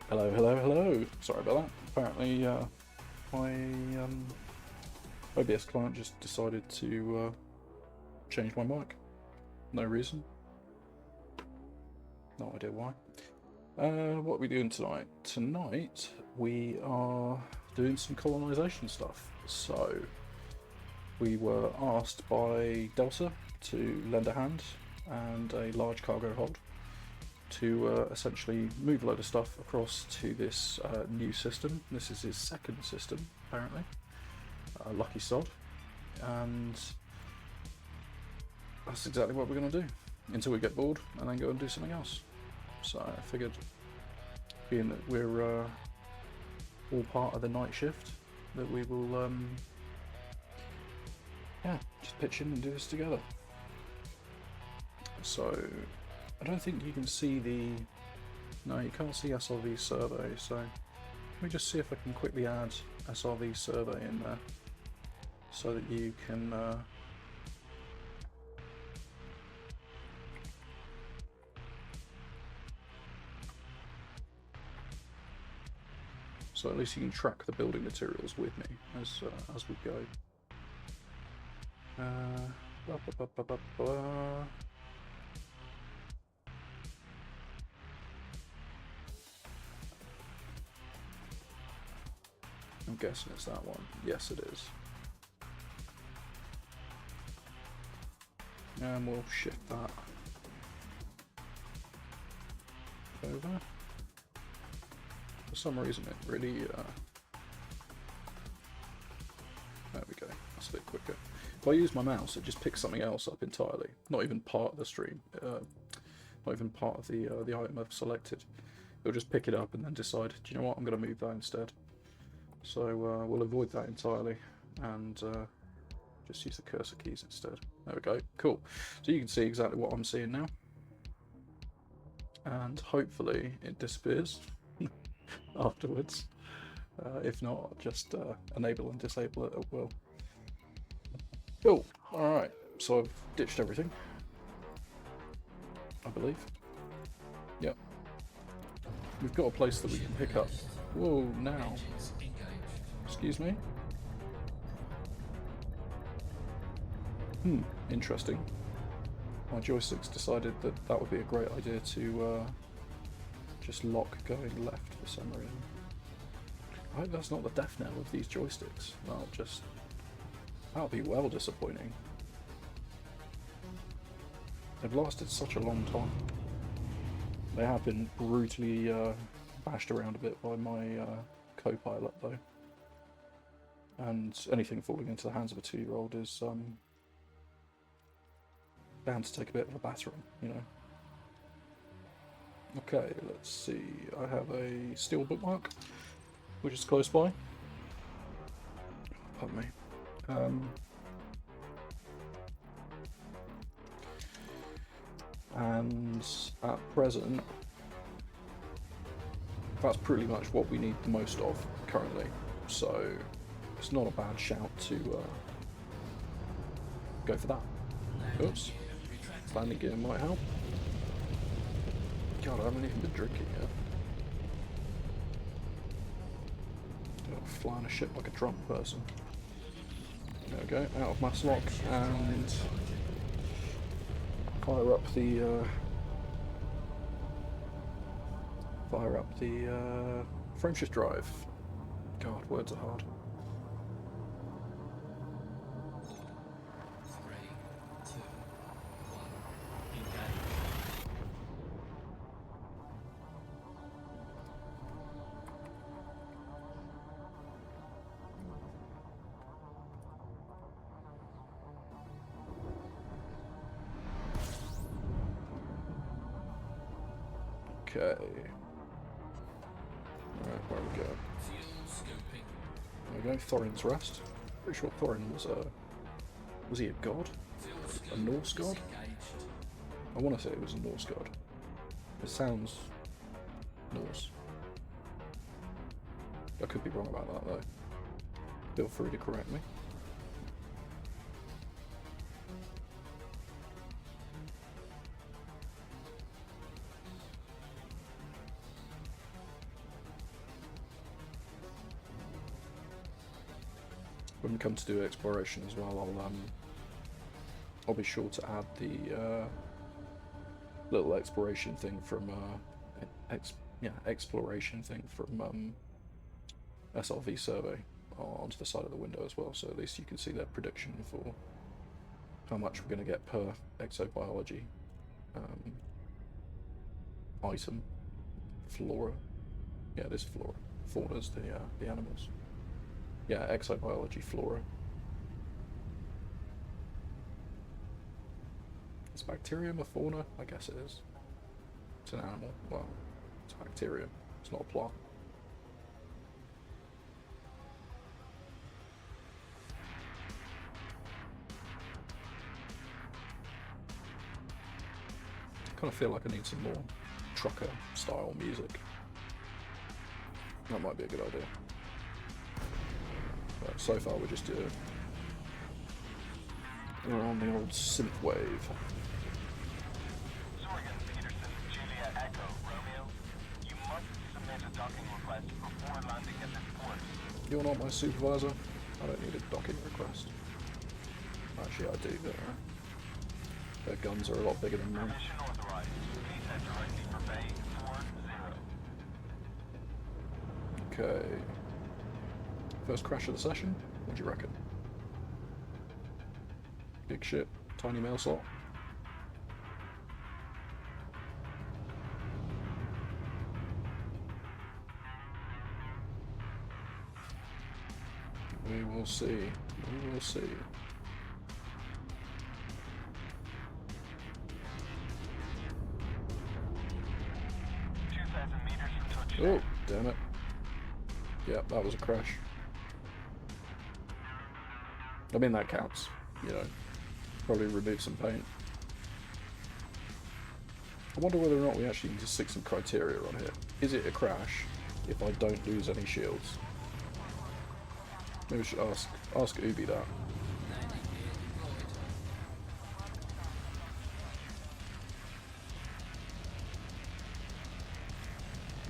Hello, hello, hello. Sorry about that. Apparently, my OBS client just decided to change my mic. No reason. No idea why. What are we doing tonight? Tonight, we are doing some colonisation stuff. So, we were asked by Delta to lend a hand and a large cargo hold to essentially move a load of stuff across to this new system. This is his second system, apparently. Lucky sod. And that's exactly what we're going to do until we get bored and then go and do something else. So I figured, being that we're all part of the night shift, that we will just pitch in and do this together. So I don't think you can see no, you can't see SRV survey, so let me just see if I can quickly add SRV survey in there so that you can so at least you can track the building materials with me as we go. I'm guessing it's that one. Yes, it is. And we'll shift that over. For some reason it really, there we go, that's a bit quicker. If I use my mouse, it just picks something else up entirely. Not even part of the stream, not even part of the item I've selected. It'll just pick it up and then decide, do you know what, I'm going to move that instead. So we'll avoid that entirely and just use the cursor keys instead. There we go, cool. So you can see exactly what I'm seeing now. And hopefully it disappears afterwards. If not, I'll just enable and disable it at will. Cool, alright, so I've ditched everything, I believe. Yep. We've got a place that we can pick up. Whoa, now. Excuse me? Interesting. My joysticks decided that that would be a great idea to just lock going left for some reason. I hope that's not the death knell of these joysticks. That'll be well disappointing. They've lasted such a long time. They have been brutally bashed around a bit by my co-pilot though. And anything falling into the hands of a 2-year-old is bound to take a bit of a battering, you know. Okay, let's see. I have a steel bookmark, which is close by. Pardon me. And at present, that's pretty much what we need the most of currently. So it's not a bad shout to go for that. Oops. Landing gear might help. God, I haven't even been drinking yet. I'm flying a ship like a drunk person. There we go, out of mass lock and fire up the frameshift drive. God, words are hard. Okay. Alright, where we go? There we go, Thorin's Rest. Pretty sure Thorin was he a god? A Norse god? I want to say it was a Norse god. It sounds Norse. I could be wrong about that though. Feel free to correct me. when we come to do exploration as well, I'll be sure to add the little exploration thing from exploration thing from SRV survey onto the side of the window as well, so at least you can see their prediction for how much we're going to get per exobiology item. Flora. Yeah, it is flora. Fauna's the animals. Yeah, exobiology, flora. Is bacterium a fauna? I guess it is. It's an animal. Well, it's a bacterium. It's not a plant. I kind of feel like I need some more trucker style music. That might be a good idea. But so far we're just we're on the old synth wave. Sorgan, Peterson, Julia, Echo, Romeo. You must submit a docking request before landing at this port. You're not my supervisor. I don't need a docking request. Actually, I do. Their guns are a lot bigger than mine. Permission authorized. Please head directly for Bay 40. Okay. First crash of the session? What do you reckon? Big ship, tiny mail slot. We will see. We will see. Oh, damn it. Yep, that was a crash. I mean, that counts, you know. Probably remove some paint. I wonder whether or not we actually need to stick some criteria on here. Is it a crash if I don't lose any shields? Maybe we should ask Ubi that.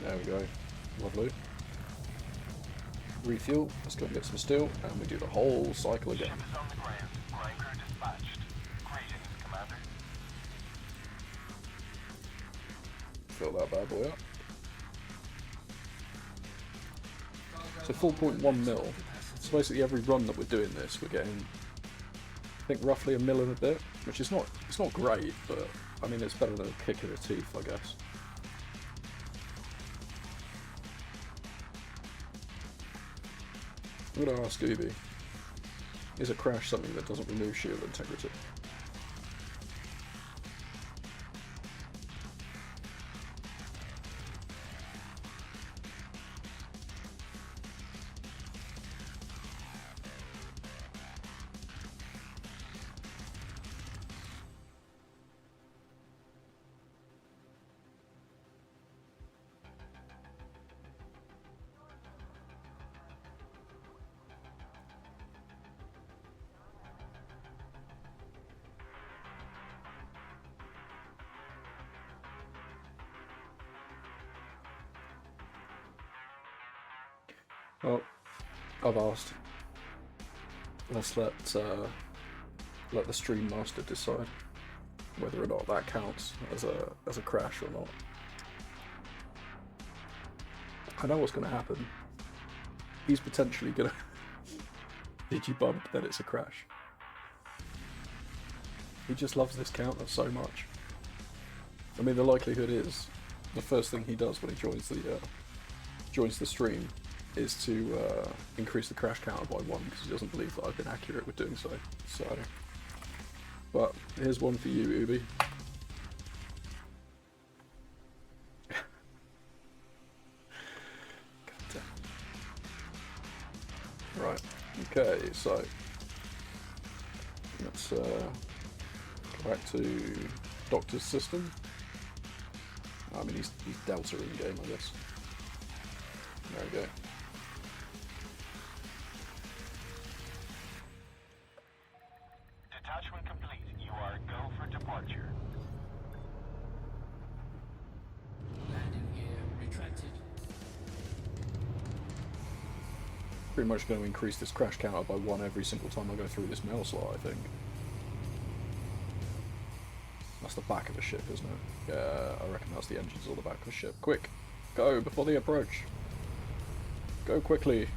There we go. Lovely. Refuel. Let's go and get some steel, and we do the whole cycle again. Ship is on the ground. Prime crew dispatched. Greetings, Commander. Fill that bad boy up. So 4.1 mil. So basically every run that we're doing this, we're getting, I think, roughly a mil and a bit, which is not, it's not great, but I mean, it's better than a kick in the teeth, I guess. I'm going to ask Ubi, is a crash something that doesn't remove shield integrity? Well, I've asked. Let's let the stream master decide whether or not that counts as a crash or not. I know what's going to happen. He's potentially going to digibump that it's a crash. He just loves this counter so much. I mean, the likelihood is the first thing he does when he joins the stream is to increase the crash counter by 1 because he doesn't believe that I've been accurate with doing so. But here's one for you, Ubi. Right. Okay. So let's go back to Doctor's system. I mean, he's Delta in game, I guess. There we go. Detachment complete. You are go for departure. Landing gear retracted. pretty much going to increase this crash counter by 1 every single time I go through this mail slot, I think. That's the back of a ship, isn't it? Yeah, I reckon that's the engines or the back of a ship. Quick! Go, before they approach! Go quickly!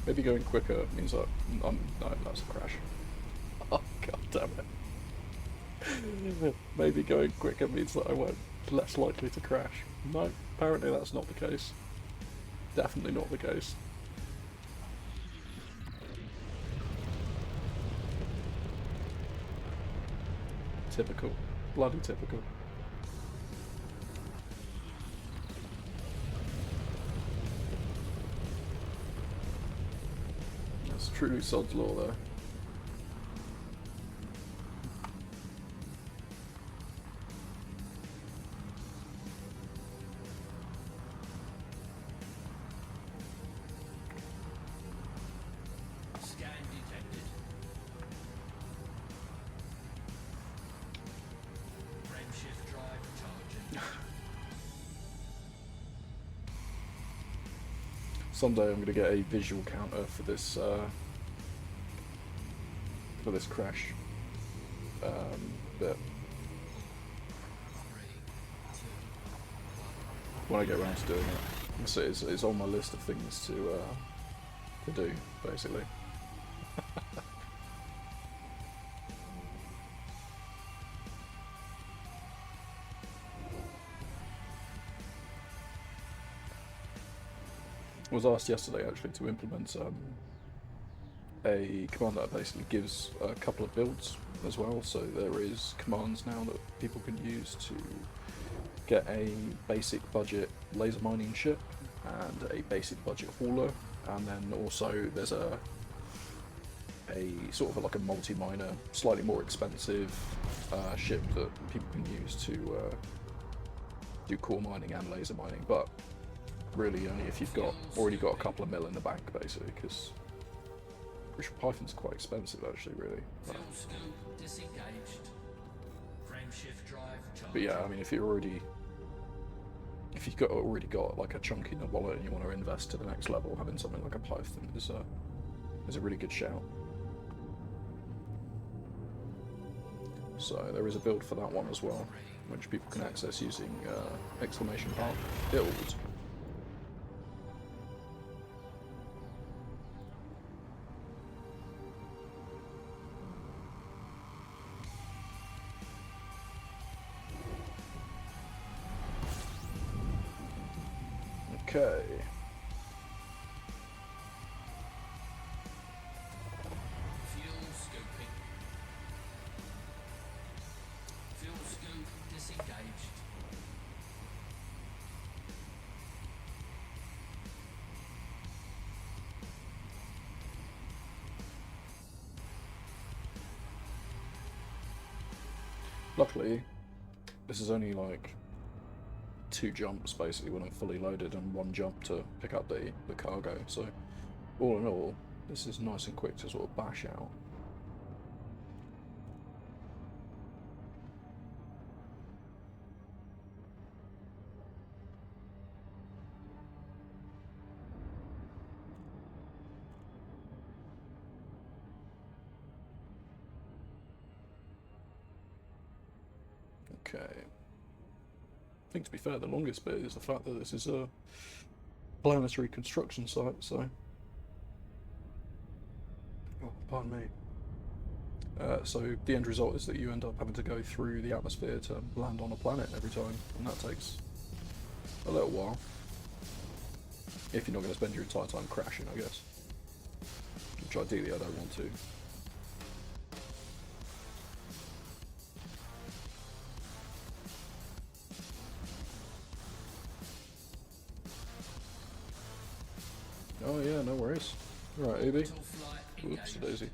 Maybe going quicker means that... no, that's a crash. Oh, god damn it. Maybe going quicker means that I won't less likely to crash. No, apparently that's not the case. Definitely not the case. Typical. Bloody typical. That's truly sod's law there. Someday I'm going to get a visual counter for this crash bit. When I get around to doing it, it's on my list of things to do, basically. I was asked yesterday actually to implement a command that basically gives a couple of builds as well. So there is commands now that people can use to get a basic budget laser mining ship and a basic budget hauler, and then also there's a sort of like a multi-miner, slightly more expensive ship that people can use to do core mining and laser mining, but really only if you've already got a couple of mil in the bank, basically, because Python's quite expensive actually, really. But yeah, I mean, if you've already got like a chunk in the wallet and you want to invest to the next level, having something like a Python is a really good shout. So there is a build for that one as well, which people can access using exclamation mark build. Okay. Fuel scoping. Fuel scoop disengaged. Luckily, this is only like 2 jumps basically when I'm fully loaded, and 1 jump to pick up the cargo, so all in all this is nice and quick to sort of bash out. Okay. I think, to be fair, the longest bit is the fact that this is a planetary construction site, so... Oh, pardon me. So the end result is that you end up having to go through the atmosphere to land on a planet every time, and that takes a little while. If you're not going to spend your entire time crashing, I guess. Which ideally I don't want to. Oh yeah, no worries. Right, Ubi. Oops, daisy.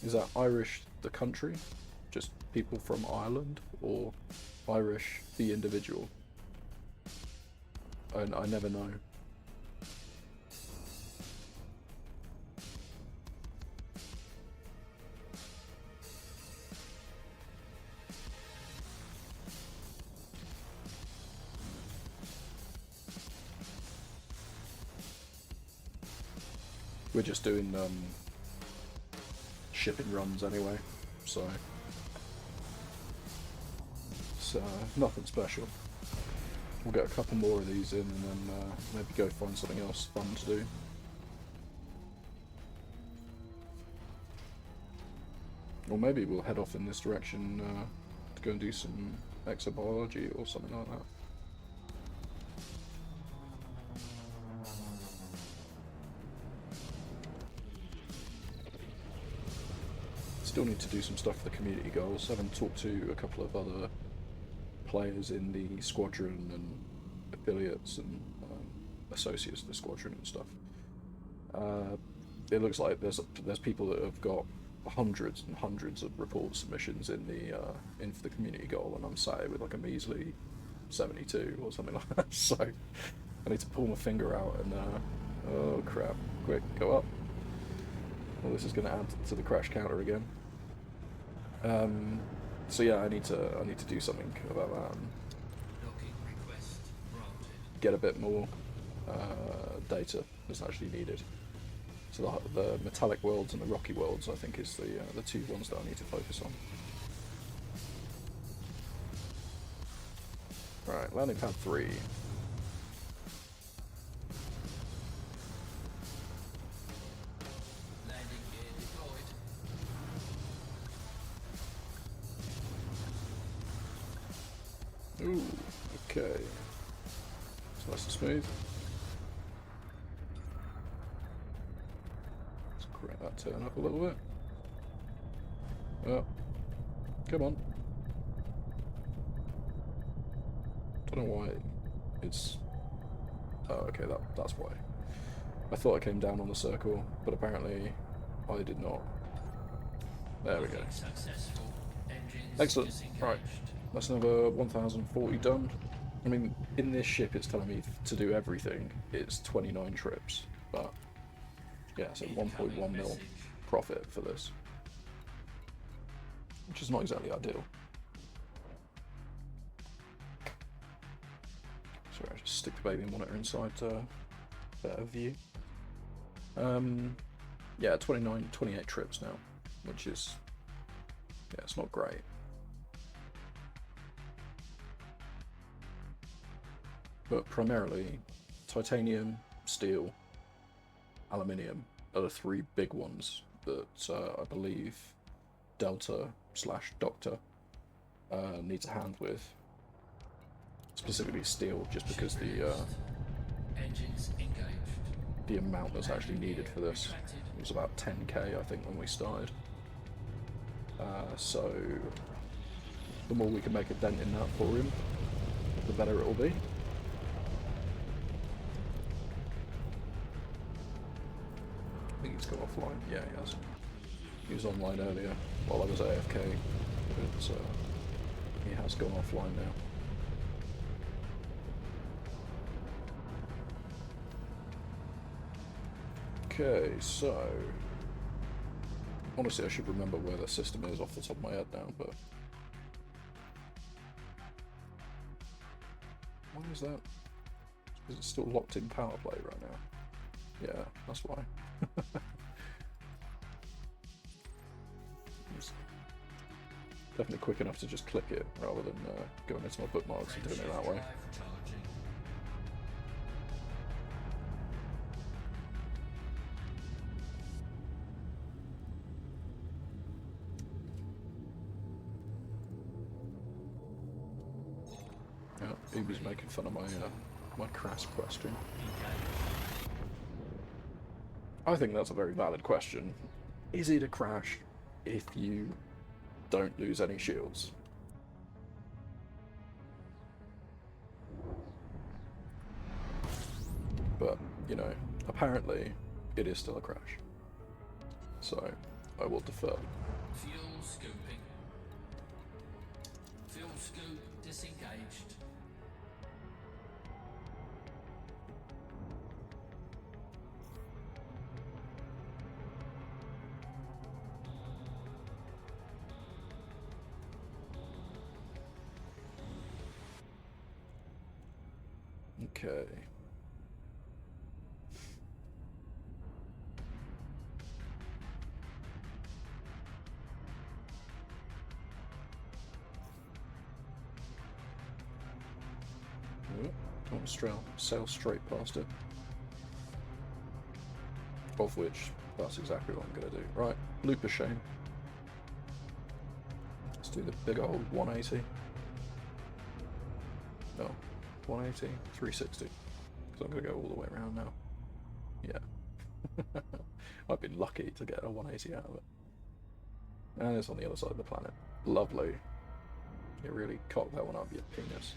Is that Irish the country? Just people from Ireland? Or Irish the individual? I never know. We're just doing shipping runs anyway, so it's nothing special. We'll get a couple more of these in and then maybe go find something else fun to do. Or maybe we'll head off in this direction to go and do some exobiology or something like that. Still need to do some stuff for the community goals. I haven't talked to a couple of other players in the squadron and affiliates and associates of the squadron and stuff. It looks like there's people that have got hundreds and hundreds of report submissions in for the community goal, and I'm sat with like a measly 72 or something like that. So I need to pull my finger out and oh crap! Quick, go up. Well, this is going to add to the crash counter again. So yeah, I need to do something about that and get a bit more data that's actually needed. So the metallic worlds and the rocky worlds, I think, is the two ones that I need to focus on. Right, landing pad 3. Ooh, okay. It's nice and smooth. Let's crank that turn up a little bit. Oh, come on. Don't know why it's... Oh, okay, that's why. I thought I came down on the circle, but apparently I did not. There we go. Excellent. Right. That's another 1040 done. I mean, in this ship it's telling me to do everything. It's 29 trips, but yeah, so 1.1 mil profit for this, which is not exactly ideal. Sorry, I just stick the baby monitor inside to better view. Yeah, 28 trips now, which is, yeah, it's not great. But primarily, titanium, steel, aluminium are the three big ones that I believe Delta/Doctor needs a hand with. Specifically steel, just because the amount that's actually needed for this was about 10k, I think, when we started. So the more we can make a dent in that for him, the better it will be. I think he's gone offline. Yeah, he has. He was online earlier while I was AFK, but he has gone offline now. Okay, so honestly I should remember where the system is off the top of my head now, but why is that? Because it's still locked in power play right now. Yeah, that's why. It's definitely quick enough to just click it rather than going into my bookmarks and doing it that way. Yeah, he was making fun of my crass question. I think that's a very valid question. Is it a crash if you don't lose any shields? But, you know, apparently it is still a crash. So, I will defer. Fuel scooping. Fuel scoop disengaged. Okay. I want to sail straight past it. Of which, that's exactly what I'm going to do. Right, looper shame. Let's do the big old 180. No, 180, 360. Because I'm going to go all the way around now. Yeah. I've been lucky to get a 180 out of it. And it's on the other side of the planet. Lovely. You really cock that one up, your penis.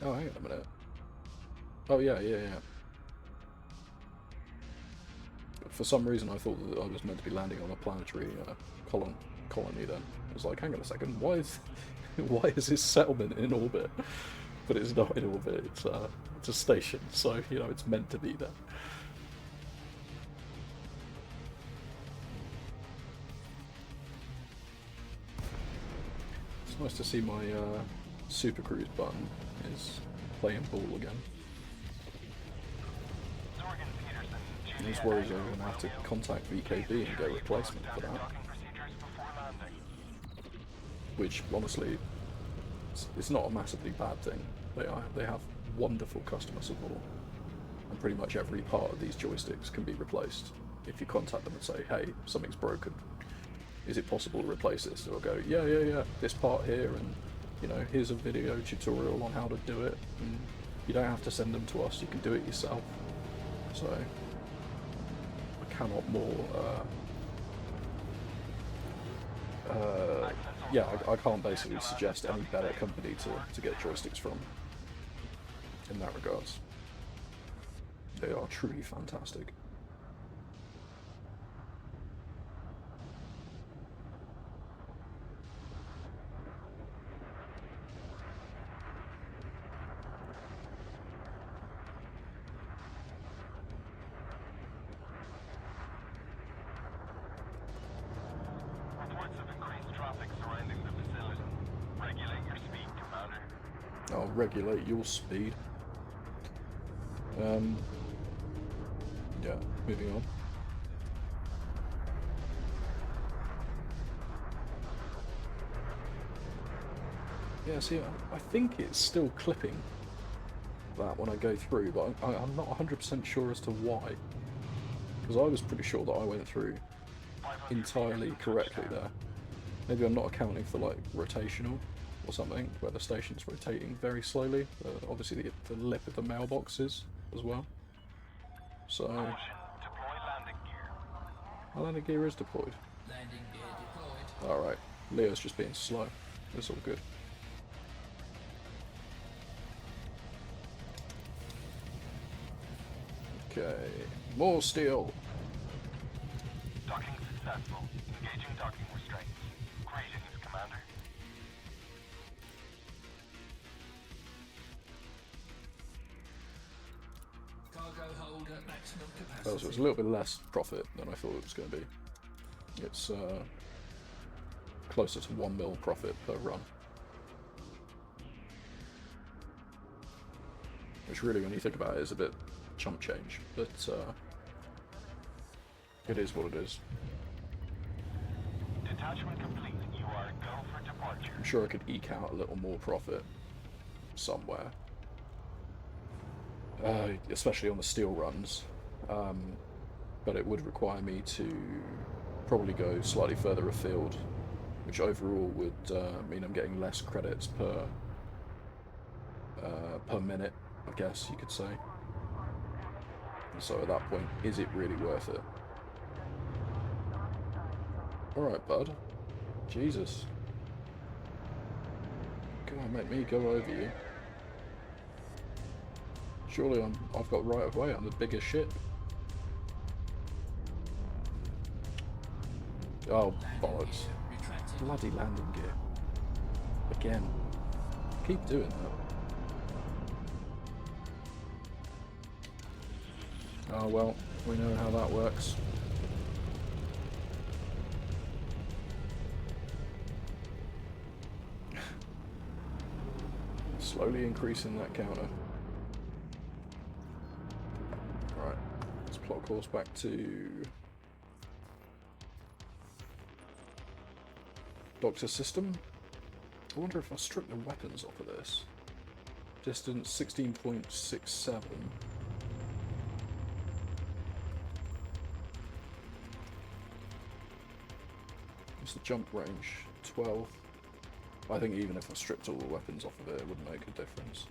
Oh, hang on a minute. Oh, yeah. For some reason, I thought that I was meant to be landing on a planetary colony then. I was like, hang on a second, why is this settlement in orbit? But it's not in orbit, it's a station, so, you know, it's meant to be there. It's nice to see my Super Cruise button is playing ball again. I was worried I was going to have to contact VKB and get a replacement for that. Which, honestly, it's not a massively bad thing. They have wonderful customer support. And pretty much every part of these joysticks can be replaced. If you contact them and say, hey, something's broken, is it possible to replace this? They'll go, yeah, this part here, and you know, here's a video tutorial on how to do it. And you don't have to send them to us, you can do it yourself. So cannot more yeah, I can't basically suggest any better company to get joysticks from in that regards. They are truly fantastic. I'll regulate your speed. Yeah, moving on. Yeah, see, I think it's still clipping that when I go through, but I'm not 100% sure as to why. Because I was pretty sure that I went through entirely correctly there. Maybe I'm not accounting for, like, rotational or something, where the station's rotating very slowly. Obviously the lip of the mailboxes as well. So my landing gear is deployed. Landing gear deployed. Alright, Leo's just being slow. It's all good. Okay, more steel. Docking successful. Engaging docking restraints. Greetings, Commander. Cargo hold at maximum capacity. Oh, so it's a little bit less profit than I thought it was going to be. It's closer to 1 mil profit per run. Which really, when you think about it, is a bit chump change, but it is what it is. Detachment complete. You are a go for departure. I'm sure I could eke out a little more profit somewhere. Especially on the steel runs. But it would require me to probably go slightly further afield, which overall would mean I'm getting less credits per minute, I guess you could say. So at that point, is it really worth it? Alright, bud. Jesus. Come on, make me go over you. Surely I've got right of way, I'm the biggest ship. Oh, bollocks. Bloody landing gear. Again. Keep doing that. Oh well, we know how that works. Slowly increasing that counter. Right, let's plot course back to Doctor System. I wonder if I strip the weapons off of this. Distance 16.67. What's the jump range? 12. I think even if I stripped all the weapons off of it, it wouldn't make a difference.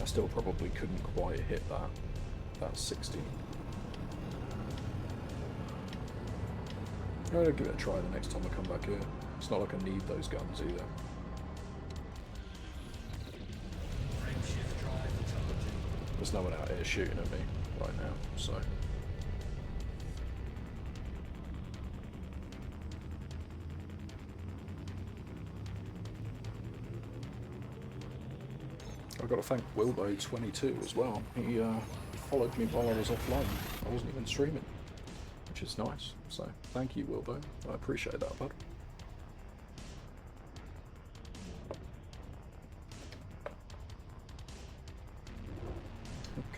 I still probably couldn't quite hit that 60. I'm gonna give it a try the next time I come back here. It's not like I need those guns either. There's no one out here shooting at me right now, so. I've got to thank Wilbo22 as well. He followed me while I was offline. I wasn't even streaming, which is nice. So thank you, Wilbo. I appreciate that, bud.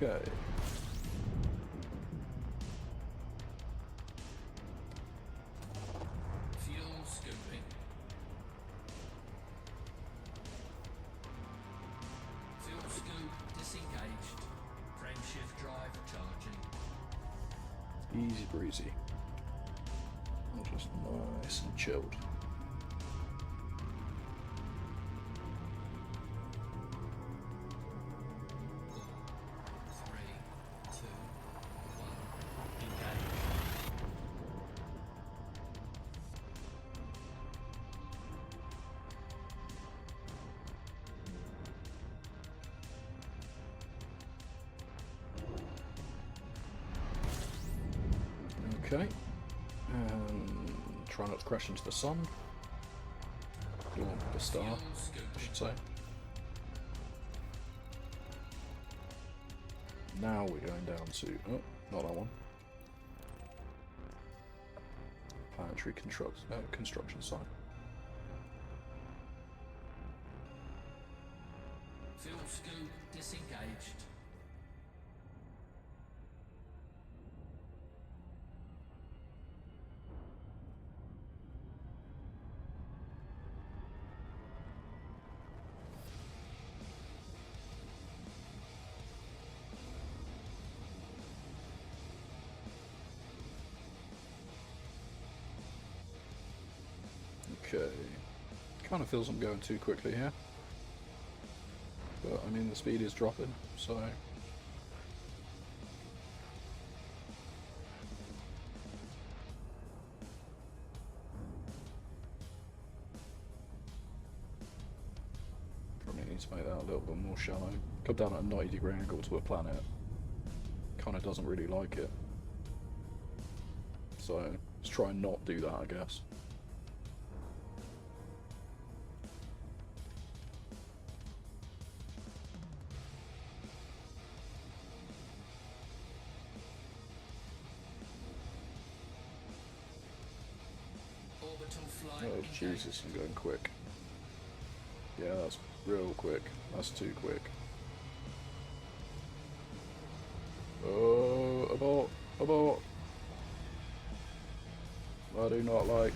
Okay. Fuel scooping. Fuel scoop disengaged. Frameshift drive charging. Easy breezy. Just nice and chilled. Okay, try not to crash into the sun, or the star, I should say. Now we're going down to, oh, not that one. Planetary construction site. Fuel scoop disengaged. Okay, kind of feels I'm going too quickly here, but I mean the speed is dropping, so probably need to make that a little bit more shallow. Come down at a 90-degree angle to a planet, kind of doesn't really like it, so let's try and not do that, I guess. Oh Jesus, I'm going quick. Yeah, that's real quick. That's too quick. Oh, abort! Abort! I do not like.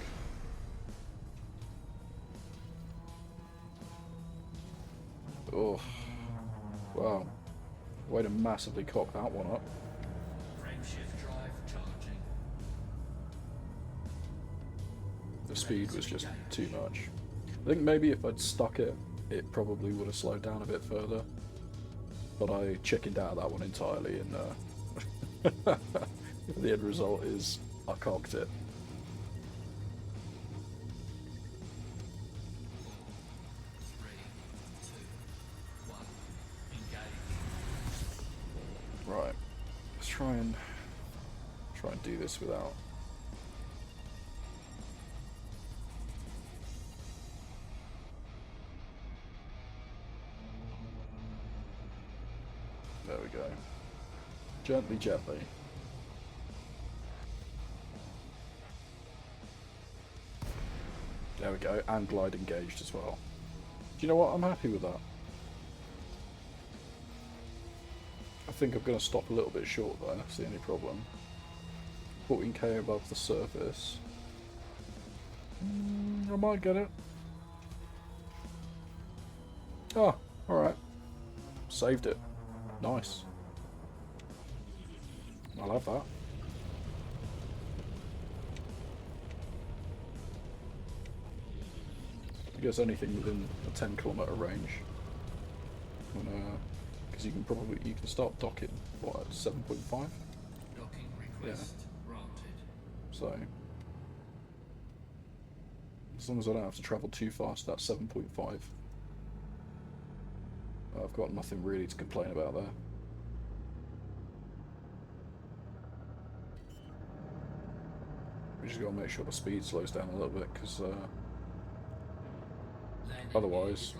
Oh, wow. Way to massively cock that one up. Frameshift drive charging. The speed was just too much. I think maybe if I'd stuck it, it probably would have slowed down a bit further. But I chickened out of that one entirely, and the end result is I cocked it. 3, 2, 1. Engage. Right, let's try and do this without. There we go. Gently, gently. There we go, and glide engaged as well. Do you know what? I'm happy with that. I think I'm going to stop a little bit short though, that's the only problem. 14k above the surface. I might get it. Oh, alright. Saved it. Nice. I'll have that. I guess anything within a 10-kilometer range. Because you can start docking, what, at 7.5? Docking request granted. So, as long as I don't have to travel too fast, that's 7.5. I've got nothing really to complain about there. We just got to make sure the speed slows down a little bit, because otherwise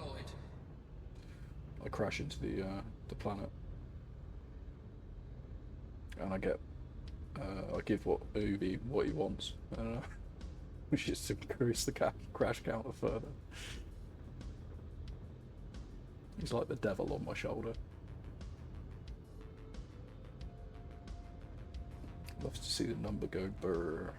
I crash into the planet, and I give Ubi what he wants, which is to increase the crash counter further. He's like the devil on my shoulder. Loves to see the number go brrr.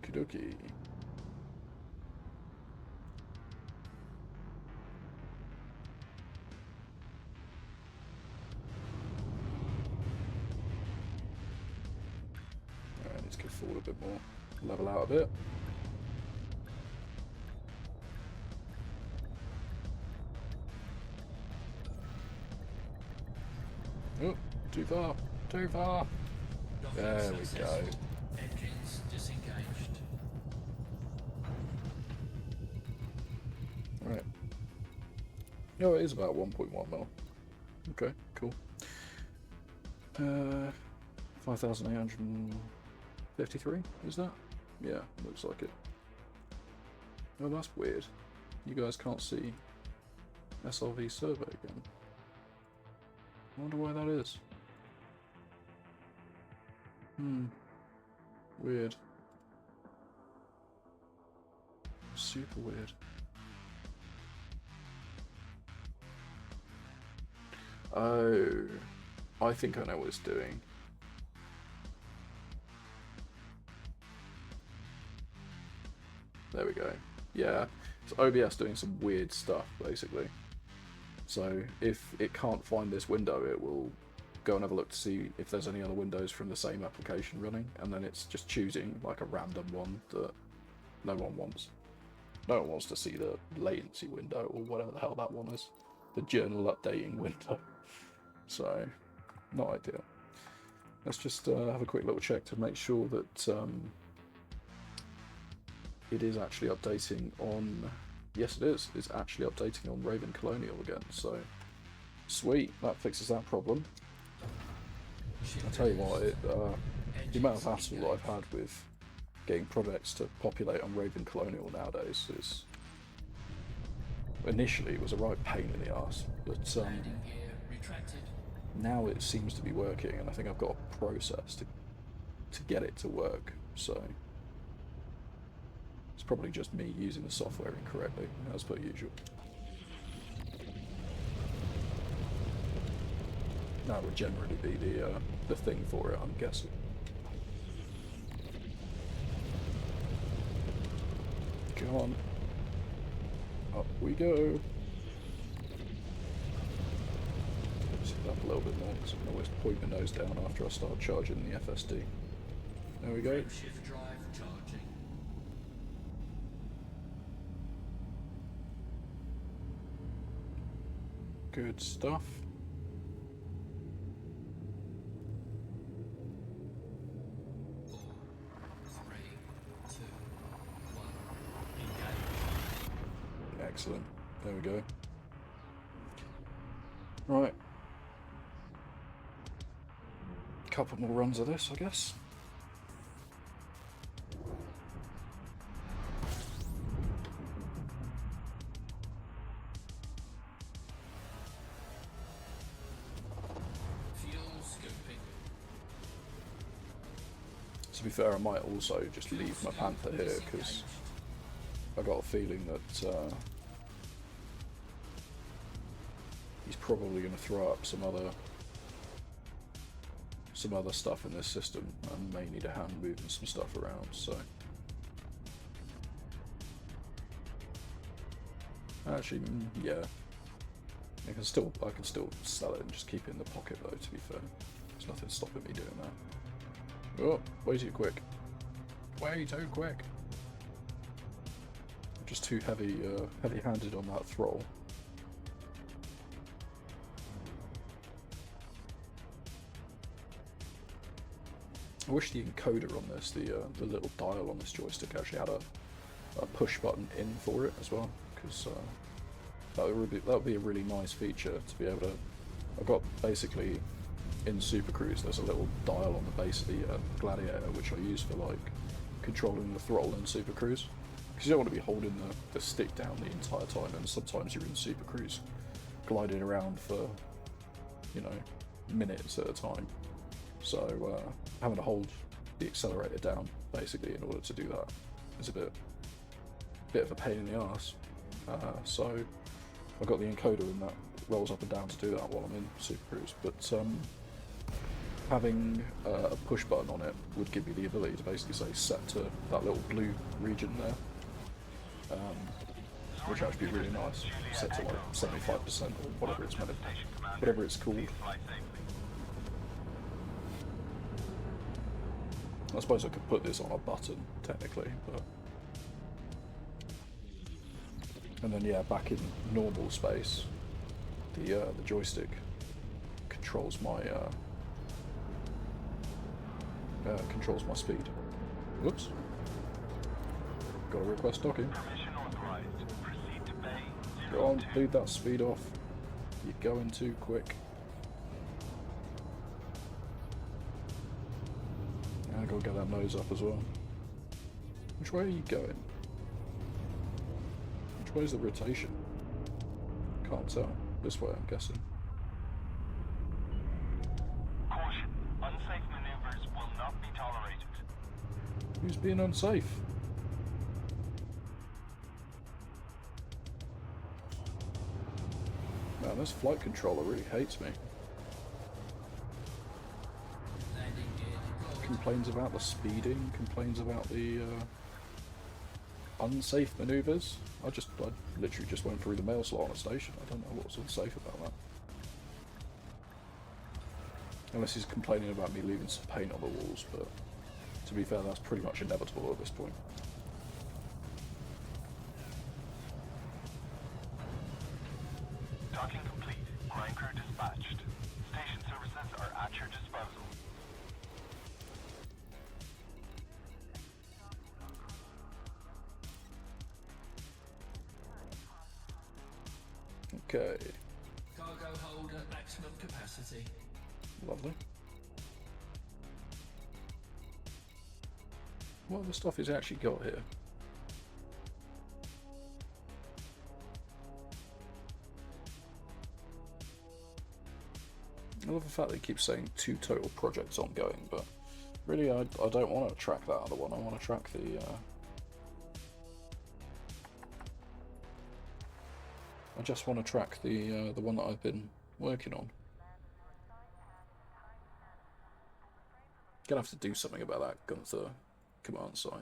Okie dokie. Alright, let's go forward a bit more. Level out a bit. Oh, too far, too far. There we go. Engines disengaged. Right. Oh, it is about 1.1 mil. Okay, cool. 5,853, is that? Yeah, looks like it. Oh, that's weird. You guys can't see SRV survey again. I wonder why that is. Weird. Super weird. Oh, I think I know what it's doing. There we go. Yeah, it's OBS doing some weird stuff, basically. So if it can't find this window, it will go and have a look to see if there's any other windows from the same application running, and then it's just choosing like a random one that no one wants. No one wants to see the latency window or whatever the hell that one is. The journal updating window. So, not ideal. Let's just have a quick little check to make sure that it is actually updating on... Yes, it is. It's actually updating on Raven Colonial again. So, sweet. That fixes that problem. I'll tell you what, the amount of hassle that I've had with getting projects to populate on Raven Colonial nowadays is... Initially, it was a right pain in the arse, but now it seems to be working, and I think I've got a process to get it to work, so... It's probably just me using the software incorrectly, as per usual. That would generally be the thing for it, I'm guessing. Come on. Up we go. Let's hit up a little bit more, because I can always point my nose down after I start charging the FSD. There we go. Shift drive charging. Good stuff. Excellent. There we go. Right. Couple more runs of this, I guess. Fuel scooping. To be fair, I might also just leave my Panther here because I got a feeling that he's probably going to throw up some other stuff in this system and may need a hand moving some stuff around. So actually, yeah, I can still sell it and just keep it in the pocket though. To be fair, there's nothing stopping me doing that. Oh, way too quick. Way too quick. I'm just too heavy-handed on that throttle. I wish the encoder on this, the little dial on this joystick, actually had a push button in for it as well, because that would be a really nice feature to be able to. I've got basically. In Super Cruise, there's a little dial on the base of the Gladiator, which I use for like controlling the throttle in Super Cruise, because you don't want to be holding the stick down the entire time, and sometimes you're in Super Cruise gliding around for, you know, minutes at a time. So having to hold the accelerator down basically in order to do that is a bit of a pain in the arse. So I've got the encoder and that rolls up and down to do that while I'm in Super Cruise, but having a push button on it would give me the ability to basically say set to that little blue region there, which would actually be really nice. Set to like 75% or whatever it's called. I suppose I could put this on a button technically, but and then yeah, back in normal space, the joystick controls my speed. Whoops. Got to request docking. Permission authorized. Proceed to bay. Go on, lead that speed off. You're going too quick. I gotta get that nose up as well. Which way are you going? Which way is the rotation? Can't tell. This way, I'm guessing. Caution. Unsafe maneuvers will not be tolerated. Who's being unsafe? Man, this flight controller really hates me. Landing gear deployed. Complains about the speeding, complains about the unsafe maneuvers. I literally just went through the mail slot on a station. I don't know what's unsafe about that. Unless he's complaining about me leaving some paint on the walls, but to be fair, that's pretty much inevitable at this point. Docking complete. Ground crew dispatched. Station services are at your disposal. Okay, Cargo hold at maximum capacity. lovely. What other stuff has he actually got here? I love the fact that he keeps saying 2 total projects ongoing, but really I don't want to track that other one. I want to track the I just want to track the one that I've been working on. Gonna have to do something about that Gunther command site.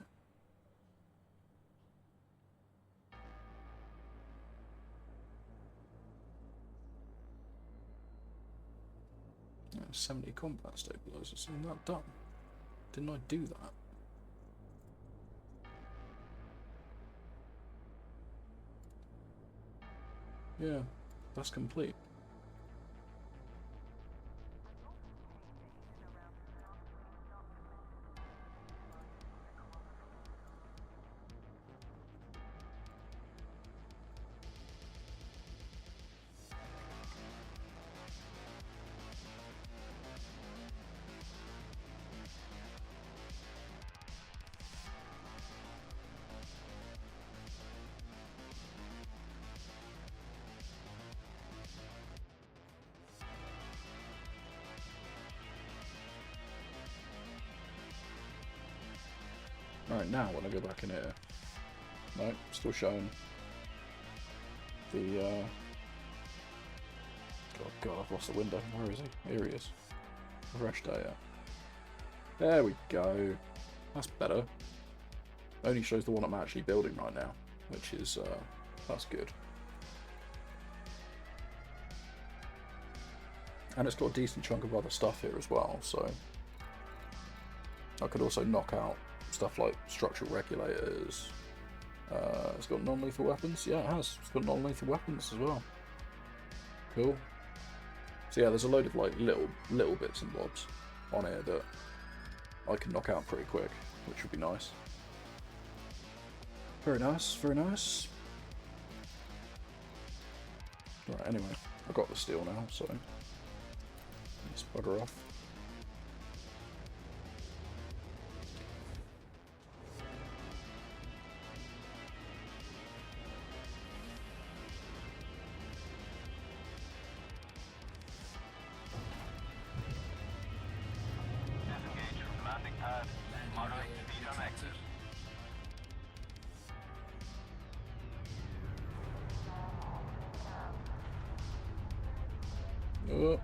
Yeah, 70 combat stabilizers. Isn't that done? Didn't I do that? Yeah, that's complete. Alright, now when I go back in here... No, still showing the... Oh god, I've lost the window. Where is he? Here he is. Refresh data. There we go. That's better. Only shows the one I'm actually building right now, which is, that's good. And it's got a decent chunk of other stuff here as well, so I could also knock out stuff like structural regulators. It's got non-lethal weapons. Yeah, it has. It's got non-lethal weapons as well. Cool. So yeah, there's a load of like little bits and bobs on here that I can knock out pretty quick, which would be nice. Very nice, very nice. Right, anyway, I've got the steel now, so let's bugger off. Disengage from landing pad. Moderate speed on exit. Oh.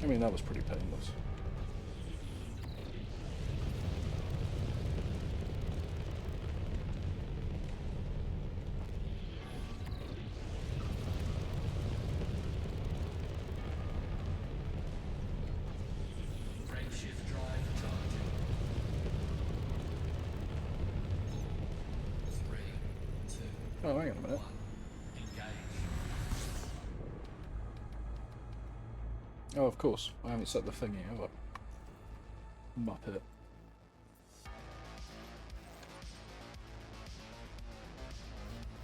I mean, that was pretty painless. Frame shift drive charging. 4, 3, 2, Oh, hang on a minute. 1. Engage. Oh, of course. I haven't set the thingy, have I? Muppet.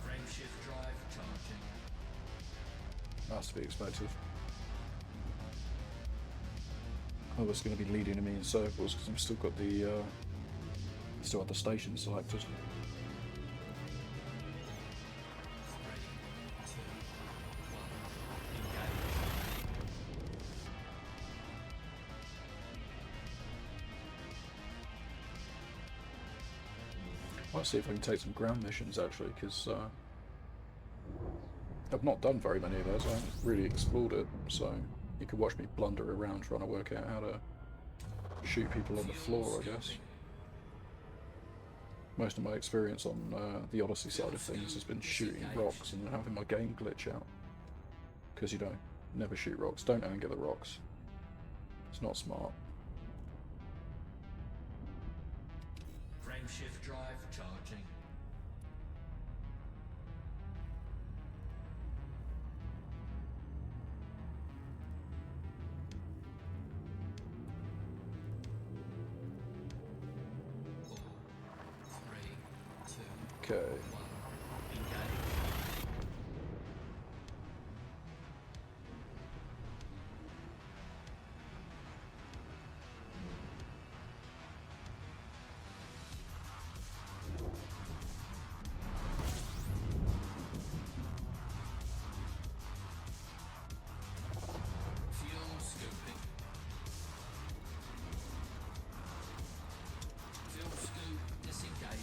Frame shift drive charging. That's to be expected. I was going to be leading me in circles because I've still got the still have the station selected. 3, 2, 1. Engage. Let's see if I can take some ground missions actually, because I've not done very many of those. I haven't really explored it, so you could watch me blunder around trying to work out how to shoot people on the floor, I guess. Most of my experience on the Odyssey side of things has been shooting rocks and having my game glitch out. Because you don't never shoot rocks. Don't anger the rocks. It's not smart. Frame shift drive charging. Four, 3, 2, Okay. 1. Engage. Fuel scooping. Fuel scoop disengaged.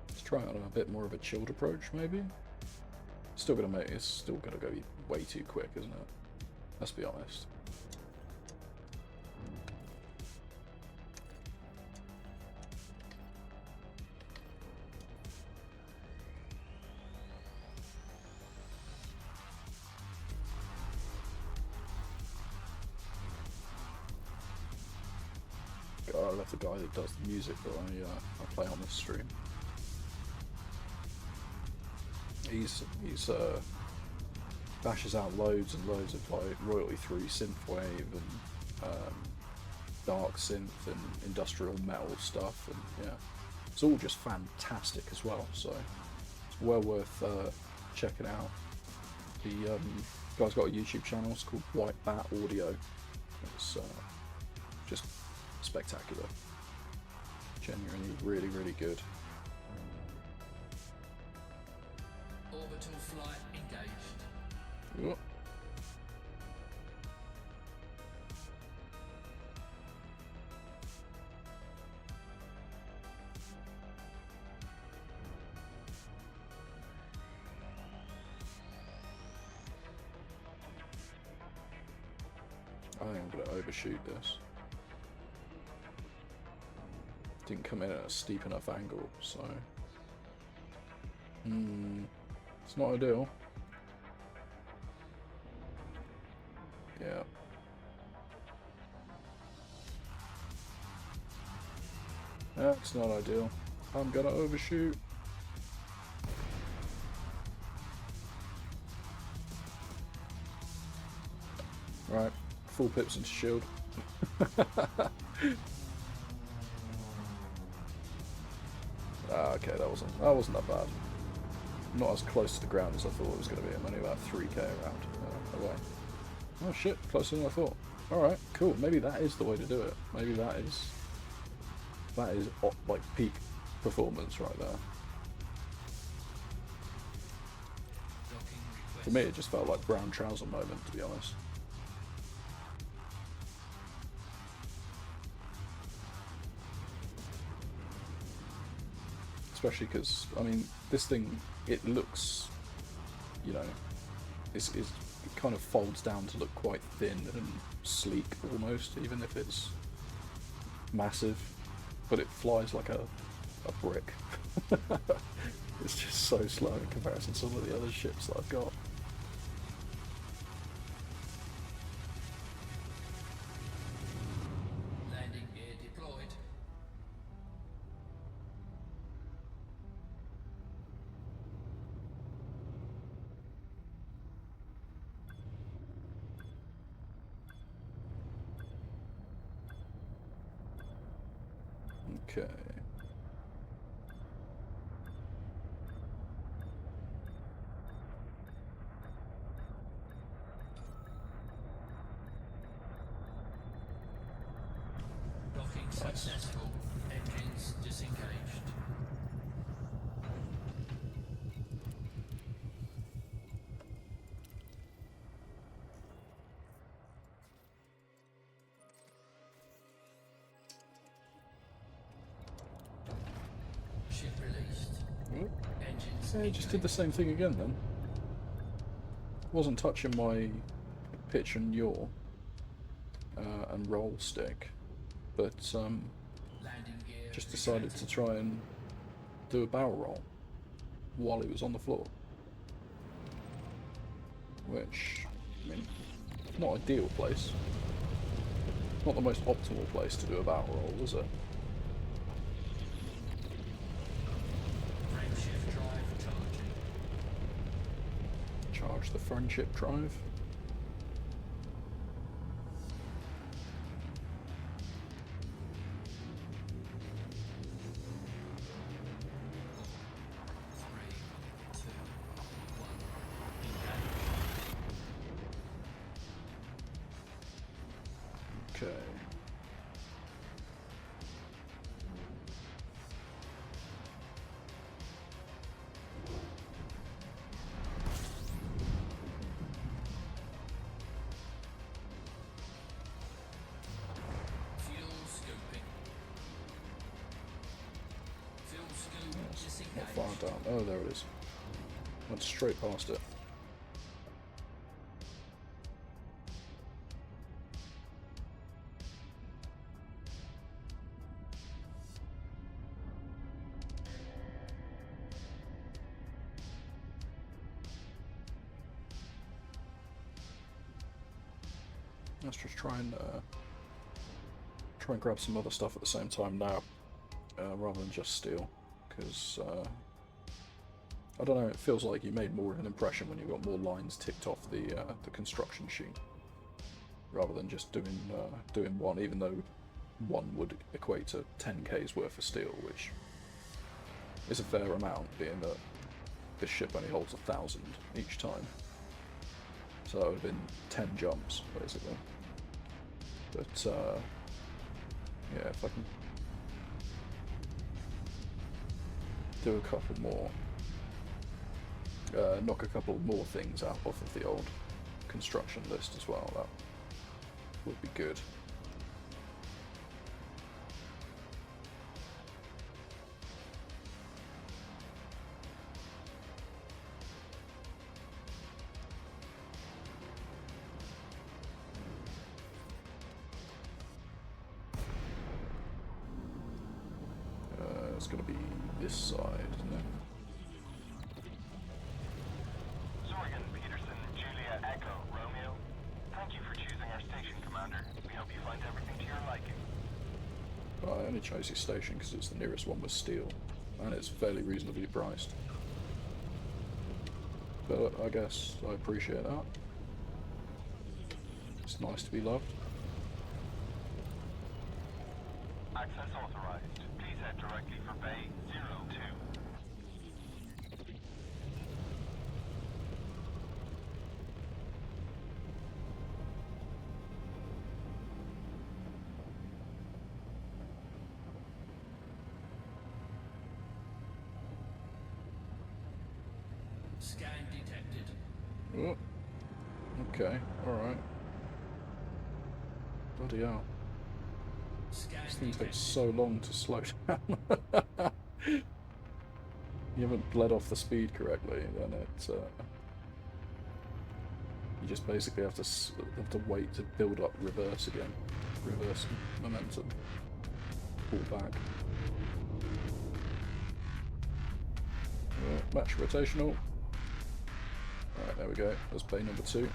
Let's try on a bit more of a chilled approach, maybe. Still gonna make it's still gonna go way too quick, isn't it? Let's be honest. God, I love the guy that does the music that I play on this stream. He's bashes out loads and loads of like royalty-free synthwave and dark synth and industrial metal stuff, and yeah, it's all just fantastic as well. So it's well worth checking out. The guy's got a YouTube channel. It's called White Bat Audio. It's just spectacular. Genuinely, really, really good. Orbital flight engaged. Ooh. I think I'm going to overshoot this. Didn't come in at a steep enough angle, so... it's not ideal. Yeah. That's not ideal. I'm going to overshoot. Right. Full pips into shield. Okay, that wasn't that bad. Not as close to the ground as I thought it was going to be. I'm only about 3k around away. Oh shit, closer than I thought. All right, cool. Maybe that is the way to do it. Maybe that is like peak performance right there. For me, it just felt like brown trouser moment, to be honest. Especially because, I mean, this thing, it looks, you know, it kind of folds down to look quite thin and sleek almost, even if it's massive, but it flies like a brick. It's just so slow in comparison to some of the other ships that I've got. Landing gear deployed. Okay. Docking successful. Engines disengaged. Ship released. Engines Yeah, it just did the same thing again then. Wasn't touching my pitch and yaw and roll stick, but landing gear just decided to try and do a barrel roll while it was on the floor. Which, I mean, not ideal place. Not the most optimal place to do a barrel roll, is it? Frameshift drive charging. Charge the friendship drive. Okay. Fuel scooping. Fuel scoop Not disengaged. far down. Oh, there it is. Went straight past it. Let's just try and grab some other stuff at the same time now, rather than just steal, because I don't know. It feels like you made more of an impression when you got more lines ticked off the construction sheet, rather than just doing one. Even though one would equate to 10k's worth of steel, which is a fair amount, being that this ship only holds 1,000 each time. So that would have been 10 jumps, basically. But, yeah, if I can do a couple more, knock a couple more things out off of the old construction list as well, that would be good. It's going to be this side, isn't it? Zorgan, Peterson, Julia, Echo, Romeo. Thank you for choosing our station, Commander. We hope you find everything to your liking. Well, I only chose this station because it's the nearest one with steel, and it's fairly reasonably priced. But I guess I appreciate that. It's nice to be loved. Access authorized. Please head directly for Bay 02. Scan detected. Oh, okay, alright. Bloody hell. Scan This thing detected. takes so long to slow down. You haven't bled off the speed correctly, then it, you just basically have to wait to build up reverse again. Reverse momentum. Pull back. Match rotational. Alright, there we go. That's bay number 2.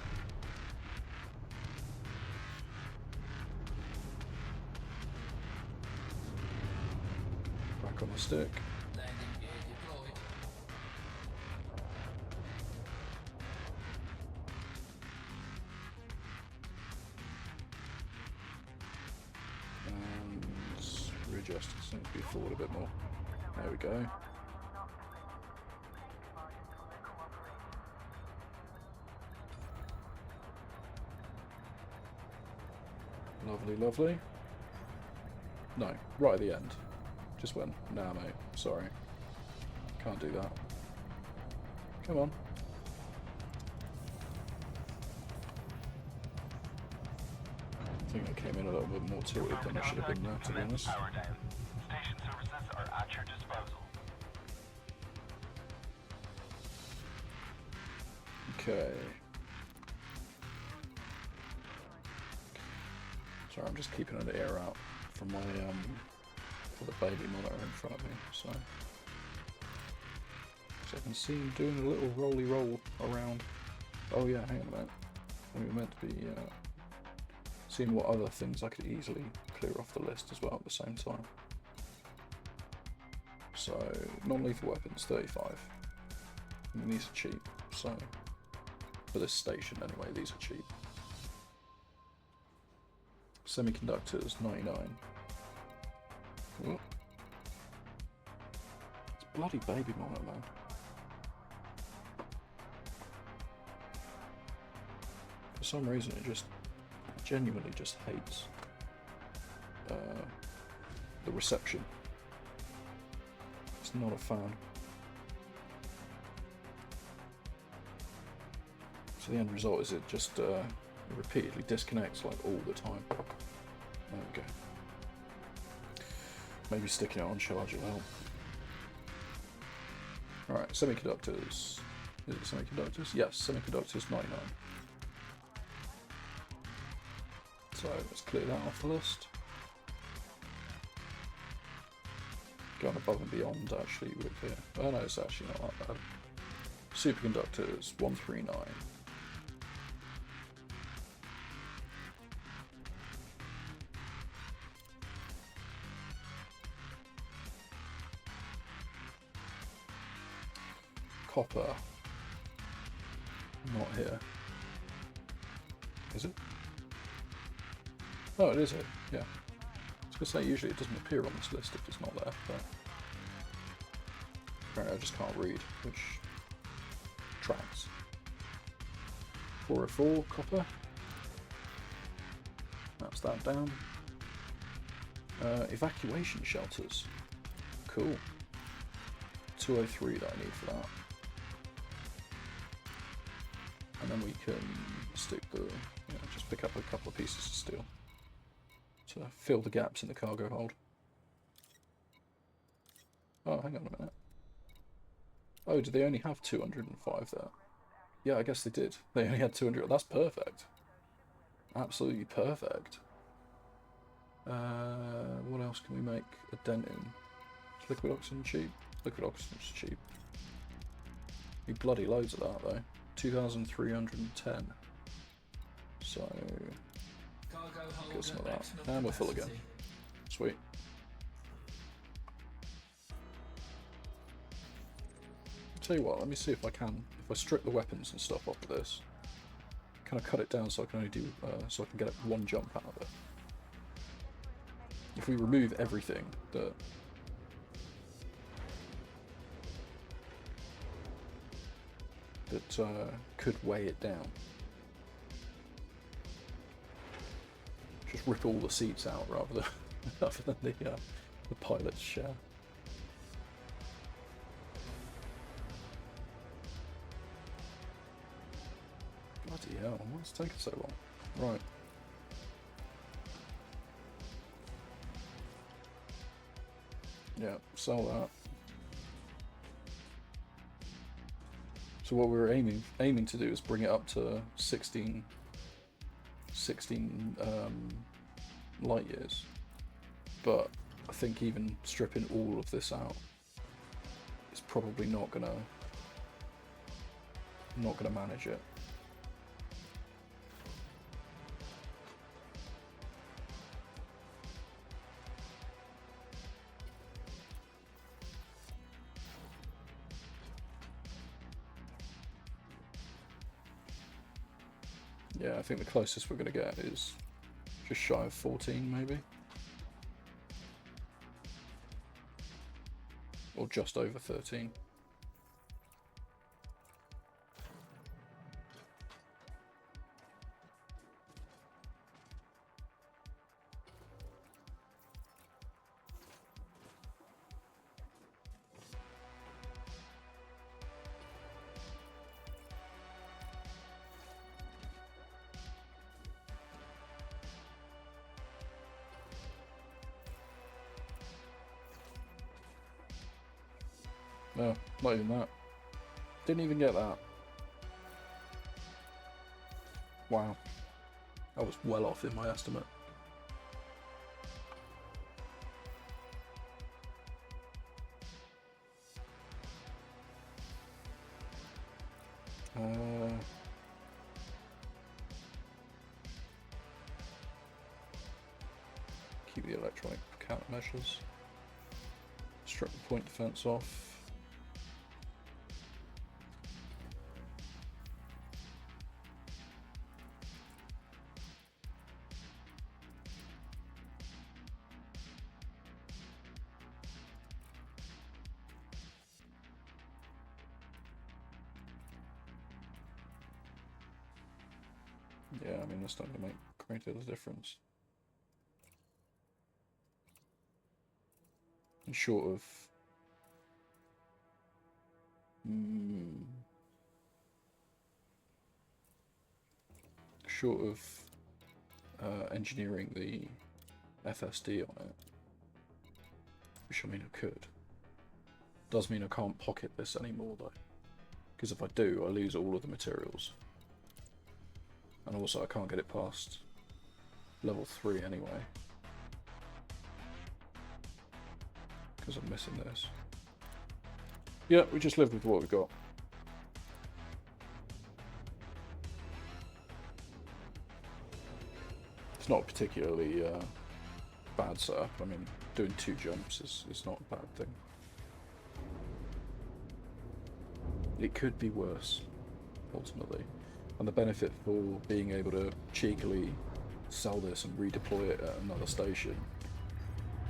Back on the stick. Landing gear deployed. And readjust it, seems to be forward a bit more. There we go. Lovely, lovely. No, right at the end. Just went, nah mate, sorry. Can't do that. Come on. I think I came in a little bit more tilted than I should have been there, to be honest. Power down. Station services are at your disposal. Okay. Sorry, I'm just keeping an ear out from my for the baby monitor in front of me, so I can see him doing a little rolly roll around. Oh yeah, hang on a minute. We were meant to be seeing what other things I could easily clear off the list as well at the same time. So non-lethal weapons 35. I mean, these are cheap, so for this station anyway, these are cheap. Semiconductors 99. Oh. It's bloody baby monitor, man. For some reason it just genuinely just hates the reception. It's not a fan. So the end result is it just repeatedly disconnects like all the time. There we go. Maybe sticking it on charge will help. Alright, semiconductors. Is it semiconductors? Yes, semiconductors 99. So let's clear that off the list. Going above and beyond actually with here. Oh no, it's actually not that bad. Superconductors 139. Copper. Not here. Is it? Oh, it is here. Yeah. I was going to say, usually it doesn't appear on this list if it's not there, but apparently I just can't read, which tracks. 404 copper. That's that down. Evacuation shelters. Cool. 203 that I need for that. And then we can stick the, just pick up a couple of pieces of steel to fill the gaps in the cargo hold. Oh, hang on a minute. Oh, do they only have 205 there? Yeah, I guess they did. They only had 200. That's perfect. Absolutely perfect. What else can we make a dent in? Is liquid oxygen cheap? Liquid oxygen's cheap. Need bloody loads of that though. 2,310. So get some of that. And we're full again. Sweet. Tell you what, let me see if I can. If I strip the weapons and stuff off of this, can I cut it down so I can only do so I can get one jump out of it? If we remove everything that could weigh it down, just rip all the seats out rather than the pilot's share. Bloody hell, what's taking so long? Right. Yeah, sell that. So what we were aiming to do is bring it up to 16 light years. But I think even stripping all of this out is probably not gonna manage it. Yeah, I think the closest we're going to get is just shy of 14, maybe. Or just over 13. No, not even that. Didn't even get that. Wow. I was well off in my estimate. Keep the electronic countermeasures. Strip the point defense off. Yeah, I mean, that's not going to make a great deal of difference. And short of... short of engineering the FSD on it, which I mean I could, does mean I can't pocket this anymore though, because if I do, I lose all of the materials. And also I can't get it past level 3 anyway, because I'm missing this. Yeah, we just live with what we've got. It's not a particularly bad setup. I mean, doing 2 jumps is not a bad thing. It could be worse, ultimately. And the benefit for being able to cheekily sell this and redeploy it at another station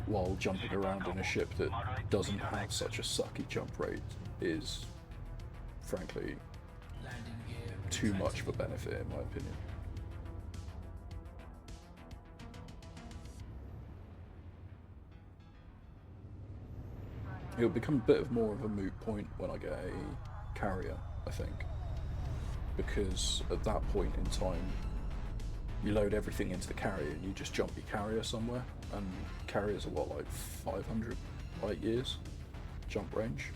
while jumping around in a ship that doesn't have such a sucky jump rate is, frankly, Landing gear too much retracted. of a benefit in my opinion. It'll become a bit of more of a moot point when I get a carrier, I think, because at that point in time you load everything into the carrier and you just jump your carrier somewhere, and carriers are what, like 500 light years jump range,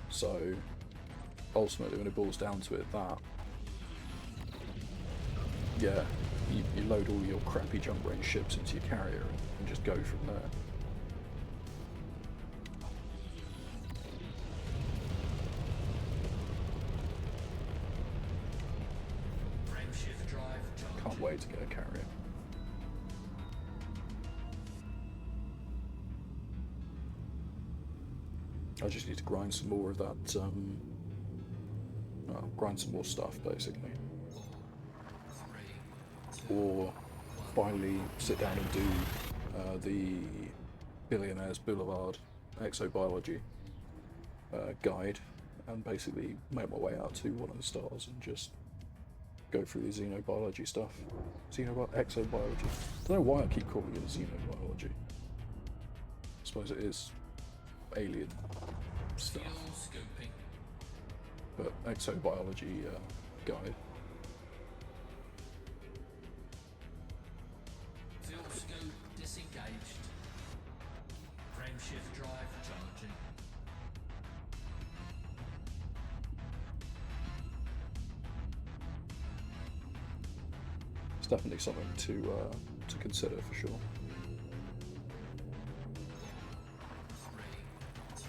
so ultimately when it boils down to it, that yeah, you load all your crappy jump range ships into your carrier and just go from there. Frame shift drive charging. Can't wait to get a carrier. I just need to grind some more of that, well, grind some more stuff basically. 3, 2, Or finally sit down and do the Billionaires Boulevard exobiology guide, and basically make my way out to one of the stars and just go through the xenobiology stuff. Exobiology. I don't know why I keep calling it xenobiology. I suppose it is alien stuff, fuel scooping. but exobiology guide. Fuel scoop disengaged. Frame shift drive charging. It's definitely something to consider for sure. 3, 2,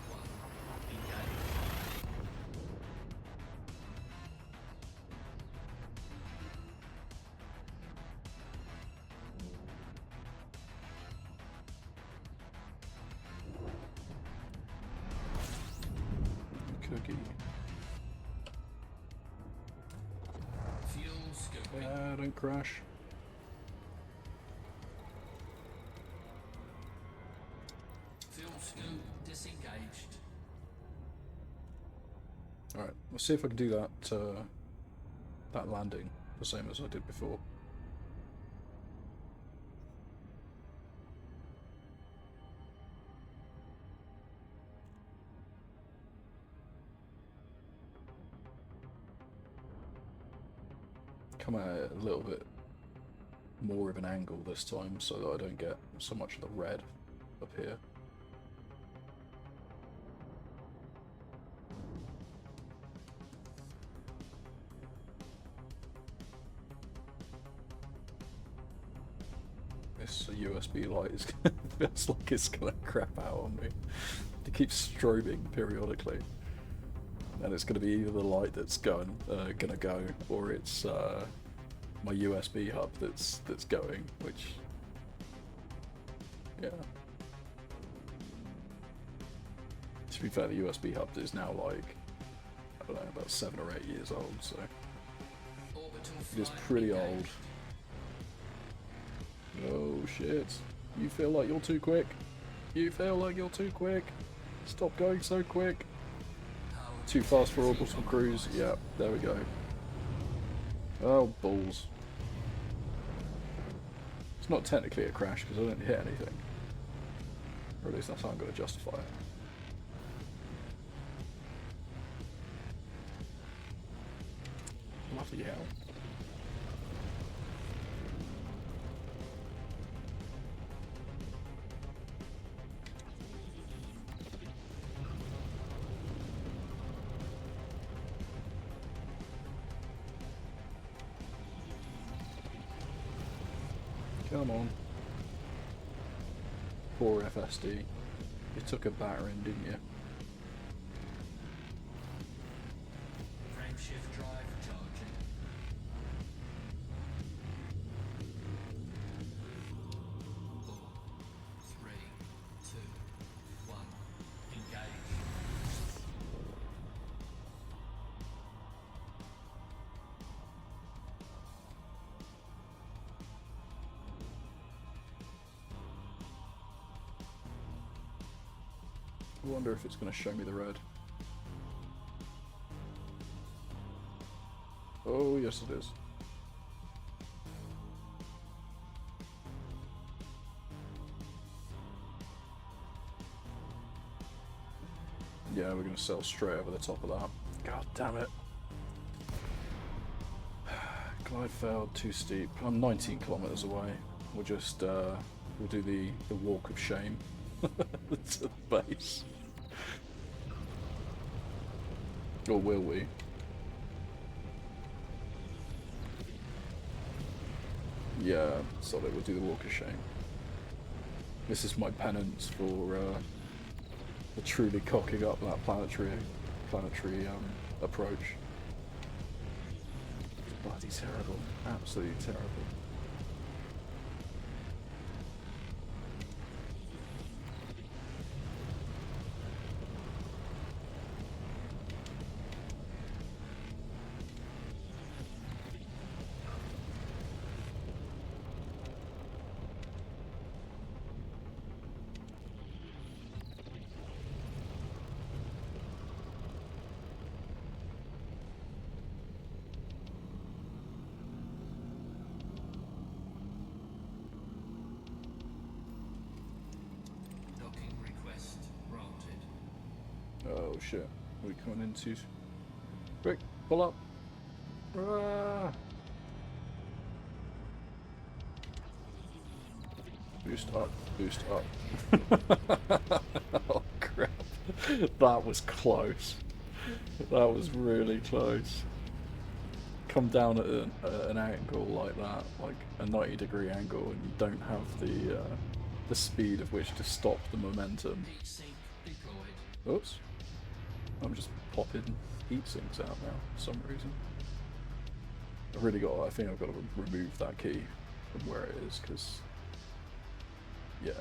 1. Engage. Cookie. Fuel scooping. Yeah, don't crash. Fuel scoop disengaged. Alright, let's see if I can do that that landing the same as I did before. Come at it a little bit more of an angle this time so that I don't get so much of the red up here. This USB light is feels like it's gonna crap out on me. It keeps strobing periodically, and it's gonna be either the light that's gonna go, or it's my USB hub that's going, which yeah. To be fair, the USB hub is now like, I don't know, about 7 or 8 years old, so Orbital it is flight pretty engaged. old. Oh shit. You feel like you're too quick. You feel like you're too quick. Stop going so quick. Power Too fast for efficiency orbital cruise. compromised. Yeah, there we go. Oh, balls. It's not technically a crash because I didn't hit anything. Or at least that's how I'm going to justify it. Bloody hell. Come on. Poor FSD. You took a battering, didn't you? Frame shift drive charging. 4, 3, 2, 1. Engage. I wonder if it's going to show me the red. Oh, yes it is. Yeah, we're going to sail straight over the top of that. God damn it. Glide failed, too steep. I'm 19 kilometers away. We'll just, we'll do the walk of shame to the base. Or will we? Yeah, solid, we'll do the walk of shame. This is my penance for truly cocking up that planetary approach. Bloody terrible. Absolutely terrible. Docking request granted. Oh shit. We're coming into... Quick, pull up. Ah. Boost up, boost up. Oh crap. That was close. That was really close. Come down at an angle like that, like a 90-degree angle, and you don't have the speed of which to stop the momentum. Heat sink deployed. Oops. I'm just popping heat sinks out now for some reason. I think I've got to remove that key from where it is, because, yeah,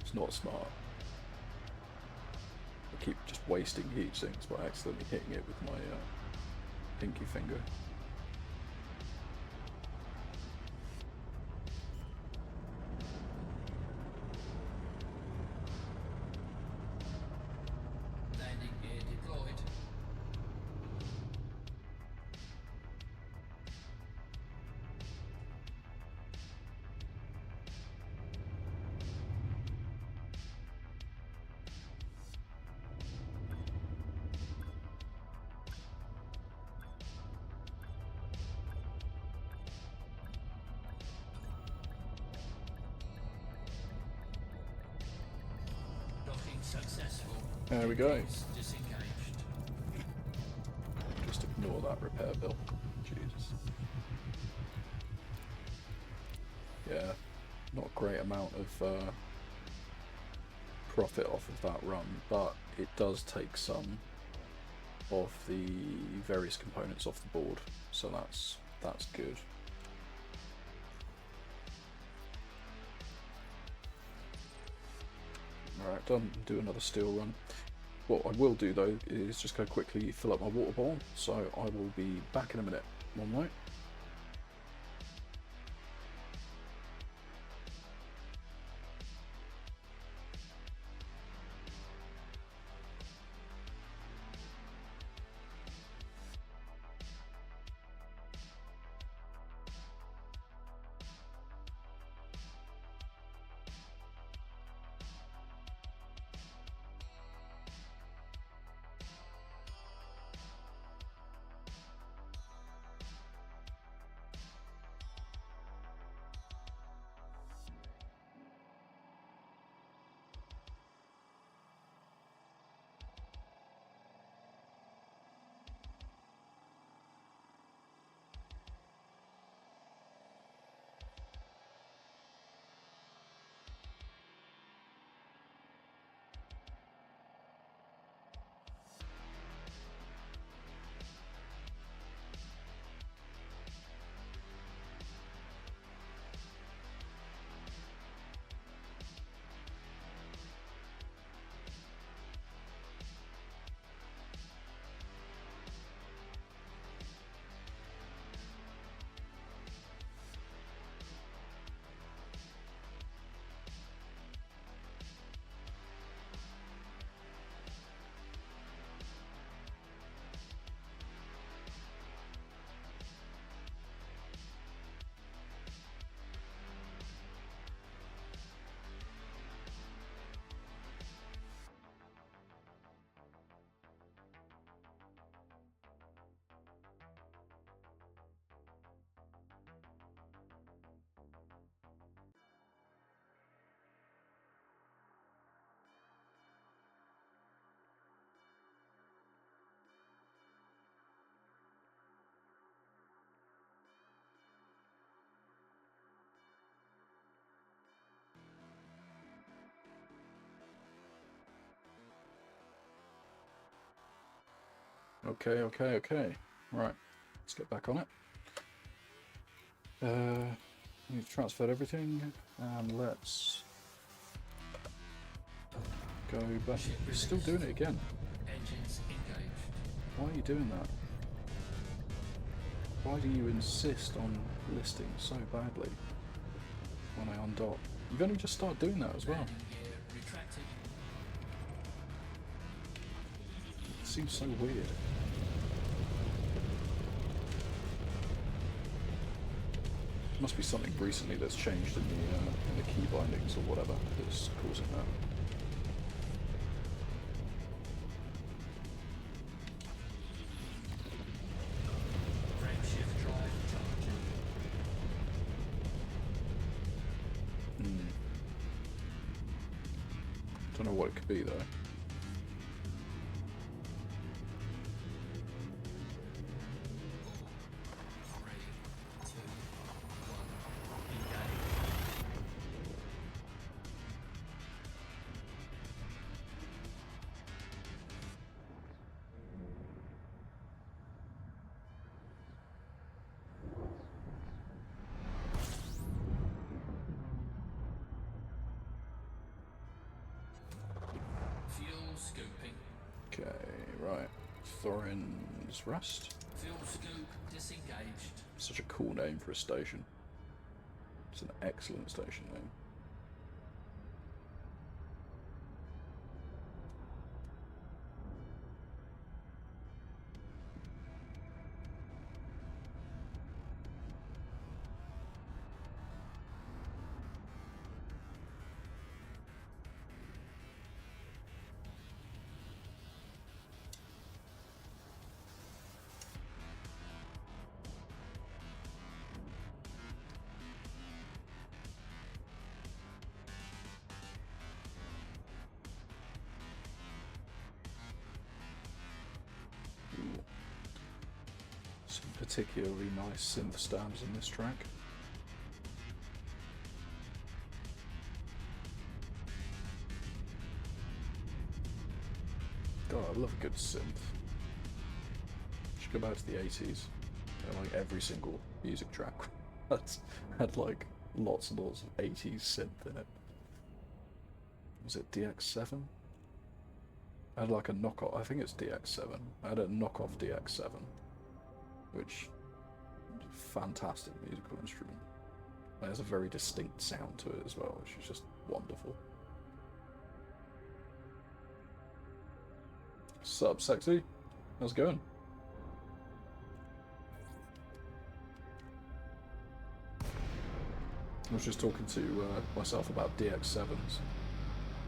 it's not smart. I keep just wasting heat sinks by accidentally hitting it with my pinky finger. Landing gear deployed. Docking successful. There we go. Engines disengaged. Just ignore that repair bill. Jesus. Yeah, not a great amount of profit off of that run, but it does take some of the various components off the board, so that's good. Alright, done. Do another steel run. What I will do though is just go quickly fill up my water bottle, so I will be back in a minute. One moment. Okay. Right, let's get back on it. We've transferred everything, and let's go back. You're still doing it again. Engines engaged. Why are you doing that? Why do you insist on listing so badly when I undock? You've only just started doing that as well. Landing gear retracted. It seems so weird. Must be something recently that's changed in the key bindings or whatever that's causing that. Frame shift drive charging. Don't know what it could be though. 3, 2, 1. Engage. Fuel scooping. Okay, right. Thorin's Rest. Fuel scoop disengaged. Such a cool name for a station. It's an excellent station name. Ooh. Some particularly nice synth stabs in this track. God, I love a good synth. Should go back to the 80s. Like every single music track had like lots and lots of 80s synth in it. Was it DX7? I had like a knockoff, I think it's DX7. I had a knockoff DX7, which fantastic musical instrument. It has a very distinct sound to it as well, which is just wonderful. Sup, sexy? How's it going? I was just talking to myself about DX7s.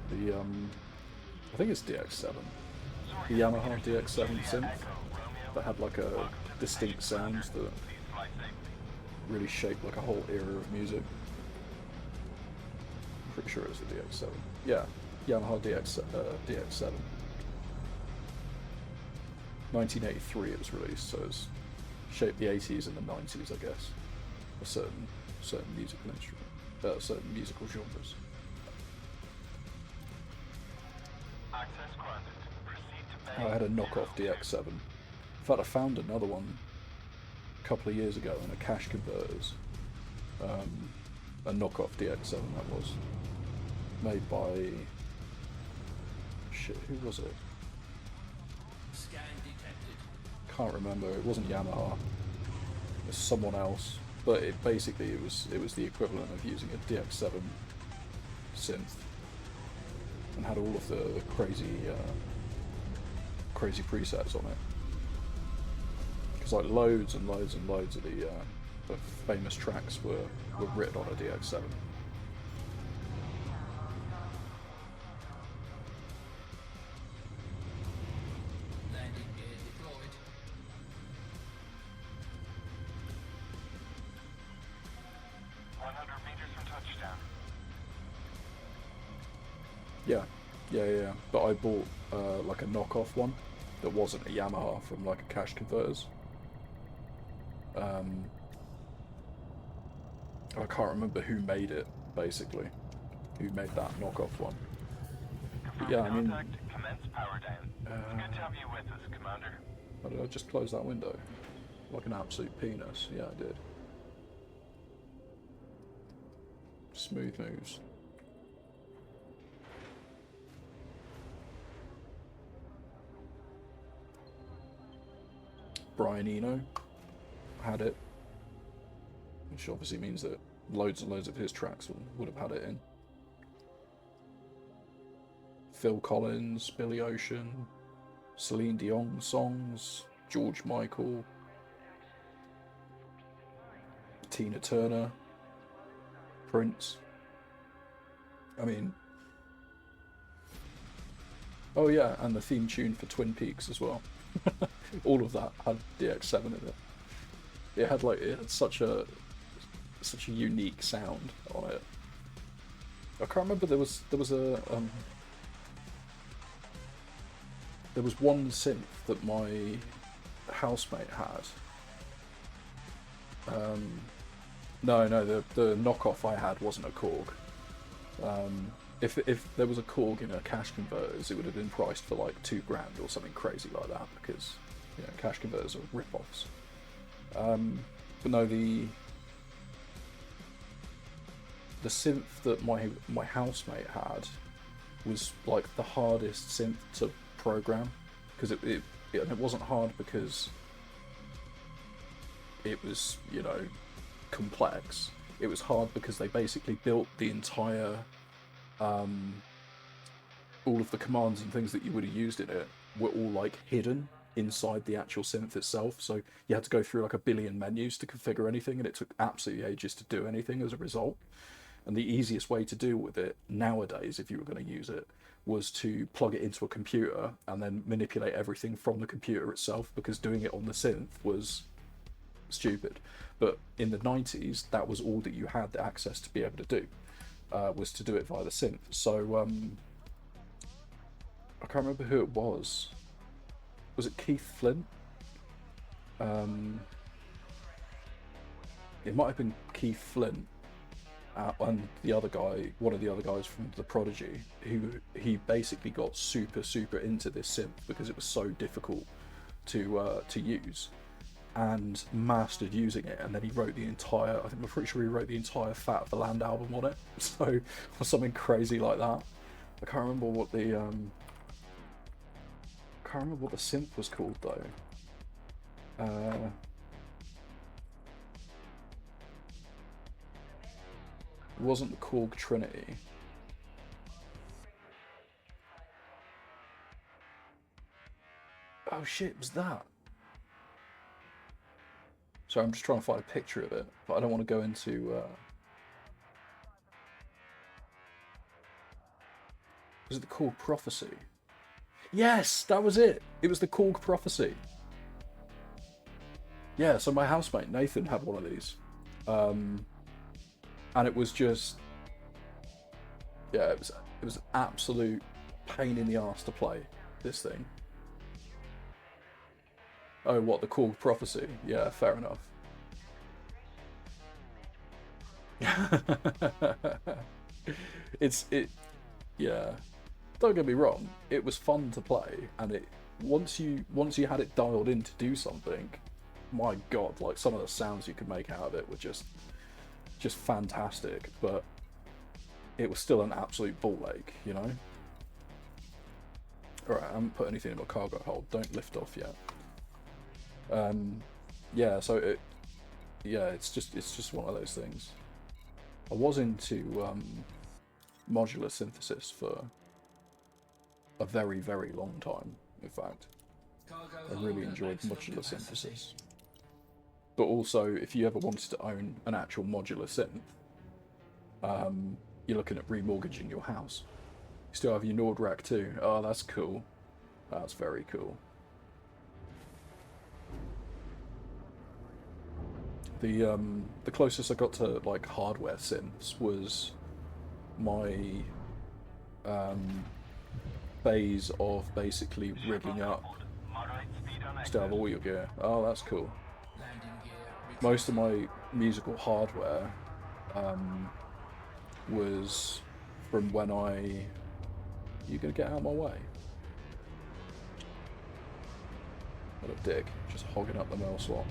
The I think it's DX7. The Yamaha DX7 synth that had like a distinct sound that really shaped like a whole era of music. I'm pretty sure it was the DX7. Yeah, Yamaha DX7. 1983 it was released, so it's shaped the 80s and the 90s, I guess. A certain musical instrument, certain musical genres. Access granted. Proceed to bay. I had a knockoff DX7. In fact, I found another one a couple of years ago in a cash converters. A knockoff DX7 that was. Made by... Shit, who was it? Scan detected. Can't remember. It wasn't Yamaha. It was someone else. But it basically it was the equivalent of using a DX7 synth, and had all of the crazy presets on it. Because like loads and loads and loads of the famous tracks were written on a DX7. Landing gear deployed. Yeah. But I bought like a knockoff one that wasn't a Yamaha from like a cash converters. I can't remember who made it, basically. Who made that knockoff one. But yeah, I mean... Commence power down. It's good to have you with us, Commander. Or did I just close that window? Like an absolute penis. Yeah, I did. Smooth moves. Brian Eno had it, which obviously means that loads and loads of his tracks would have had it in. Phil Collins, Billy Ocean, Celine Dion songs, George Michael, Tina Turner, Prince. I mean, oh yeah, and the theme tune for Twin Peaks as well. All of that had DX7 in it. It had such a unique sound on it. I can't remember. There was one synth that my housemate had. No, the knockoff I had wasn't a Korg. If there was a Korg in a cash converters, it would have been priced for like $2 grand or something crazy like that, because cash converters are rip-offs. But no, the synth that my housemate had was like the hardest synth to program, because it wasn't hard because it was complex. It was hard because they basically built the entire all of the commands and things that you would have used in it were all like hidden inside the actual synth itself, so you had to go through like a billion menus to configure anything, and it took absolutely ages to do anything as a result. And the easiest way to deal with it nowadays, if you were going to use it, was to plug it into a computer and then manipulate everything from the computer itself, because doing it on the synth was stupid. But in the 90s, that was all that you had the access to be able to do, was to do it via the synth. So I can't remember who it was. Was it Keith Flint? It might have been Keith Flint, and the other guy, one of the other guys from The Prodigy, he basically got super into this synth because it was so difficult to use, and mastered using it. And then he wrote the entire, I'm pretty sure he wrote the entire Fat of the Land album on it. So, or something crazy like that. I can't remember what the synth was called though. It wasn't the Korg Trinity. Oh shit, was that? Sorry, I'm just trying to find a picture of it, but I don't want to go into... Was it the Korg Prophecy? Yes, that was it! It was the Korg Prophecy. Yeah, so my housemate, Nathan, had one of these. And it was just... Yeah, it was an absolute pain in the arse to play, this thing. Oh, what, the Korg Prophecy? Yeah, fair enough. Yeah. Don't get me wrong, it was fun to play, and once you had it dialed in to do something, my god, like some of the sounds you could make out of it were just fantastic, but it was still an absolute ball ache, Alright, I haven't put anything in my cargo hold, don't lift off yet. Yeah, so it's just one of those things. I was into modular synthesis for a very, very long time, in fact. I really enjoyed modular synthesis. But also, if you ever wanted to own an actual modular synth, you're looking at remortgaging your house. You still have your Nord rack too. Oh, that's cool. That's very cool. The closest I got to like hardware synths was my phase of basically rigging up. Still have all your gear. Oh, that's cool. Most of my musical hardware was from when You gonna get out of my way? What a dick, just hogging up the mail slot.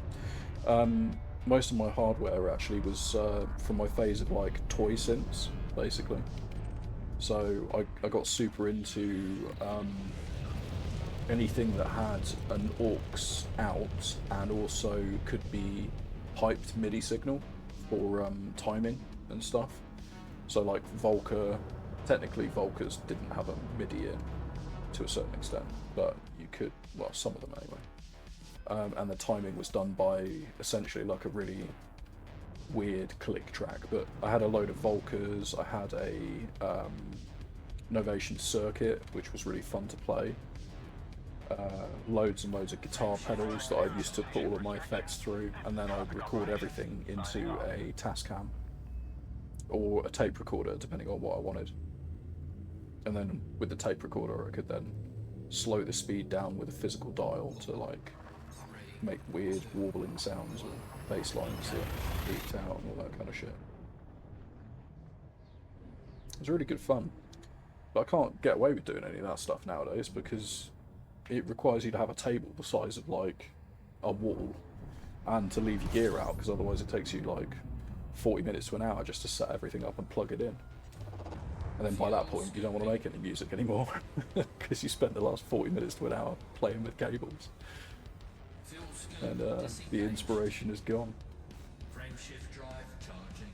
Most of my hardware actually was from my phase of like toy synths, basically. So I got super into anything that had an aux out and also could be piped MIDI signal for timing and stuff. So like Volker, technically Volkers didn't have a MIDI in to a certain extent, but you could, well, some of them anyway. And the timing was done by essentially like a really weird click track. But I had a load of Volkers, I had a Novation circuit, which was really fun to play. Loads and loads of guitar pedals that I used to put all of my effects through, and then I'd record everything into a Tascam or a tape recorder, depending on what I wanted. And then with the tape recorder, I could then slow the speed down with a physical dial to like make weird warbling sounds or bass lines that leaked out and all that kind of shit. It was really good fun. But I can't get away with doing any of that stuff nowadays because it requires you to have a table the size of like a wall and to leave your gear out, because otherwise it takes you like 40 minutes to an hour just to set everything up and plug it in. And then by that point you don't want to make any music anymore because you spent the last 40 minutes to an hour playing with cables. And the inspiration is gone. Frame shift drive charging.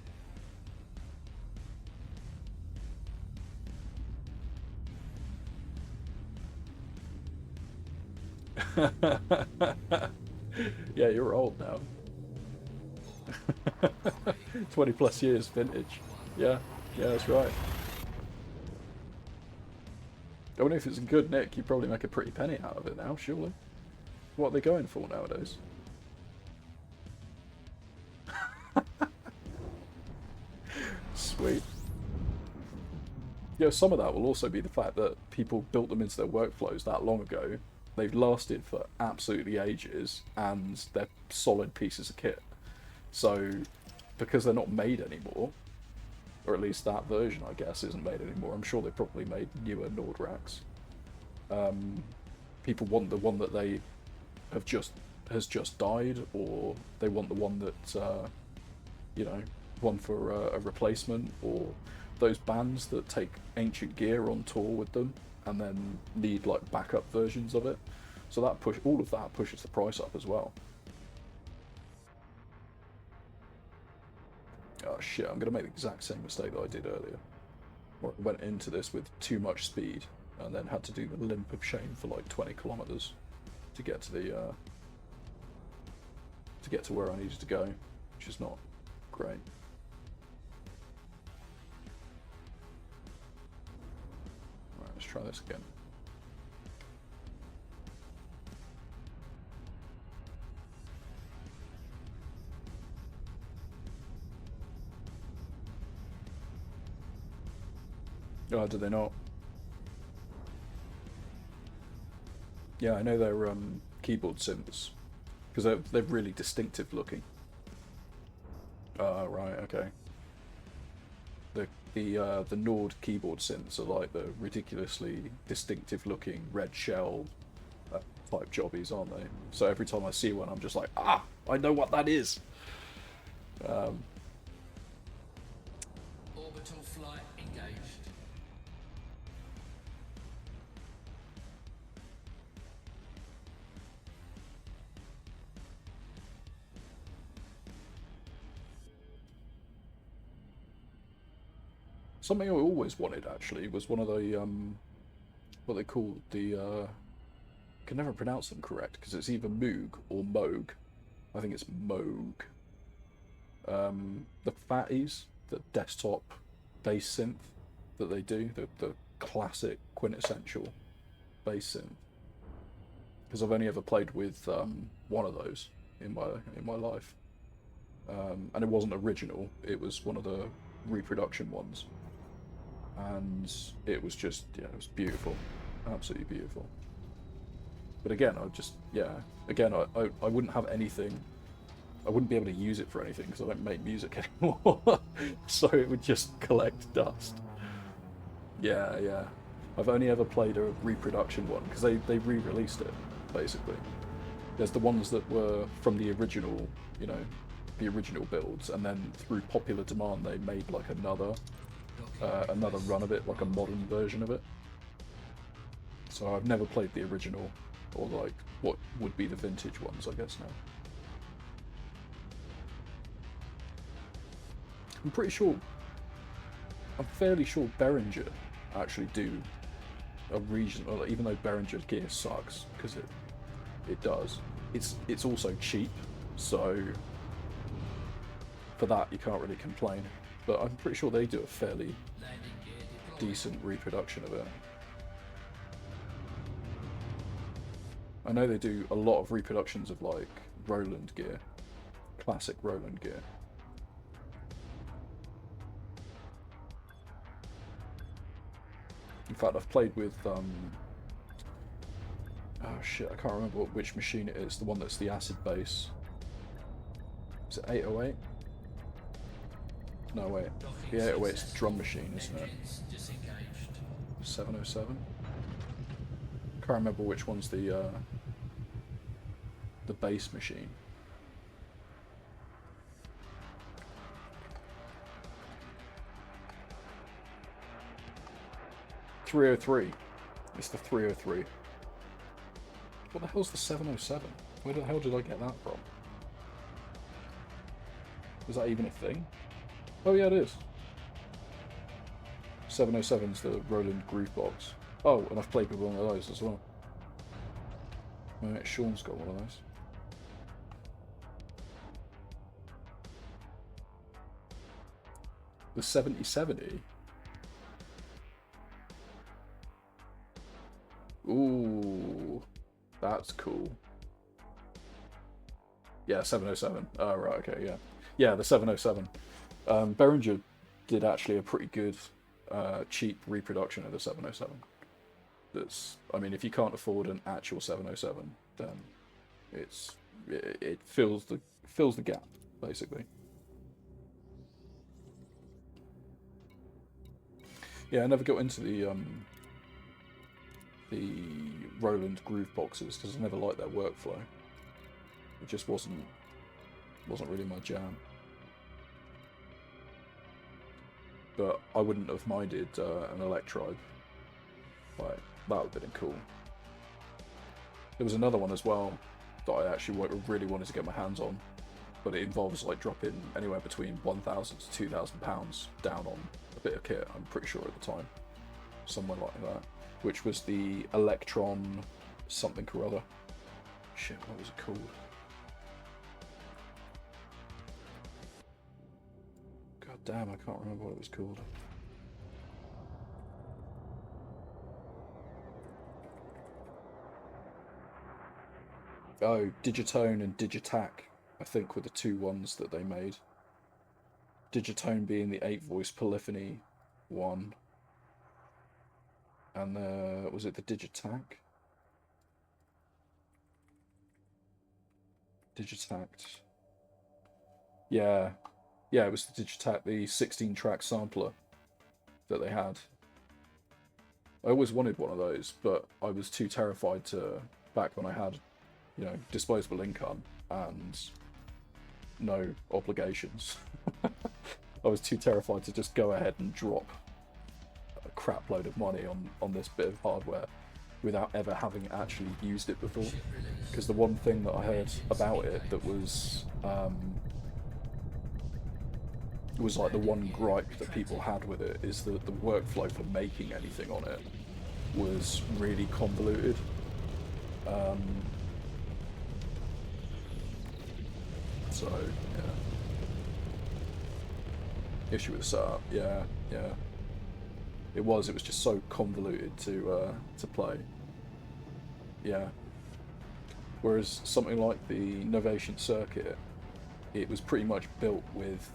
Yeah, you're old now. 20 plus years vintage. Yeah, that's right. I wonder if it's in good nick, you'd probably make a pretty penny out of it now, surely. What are they going for nowadays? Sweet. Yeah, some of that will also be the fact that people built them into their workflows that long ago. They've lasted for absolutely ages, and they're solid pieces of kit. So, because they're not made anymore, or at least that version, I guess, isn't made anymore. I'm sure they probably made newer Nord racks. People want the one that they has just died, or they want the one that one for a replacement, or those bands that take ancient gear on tour with them and then need like backup versions of it. So that all of that pushes the price up as well. Oh shit, I'm gonna make the exact same mistake that I did earlier, where I went into this with too much speed and then had to do the limp of shame for like 20 kilometers to get to the where I needed to go, which is not great. Right, let's try this again. Oh, do they not? Yeah, I know they're keyboard synths, because they're really distinctive looking. Right, okay. The Nord keyboard synths are like the ridiculously distinctive looking red shell type jobbies, aren't they? So every time I see one, I'm just like, ah, I know what that is. Orbital flight engaged. Something I always wanted, actually, was one of the, what they call the, I can never pronounce them correct, because it's either Moog or Moog. I think it's Moog. The Fatties, the desktop bass synth that they do, the classic quintessential bass synth. Because I've only ever played with one of those in my life. And it wasn't original, it was one of the reproduction ones. And it was just, yeah, it was beautiful, absolutely beautiful. But again, I wouldn't have anything, I wouldn't be able to use it for anything because I don't make music anymore. So it would just collect dust. Yeah. I've only ever played a reproduction one because they re-released it, basically. There's the ones that were from the original, you know, the original builds, and then through popular demand they made like another run of it, like a modern version of it. So I've never played the original, or like what would be the vintage ones, I guess now. I'm fairly sure Behringer actually do a regional, even though Behringer gear sucks, because it does. It's also cheap, so for that you can't really complain. But I'm pretty sure they do a fairly decent reproduction of it. I know they do a lot of reproductions of like Roland gear, classic Roland gear. In fact, I've played with oh shit, I can't remember which machine it is. The one that's the acid base. Is it 808? No wait, the 808 is the drum machine, isn't it? 707. Can't remember which one's the base machine. .303. It's the 303. What the hell's the 707? Where the hell did I get that from? Is that even a thing? Oh yeah, it is. 707's the Roland Groove Box. Oh, and I've played with one of those as well. Right, Sean's got one of those. The 7070? Ooh, that's cool. Yeah, 707. Oh, right, okay, yeah. Yeah, the 707. Behringer did actually a pretty good, cheap reproduction of the 707. That's, I mean, if you can't afford an actual 707, then it fills the gap, basically. Yeah, I never got into the Roland Groove boxes because I never liked their workflow. It just wasn't really my jam. But I wouldn't have minded an Electribe. Like, that would have been cool. There was another one as well that I actually really wanted to get my hands on, but it involves like dropping anywhere between £1,000 to £2,000 down on a bit of kit, I'm pretty sure at the time. Somewhere like that. Which was the Electron something or other. Shit, what was it called? God damn, I can't remember what it was called. Oh, Digitone and Digitac, I think, were the two ones that they made. Digitone being the 8-voice polyphony one. And was it the Digitac? Digitact. Yeah. Yeah, it was the Digitac, the 16-track sampler that they had. I always wanted one of those, but I was too terrified to, back when I had, you know, disposable income and no obligations. I was too terrified to just go ahead and drop a crap load of money on this bit of hardware without ever having actually used it before. Because the one thing that I heard about it that was like the one gripe that people had with it is that the workflow for making anything on it was really convoluted. So yeah, issue with the setup. Yeah. It was just so convoluted to play. Yeah. Whereas something like the Novation Circuit, it was pretty much built with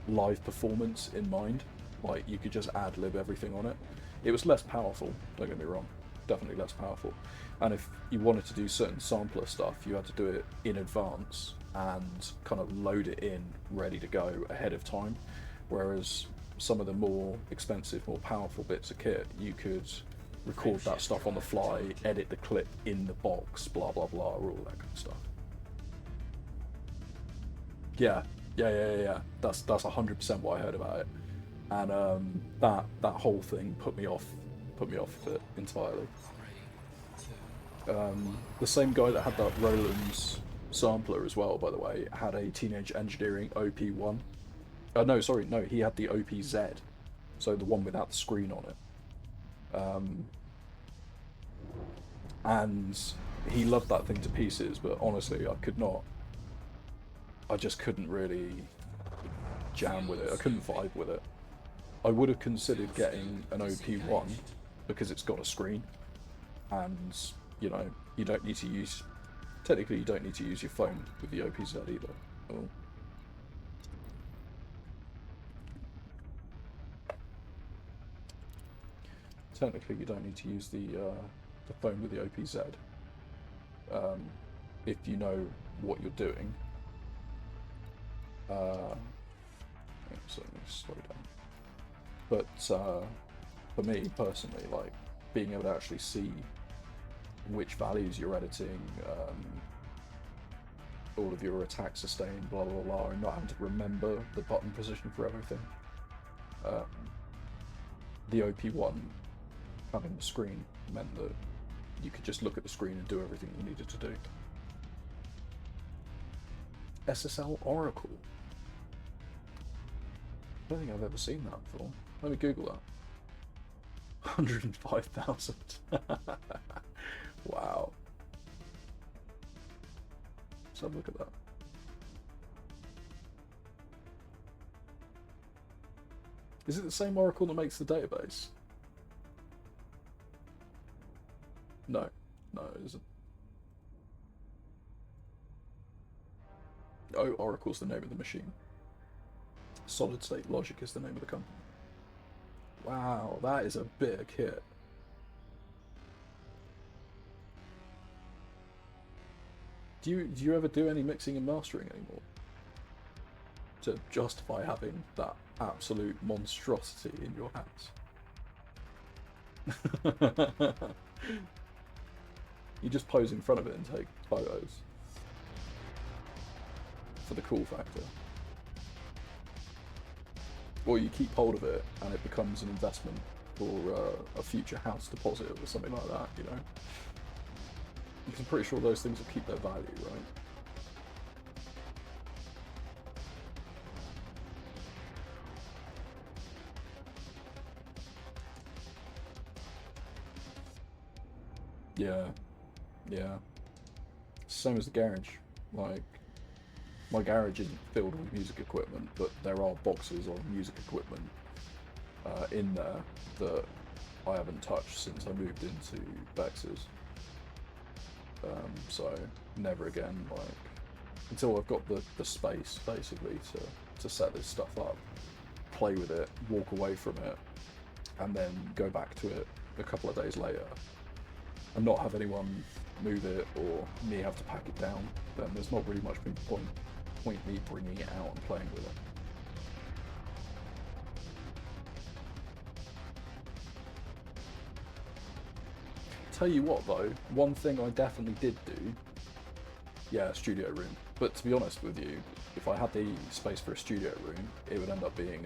live performance in mind. Like, you could just ad-lib everything on it. It was less powerful, don't get me wrong, definitely less powerful. And if you wanted to do certain sampler stuff, you had to do it in advance and kind of load it in ready to go ahead of time. Whereas some of the more expensive, more powerful bits of kit, you could record that stuff on the fly, edit the clip in the box, blah blah blah, all that kind of stuff. Yeah. That's 100% what I heard about it, and that whole thing put me off of it entirely. The same guy that had that Roland's sampler as well, by the way, had a Teenage Engineering OP1. No, he had the OPZ, so the one without the screen on it. And he loved that thing to pieces, but honestly, I just couldn't really jam with it. I couldn't vibe with it. I would have considered getting an OP1 because it's got a screen, and you know, you don't need to use your phone with the OPZ either. Oh. Technically, you don't need to use the phone with the OPZ if you know what you're doing. So let me slow down. But for me personally, like being able to actually see which values you're editing, all of your attack sustain, blah blah blah, and not having to remember the button position for everything. The OP1 having the screen meant that you could just look at the screen and do everything you needed to do. SSL Oracle. I don't think I've ever seen that before. Let me Google that. 105,000. Wow. Let's have a look at that. Is it the same Oracle that makes the database? No, it isn't. Oh, Oracle's the name of the machine. Solid State Logic is the name of the company. Wow, that is a big hit. Do you ever do any mixing and mastering anymore to justify having that absolute monstrosity in your hands? You just pose in front of it and take photos for the cool factor. Or you keep hold of it and it becomes an investment for a future house deposit or something like that, you know? Because I'm pretty sure those things will keep their value, right? Yeah. Same as the garage. Like, my garage isn't filled with music equipment, but there are boxes of music equipment in there that I haven't touched since I moved into Bex's. So never again, like, until I've got the space basically to set this stuff up, play with it, walk away from it, and then go back to it a couple of days later and not have anyone move it or me have to pack it down, then there's not really much point me bringing it out and playing with it. Tell you what though, one thing I definitely did do, yeah, studio room. But to be honest with you, if I had the space for a studio room, it would end up being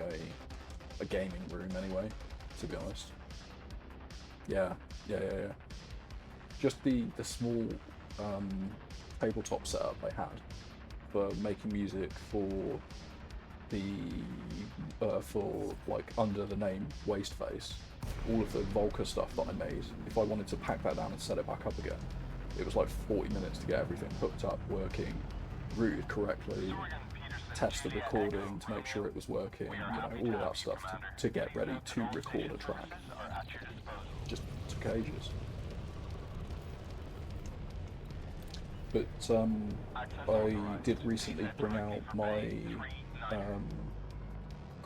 a gaming room anyway, to be honest. Yeah. Just the small tabletop setup I had for making music for the for like under the name Wasteface, all of the Volca stuff that I made. If I wanted to pack that down and set it back up again, it was like 40 minutes to get everything hooked up, working, routed correctly, test the recording to make sure it was working, you know, all of that stuff to get ready to record a track. Just took ages. But I did recently bring out my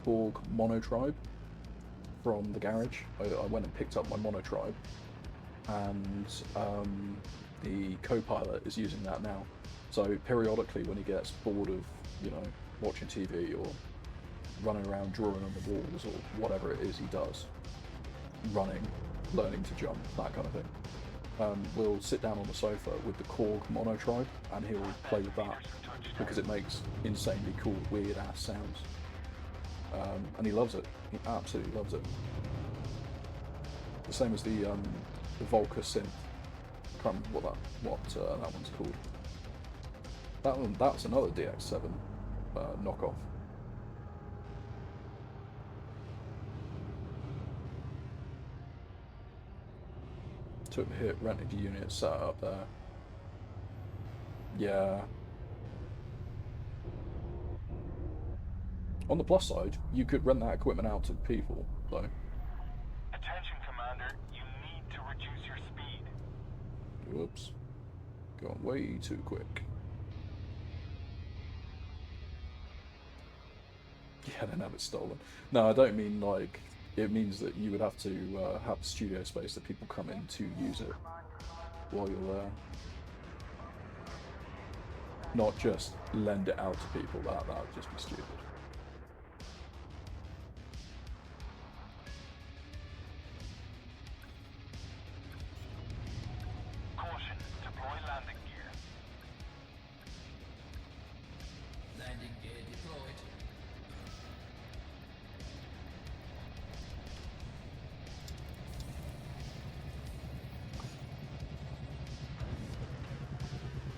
Korg Monotribe from the garage. I went and picked up my Monotribe, and the co-pilot is using that now. So periodically when he gets bored of, you know, watching TV or running around drawing on the walls or whatever it is he does, running, learning to jump, that kind of thing. We'll sit down on the sofa with the Korg mono tribe, and he'll play with that because it makes insanely cool, weird ass sounds. And he loves it. He absolutely loves it. The same as the Volca synth. I can't remember what that one's called. That's another DX7 knockoff. Took the hit, rented a unit, set it up there. Yeah. On the plus side, you could rent that equipment out to people, though. Attention, Commander. You need to reduce your speed. Whoops. Gone way too quick. Yeah, then have it stolen. No, I don't mean like... It means that you would have to have studio space that people come in to use it while you're there. Not just lend it out to people, that would just be stupid. Caution. Deploy landing gear. Landing gear deployed.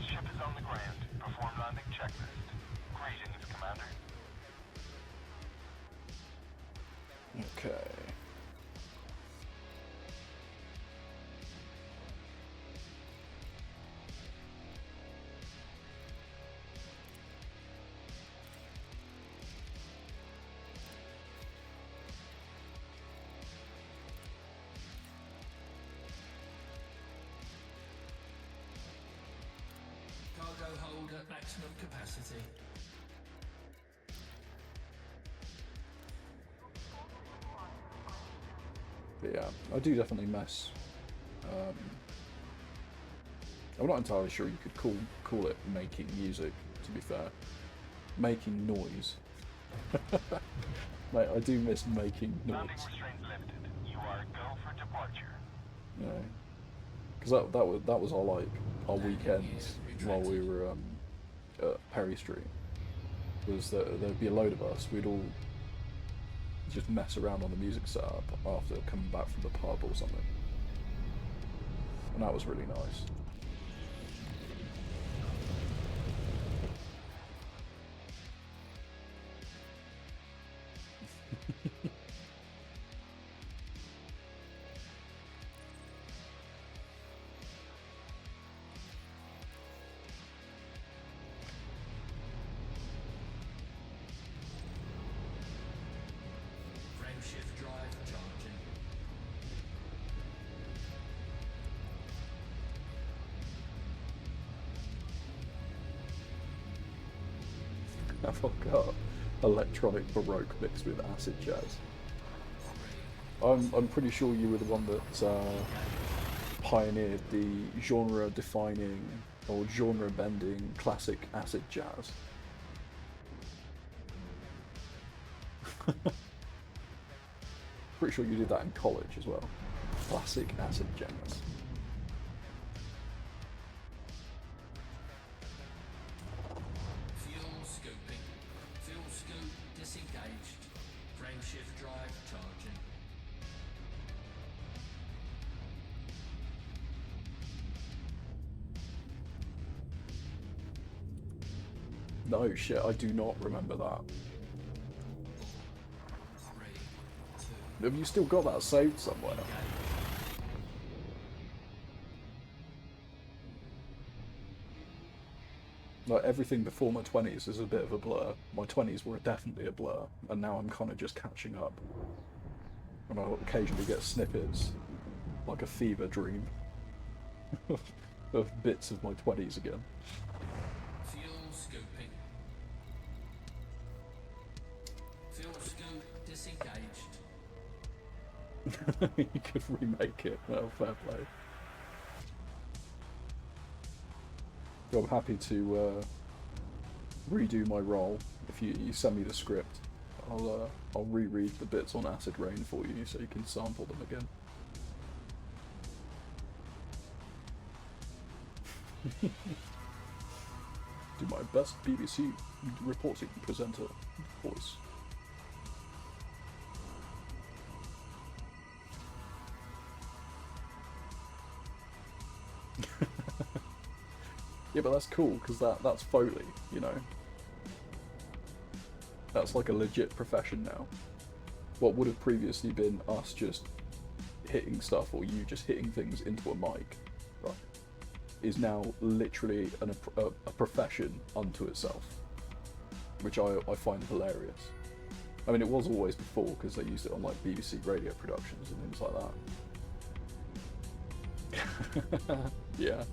Ship is on the ground. Perform landing checklist. Greetings, Commander. Okay. Cargo hold at maximum capacity. But yeah, I do definitely mess. I'm not entirely sure you could call it making music, to be fair. Making noise. Mate, I do miss making noise. Landing restraints lifted. You are go for departure. You know, because that was our weekends while we were at Perry Street. Was that there'd be a load of us. We'd all just mess around on the music setup after coming back from the pub or something, and that was really nice. Frame shift drive charging. I've got electronic baroque mixed with acid jazz. I'm pretty sure you were the one that pioneered the genre-defining or genre-bending classic acid jazz. Pretty sure you did that in college as well. Classic acid jazz. Fuel scooping. Fuel scoop disengaged. Frame shift drive charging. No shit, I do not remember that. 3, 2, Have you still got that saved somewhere? Like, everything before my 20s is a bit of a blur. My 20s were definitely a blur, and now I'm kind of just catching up. And I'll occasionally get snippets, like a fever dream, of bits of my 20s again. fuel scooping. Fuel scoop disengaged. You could remake it. Well, fair play. I'm happy to redo my role. If you send me the script, I'll reread the bits on Acid Rain for you, so you can sample them again. Do my best BBC reporting presenter voice. Yeah, but that's cool because that's Foley, you know. That's like a legit profession now. What would have previously been us just hitting stuff or you just hitting things into a mic, right, is now literally a profession unto itself, which I find hilarious. I mean, it was always before because they used it on like BBC radio productions and things like that. Yeah.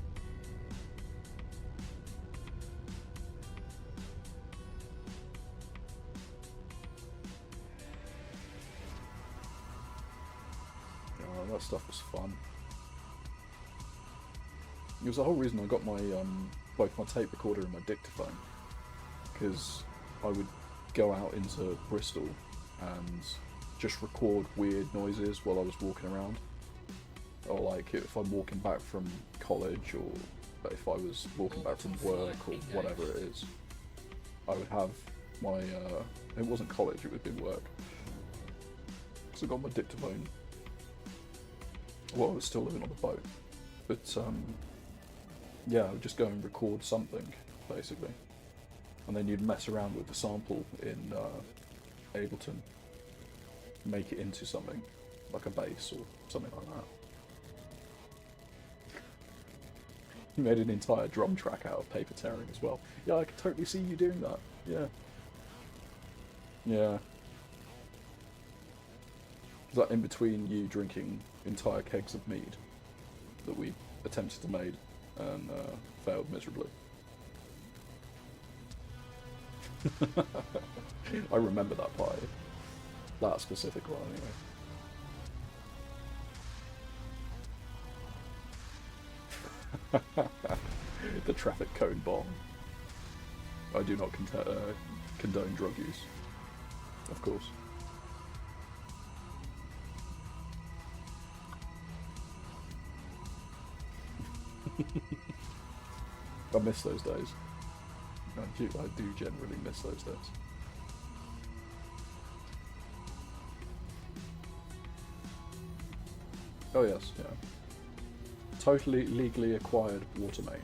Oh, that stuff was fun. It was the whole reason I got my both my tape recorder and my dictaphone, because I would go out into Bristol and just record weird noises while I was walking around, or like if I'm walking back from college, or if I was walking back from work or whatever it is, I would have my it wasn't college, it would be work, so I got my dictaphone. Well, I was still living on the boat, but yeah, I would just go and record something, basically. And then you'd mess around with the sample in Ableton, make it into something, like a bass or something like that. You made an entire drum track out of paper tearing as well. Yeah, I could totally see you doing that, yeah. Yeah. Is that in between you drinking entire kegs of mead that we attempted to make and failed miserably? I remember that party. That specific one, anyway. The traffic cone bomb. I do not condone drug use, of course. I miss those days. I do generally miss those days. Oh yes, yeah. Totally legally acquired water main.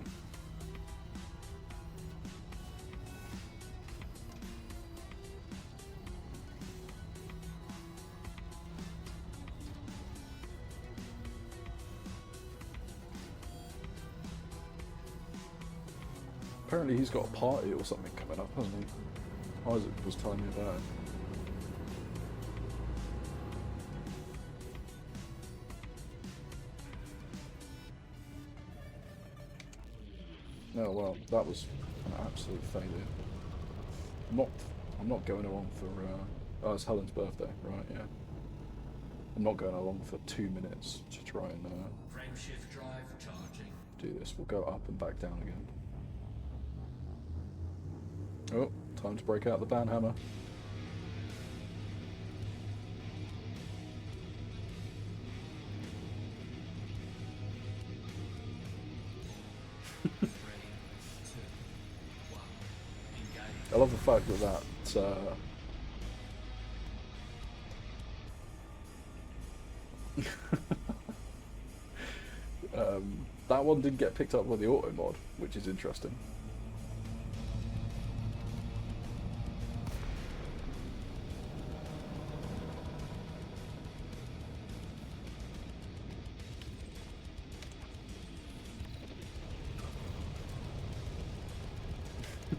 Apparently he's got a party or something coming up, hasn't he? Isaac was telling me about it. Oh well, that was an absolute failure. I'm not going along for oh, it's Helen's birthday, right, yeah. I'm not going along for 2 minutes to try and Frameshift drive charging. do this. We'll go up and back down again. Oh, time to break out the banhammer. I love the fact that that one didn't get picked up by the auto mod, which is interesting.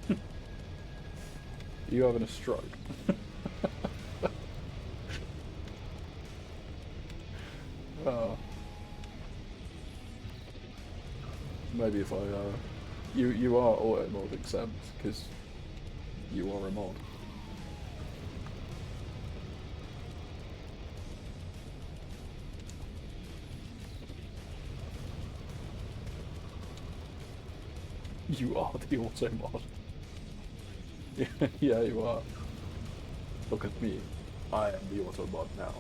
Are you having a stroke? Oh. Maybe if I, you are auto mod exempt because you are a mod. You are the auto mod. Yeah, you are. Look at me. I am the auto mod now.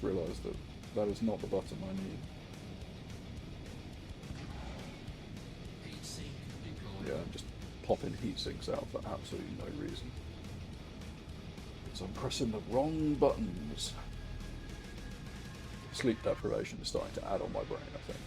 just realised that that is not the button I need. Heat sink deployed. Yeah, I'm just popping heat sinks out for absolutely no reason. Because I'm pressing the wrong buttons. Sleep deprivation is starting to add on my brain, I think.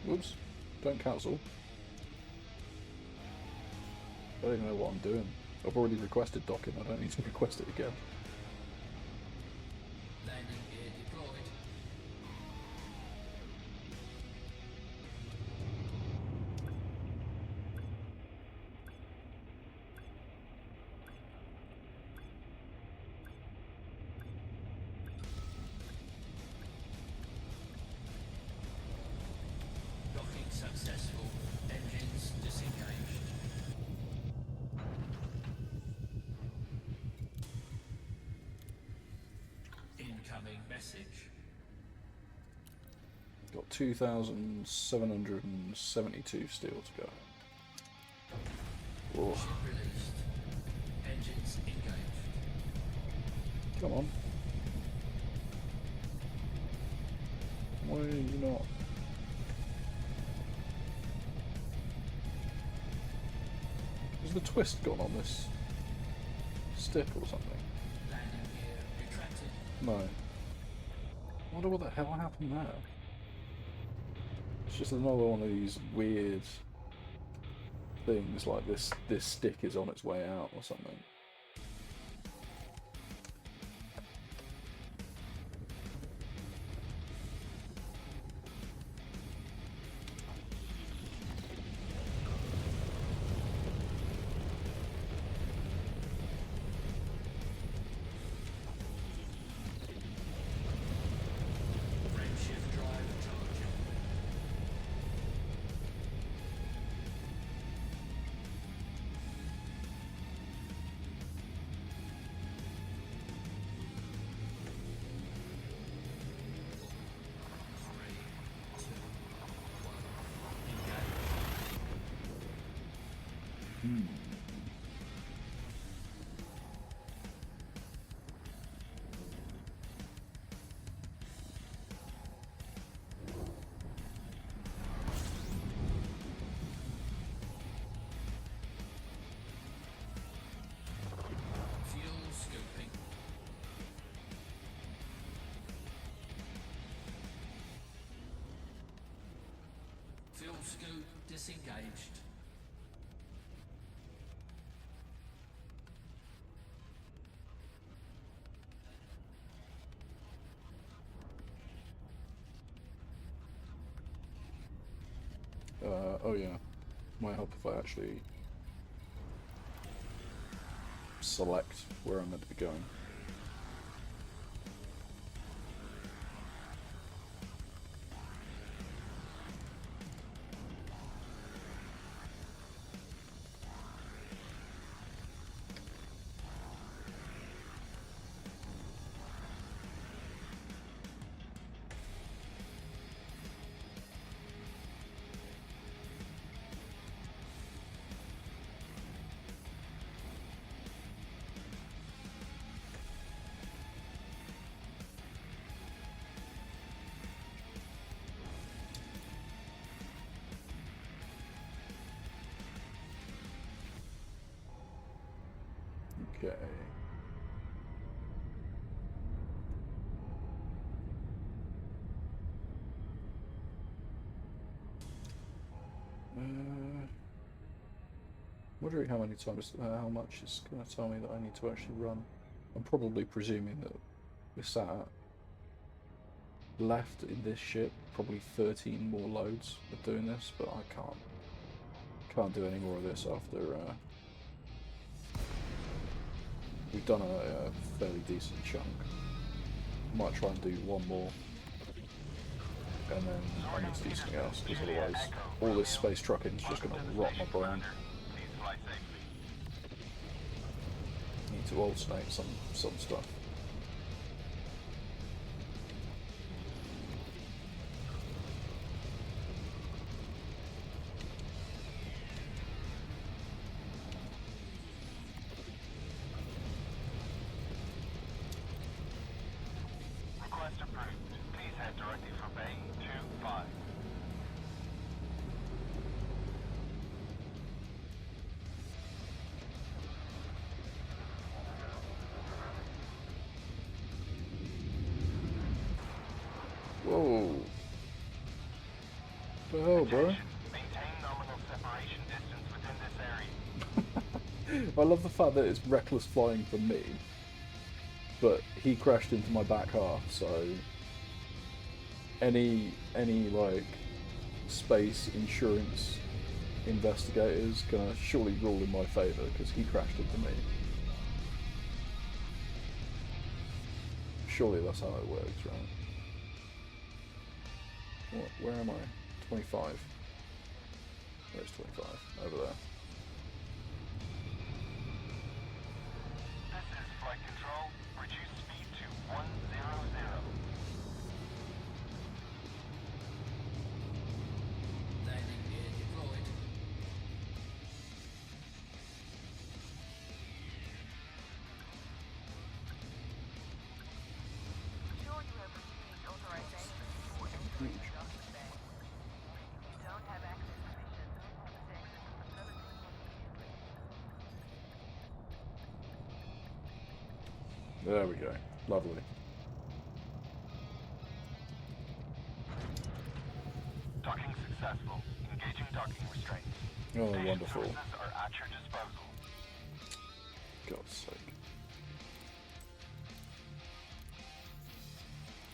Whoops, don't cancel. I don't even know what I'm doing. I've already requested docking, I don't need to request it again. Landing gear deployed. Docking successful. Engines disengaged. Incoming message. Got 2,772 steel to go. Oh, Ship released. Engines engaged. come on. Why are you not? Has the twist gone on this stick or something? Landing gear retracted. No. I wonder what the hell happened there. It's just another one of these weird things, like this stick is on its way out or something. Frameshift drive charging. Fuel scoping. Fuel scoop disengaged. Oh yeah, might help if I actually select where I'm meant to be going. Okay. Wondering how many times, how much it's going to tell me that I need to actually run. I'm probably presuming that we're sat at left in this ship probably 13 more loads of doing this, but I can't do any more of this after we've done a fairly decent chunk. Might try and do one more, and then I need to do something else, because otherwise all this space trucking is just going to rot my brain. Please fly safely. Need to alternate some stuff. Request approved. Please head directly for Bay 25. Whoa. What the hell, bro? Attention. Maintain nominal separation distance within this area. I love the fact that it's reckless flying for me, but he crashed into my back half, so any like space insurance investigators gonna surely rule in my favour because he crashed into me. Surely that's how it works, right? Where am I? 25. Where's 25? Over there. This is flight control. Reduce speed to 100. Landing gear deployed. Sure you have received authorization for entry into Dawson Bay. If you don't have access permission, this exit from facility immediately. There we go. Lovely. Docking successful. Engaging docking restraints. Oh, Station wonderful. sources are at your disposal. God's sake.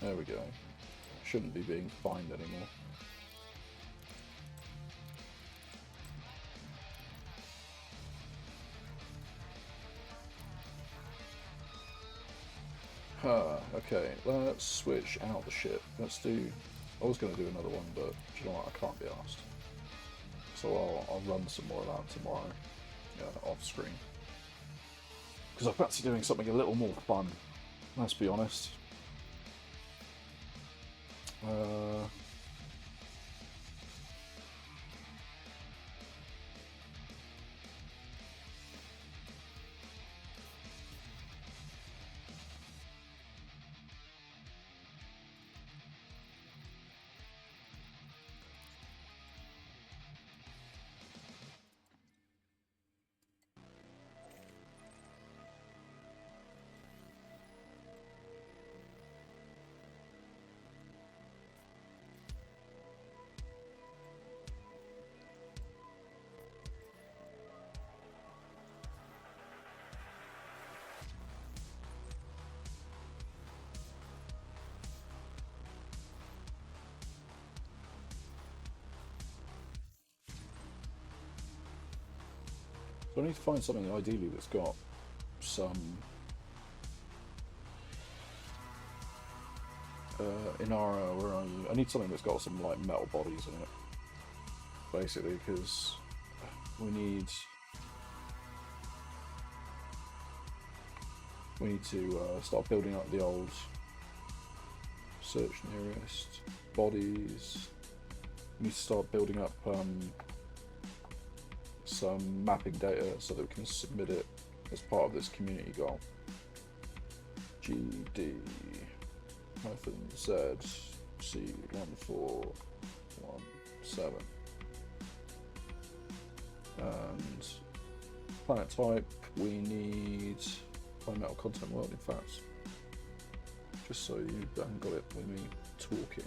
There we go. Shouldn't be being fined anymore. Okay, let's switch out the ship. Let's do... I was going to do another one, but do you know what? I can't be asked. So I'll run some more of that tomorrow, off screen. Because I fancy doing something a little more fun, let's be honest. So I need to find something ideally that's got some in our where are you? I need something that's got some like metal bodies in it, basically, because we need to start building up the old search nearest bodies. We need to start building up some mapping data so that we can submit it as part of this community goal. GD -Z C1417 and planet type we need metal content world, in fact, just so you haven't got it with me talking.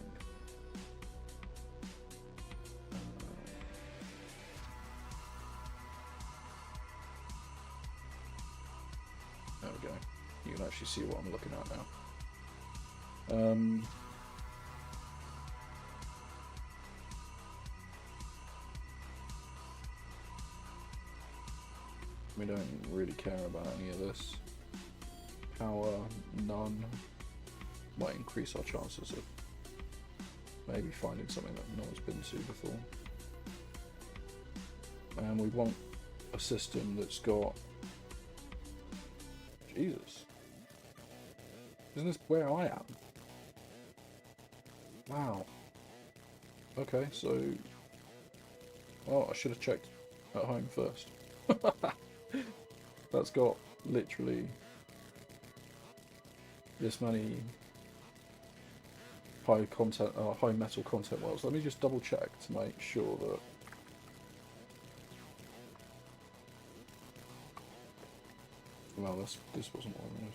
There we go. You can actually see what I'm looking at now. We don't really care about any of this. Power, none. Might increase our chances of maybe finding something that no one's been to before. And we want a system that's got Jesus. Isn't this where I am? Wow. Okay, so... Oh, I should have checked at home first. That's got literally this many high metal content wells. Let me just double check to make sure that... Well, this wasn't what I wanted.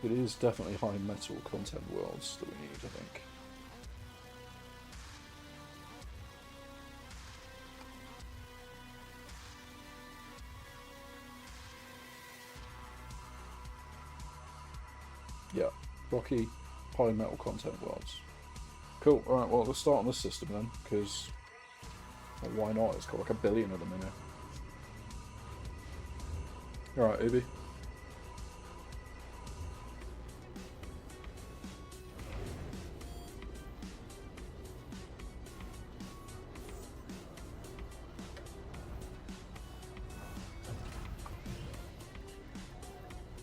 It is definitely high metal content worlds that we need, I think. Yeah, rocky, high metal content worlds. Cool, alright, well, let's start on this system then, because, well, why not? It's got like 1 billion of them in it. Alright, Ubi.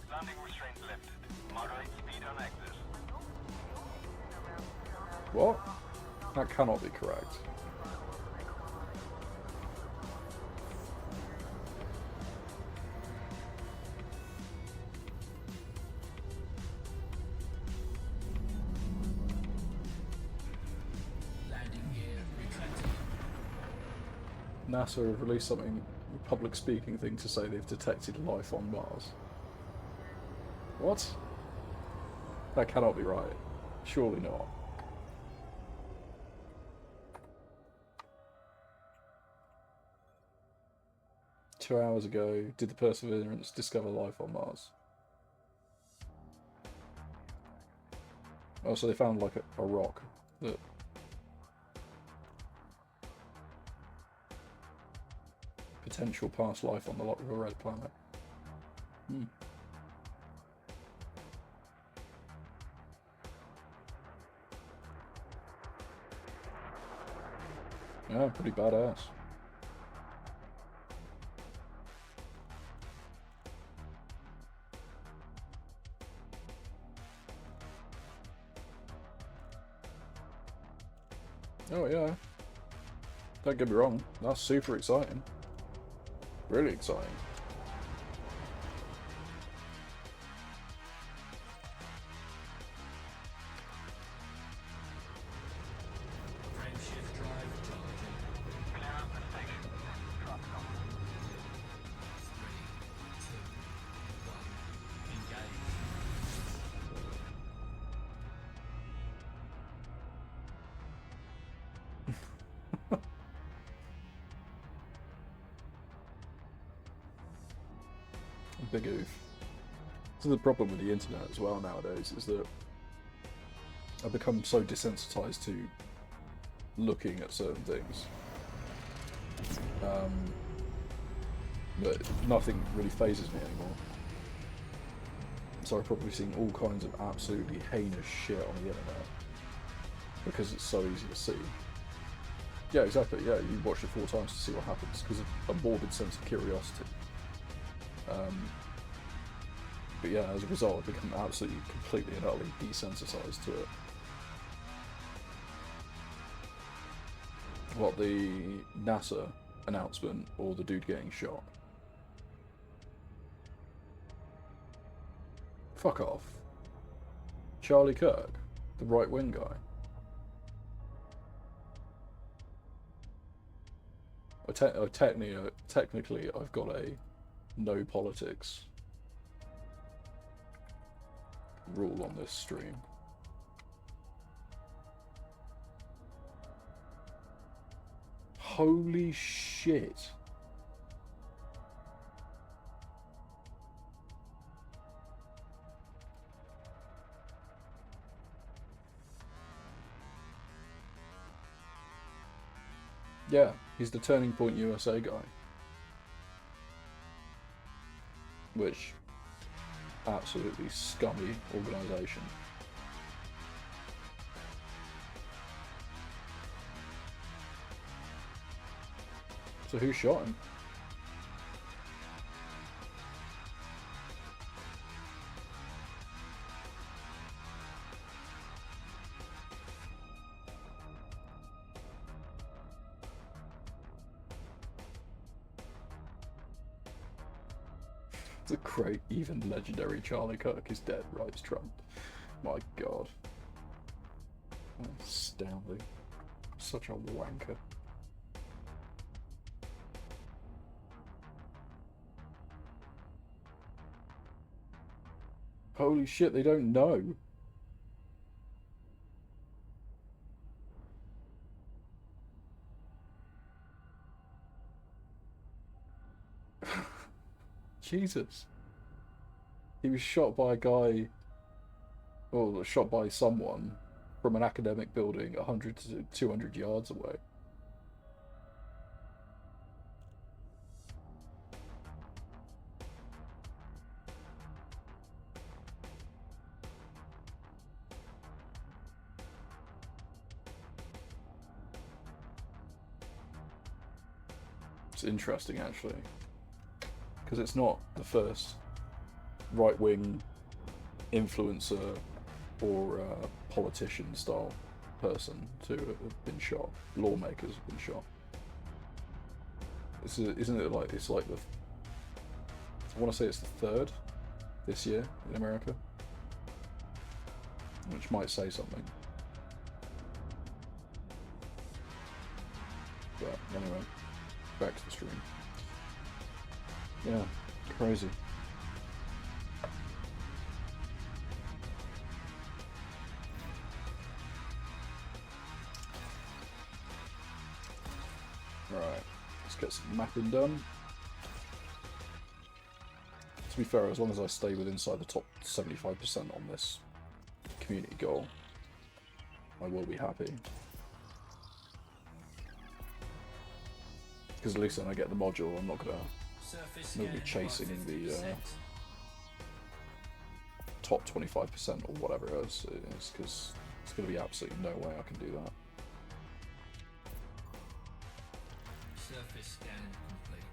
Landing restraints lifted. Moderate speed on exit. What? That cannot be correct. Landing gear retracted. NASA have released something, a public speaking thing to say they've detected life on Mars. What? That cannot be right. Surely not. Two hours ago, did the Perseverance discover life on Mars? Oh, so they found like a rock that... Potential past life on the red planet. Hmm. Yeah, pretty badass. Oh yeah. Don't get me wrong, that's super exciting. Really exciting. Frameshift drive charging. Clear out the station. Trust them. 3, 2, 1. Engage. Big oof. This is the problem with the internet as well nowadays, is that I've become so desensitized to looking at certain things that nothing really phases me anymore. So I've probably seen all kinds of absolutely heinous shit on the internet because it's so easy to see. Yeah, exactly, yeah, you watch it 4 times to see what happens because of a morbid sense of curiosity. But yeah, as a result, I've become absolutely, completely and utterly desensitized to it. What, the NASA announcement or the dude getting shot? Fuck off. Charlie Kirk, the right-wing guy. Technically, I've got a no politics rule on this stream. Holy shit. Yeah, he's the Turning Point USA guy. Which, absolutely scummy organisation. So who shot him? It's a great, even legendary Charlie Kirk is dead, writes Trump. My god. Astounding. Such a wanker. Holy shit, they don't know. Jesus. He was shot by a guy, or shot by someone from an academic building 100 to 200 yards away. It's interesting, actually, because it's not the first right-wing influencer or politician-style person to have been shot. Lawmakers have been shot. Isn't it like, it's like the, I want to say it's the third this year in America, which might say something. But anyway, back to the stream. Yeah, crazy. Right, let's get some mapping done. To be fair, as long as I stay within inside the top 75% on this community goal, I will be happy. Because at least then I get the module, I'm not gonna be chasing the top 25% or whatever it is, because it's gonna be absolutely no way I can do that. Surface scan complete.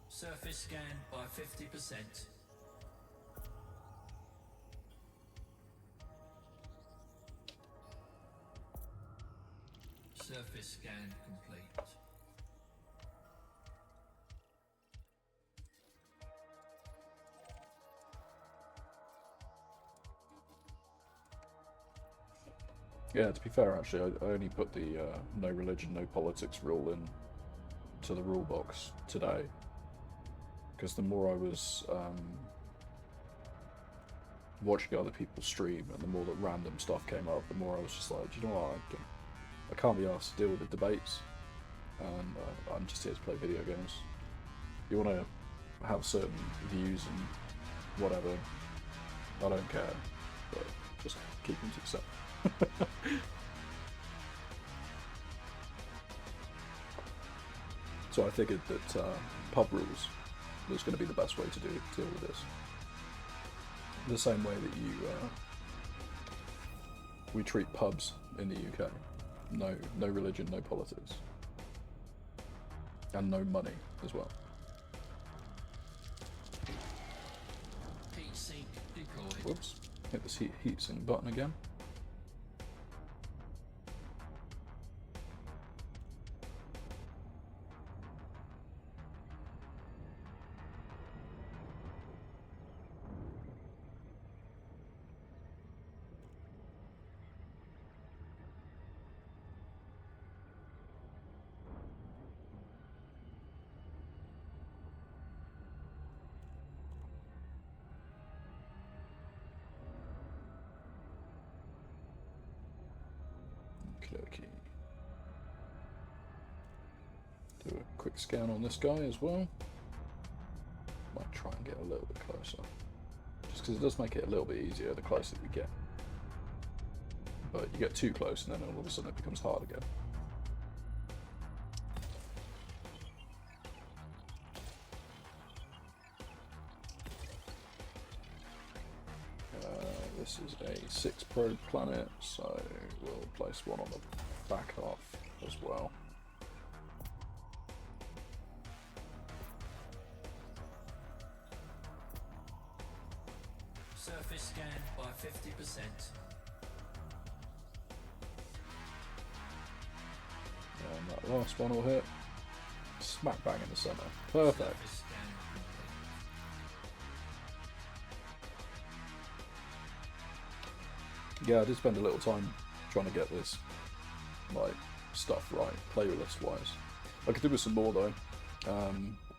Surface scan by 50%. Surface scan complete. Yeah, to be fair, actually, I only put the no religion, no politics rule in to the rule box today, because the more I was watching other people stream and the more that random stuff came up, the more I was just like, do you know what, I can't be asked to deal with the debates, and I'm just here to play video games. You want to have certain views and whatever, I don't care, but just keep them to yourself. So I figured that pub rules was going to be the best way to deal with this. The same way that we treat pubs in the UK. No religion, no politics. And no money as well. Heat sink deployed. Whoops. Hit this heatsink button again. Okay. Do a quick scan on this guy as well. might try and get a little bit closer. Just because it does make it a little bit easier the closer we get. But you get too close and then all of a sudden it becomes hard again. This is a 6 probe planet, so we'll place one on the back half as well. Surface scan by 50%. And that last one will hit. Smack bang in the center. Perfect. Surface scan complete. Yeah, I did spend a little time trying to get this like stuff right, playlist wise. I could do with some more though.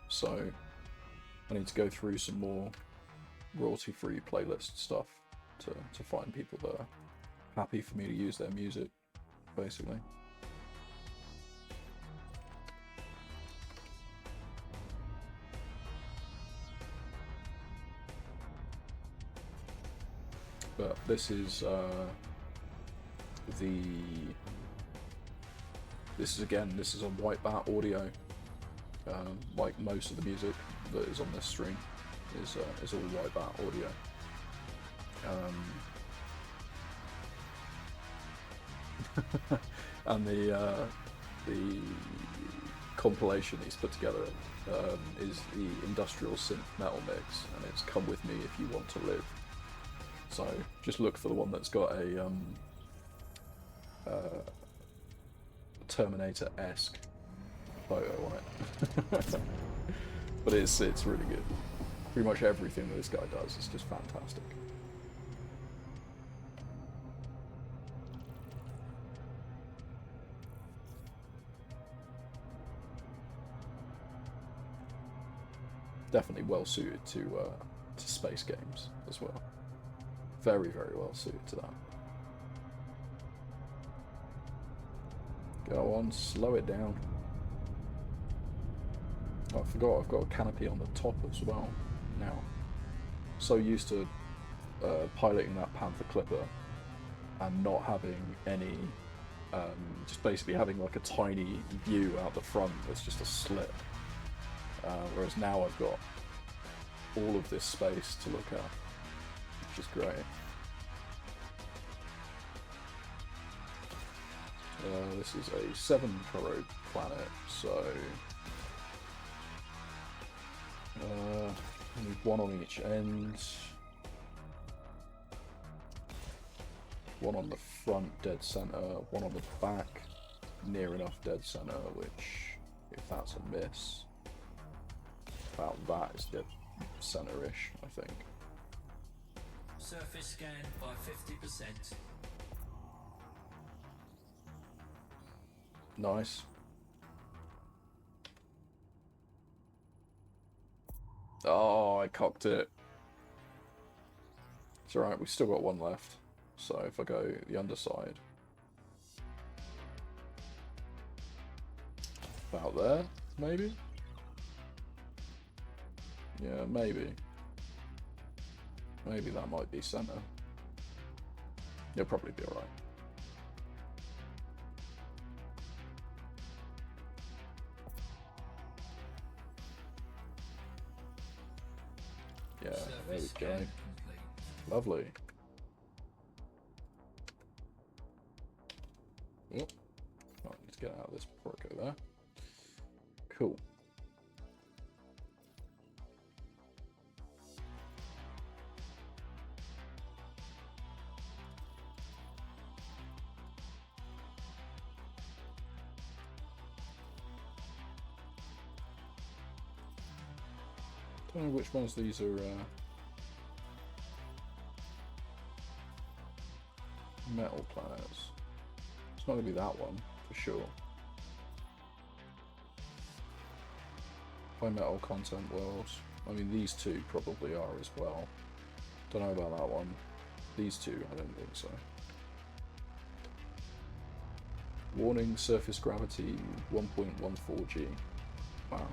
So I need to go through some more royalty-free playlist stuff to find people that are happy for me to use their music, basically. But this is this is on white bat audio. Like most of the music that is on this stream is all white bat audio. And the compilation he's put together is the industrial synth metal mix, and it's Come With Me If You Want to Live. So just look for the one that's got a Terminator-esque photo on it. But it's really good. Pretty much everything that this guy does is just fantastic. Definitely well suited to space games as well. Very, very well suited to that. Go on, slow it down. Oh, I forgot I've got a canopy on the top as well now. So used to piloting that Panther Clipper and not having any, just basically having like a tiny view out the front that's just a slit. Whereas now I've got all of this space to look at, which is great. This is a 7 probe planet, so I need one on each end, one on the front dead center, one on the back near enough dead center, which if that's a miss, about that is dead center-ish, I think. Surface scan by 50%. Nice. Oh, I cocked it. It's alright, we've still got one left. So if I go the underside. About there, maybe? Yeah, maybe. Maybe that might be center. You'll probably be alright. Yeah, there we go. Lovely. Oh, right, let's get out of this before I go there. Cool. Don't know which ones these are metal planets. It's not going to be that one, for sure. High metal content worlds. I mean, these two probably are as well. Don't know about that one. These two, I don't think so. Warning, surface gravity 1.14 G. Wow.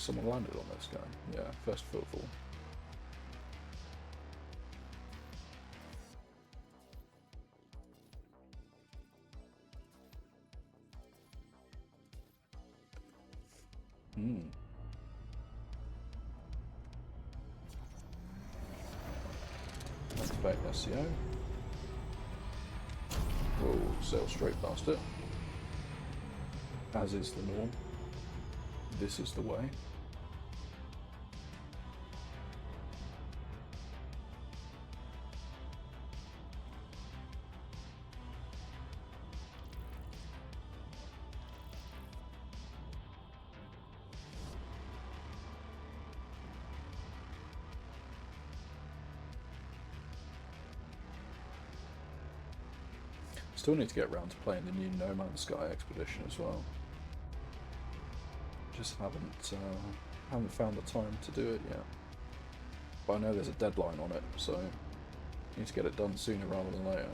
someone landed on this guy. Yeah, first footfall. Hmm. Activate SEO. We'll sail straight past it. As is the norm. This is the way. Still need to get around to playing the new No Man's Sky expedition as well. Just haven't found the time to do it yet. But I know there's a deadline on it, so need to get it done sooner rather than later.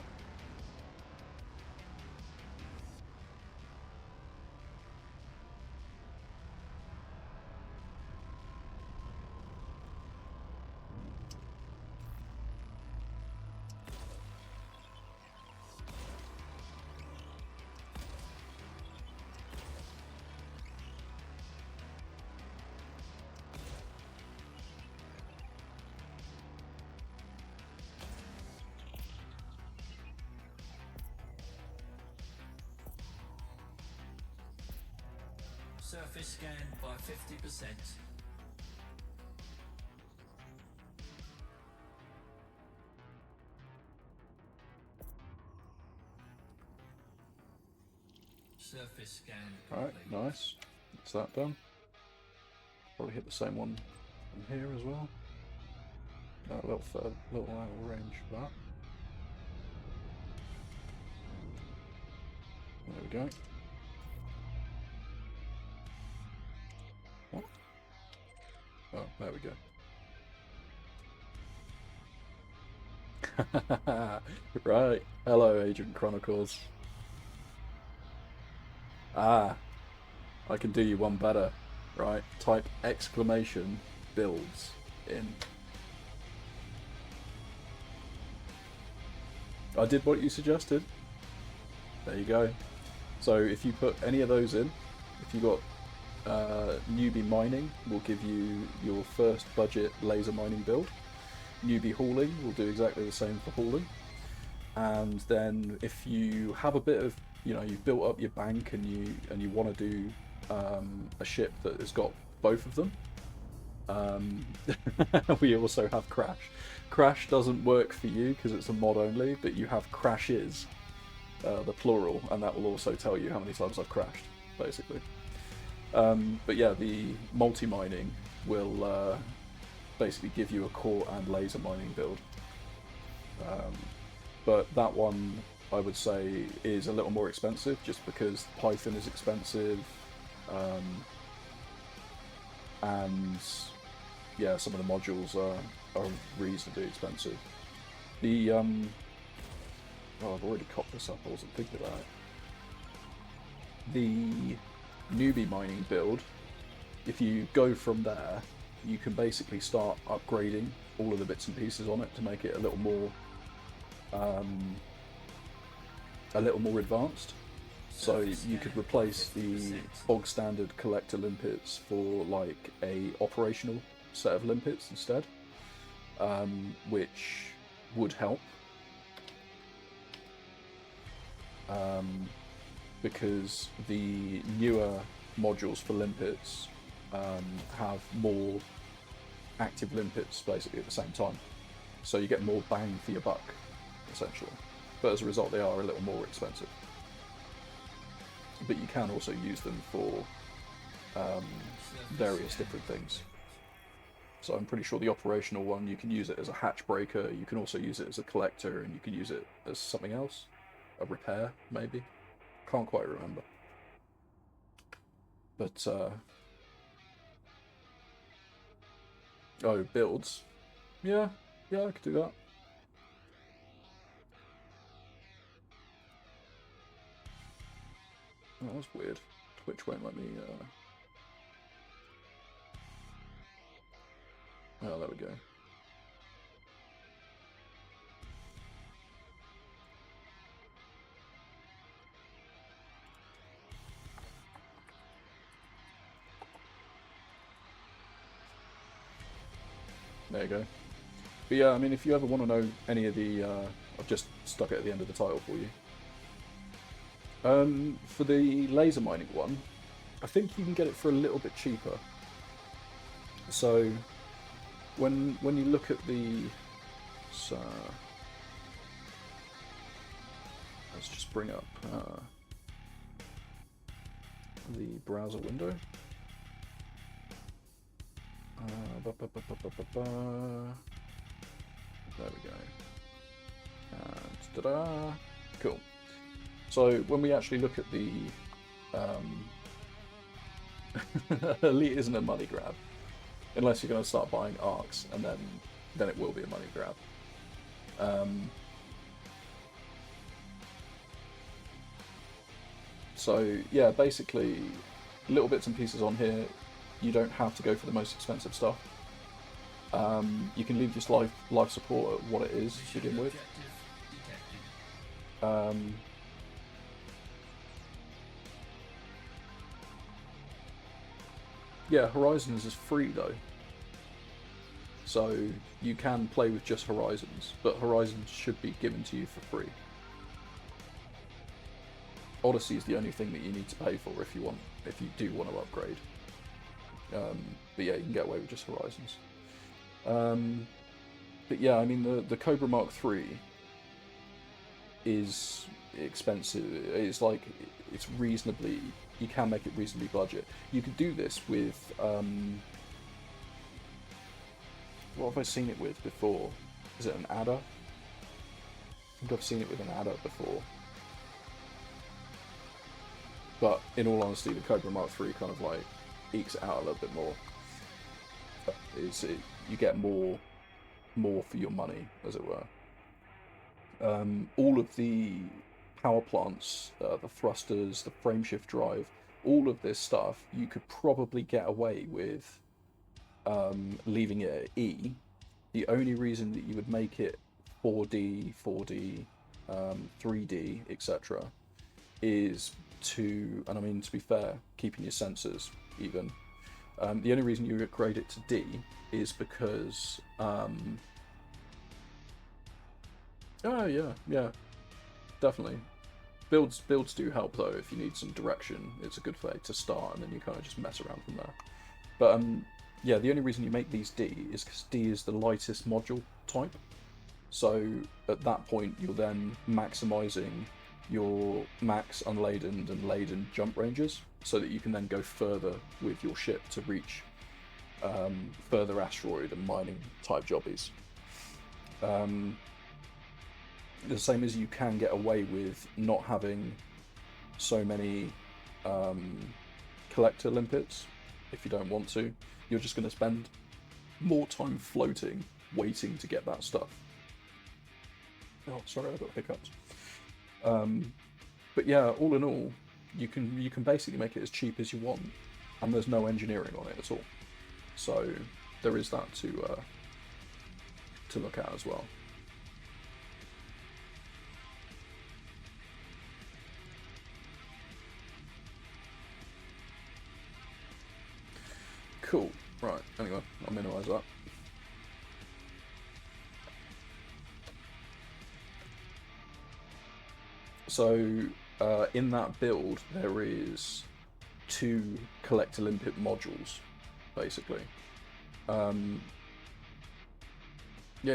Surface scan by 50%. Surface scan Alright, complete. nice. That's that done. Probably hit the same one from here as well. A little further, little out of range for that. There we go. What? Oh, there we go. Right. Hello, Agent Chronicles. Ah, I can do you one better. Right. Type exclamation builds in. I did what you suggested. There you go. So if you put any of those in, if you got newbie mining, will give you your first budget laser mining build. Newbie hauling will do exactly the same for hauling. And then if you have a bit of, you've built up your bank and you want to do a ship that has got both of them, we also have Crash. Crash doesn't work for you because it's a mod only, but you have Crashes, the plural, and that will also tell you how many times I've crashed, basically. But yeah, the multi-mining will basically give you a core and laser mining build. But that one, I would say, is a little more expensive just because Python is expensive. And yeah, some of the modules are reasonably expensive. The oh, I've already copped this up. I wasn't thinking about it. The newbie mining build, if you go from there, you can basically start upgrading all of the bits and pieces on it to make it a little more advanced. So you could replace the bog standard collector limpets for like a operational set of limpets instead, which would help. Because the newer modules for limpets have more active limpets basically at the same time. So you get more bang for your buck, essentially. But as a result, they are a little more expensive. But you can also use them for various different things. So I'm pretty sure the operational one, you can use it as a hatch breaker, you can also use it as a collector, and you can use it as something else. A repair, maybe. Can't quite remember. But, oh, builds. Yeah, I could do that. Oh, that's weird. Twitch won't let me, Oh, there we go. There you go. But yeah, I mean, if you ever want to know any of the, I've just stuck it at the end of the title for you. For the laser mining one, I think you can get it for a little bit cheaper. So, when you look at the, let's just bring up the browser window. There we go. And ta-da! Cool. So when we actually look at the Elite isn't a money grab, unless you're going to start buying arcs, and then it will be a money grab. So yeah, basically, little bits and pieces on here. You don't have to go for the most expensive stuff. You can leave your life support at what it is to begin with. Yeah, Horizons is free though. So you can play with just Horizons, but Horizons should be given to you for free. Odyssey is the only thing that you need to pay for if you do want to upgrade. But yeah, you can get away with just Horizons. But yeah, I mean the Cobra Mark III is expensive. It's like it's reasonably. You can make it reasonably budget. You could do this with. What have I seen it with before? Is it an adder? I think I've seen it with an adder before. But in all honesty, the Cobra Mark III kind of like ekes it out a little bit more. You get more for your money, as it were. All of the power plants, the thrusters, the frameshift drive, all of this stuff, you could probably get away with leaving it at E. The only reason that you would make it 4D, 3D, etc. is to, and I mean to be fair, keeping your sensors even. The only reason you upgrade it to D is because oh yeah, definitely. Builds do help though. If you need some direction, it's a good way to start, and then you kind of just mess around from there. But yeah, the only reason you make these D is because D is the lightest module type. So at that point, you're then maximizing your max unladen and laden jump ranges, so that you can then go further with your ship to reach further asteroid and mining type jobbies. The same as you can get away with not having so many collector limpets if you don't want to. You're just going to spend more time floating, waiting to get that stuff. Oh, sorry, I got hiccups. But yeah, all in all, you can basically make it as cheap as you want, and there's no engineering on it at all. So there is that to look at as well. Cool. Right. Anyway, I'll minimise that. So in that build, there is 2 collector limpet modules, basically. Yeah,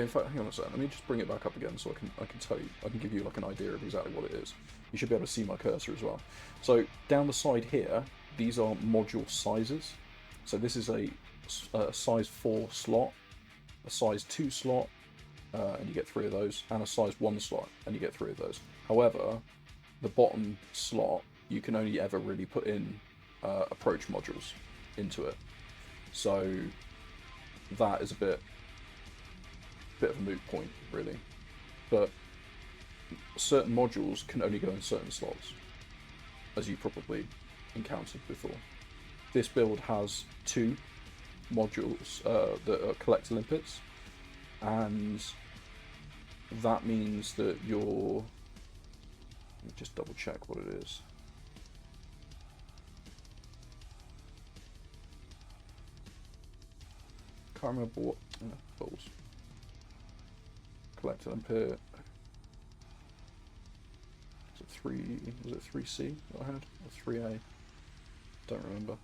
in fact, hang on a second. Let me just bring it back up again so I can tell you. I can give you like an idea of exactly what it is. You should be able to see my cursor as well. So down the side here, these are module sizes. So this is a size 4 slot, a size 2 slot, and you get 3 of those, and a size 1 slot, and you get 3 of those. However, the bottom slot, you can only ever really put in approach modules into it. So that is a bit of a moot point, really. But certain modules can only go in certain slots, as you probably encountered before. This build has 2 modules that collect limpets, and that means that you're. Let me just double check what it is. Can't remember what. Balls. Collect a limpet. Is it 3? Was it 3C that I had? Or 3A? Don't remember.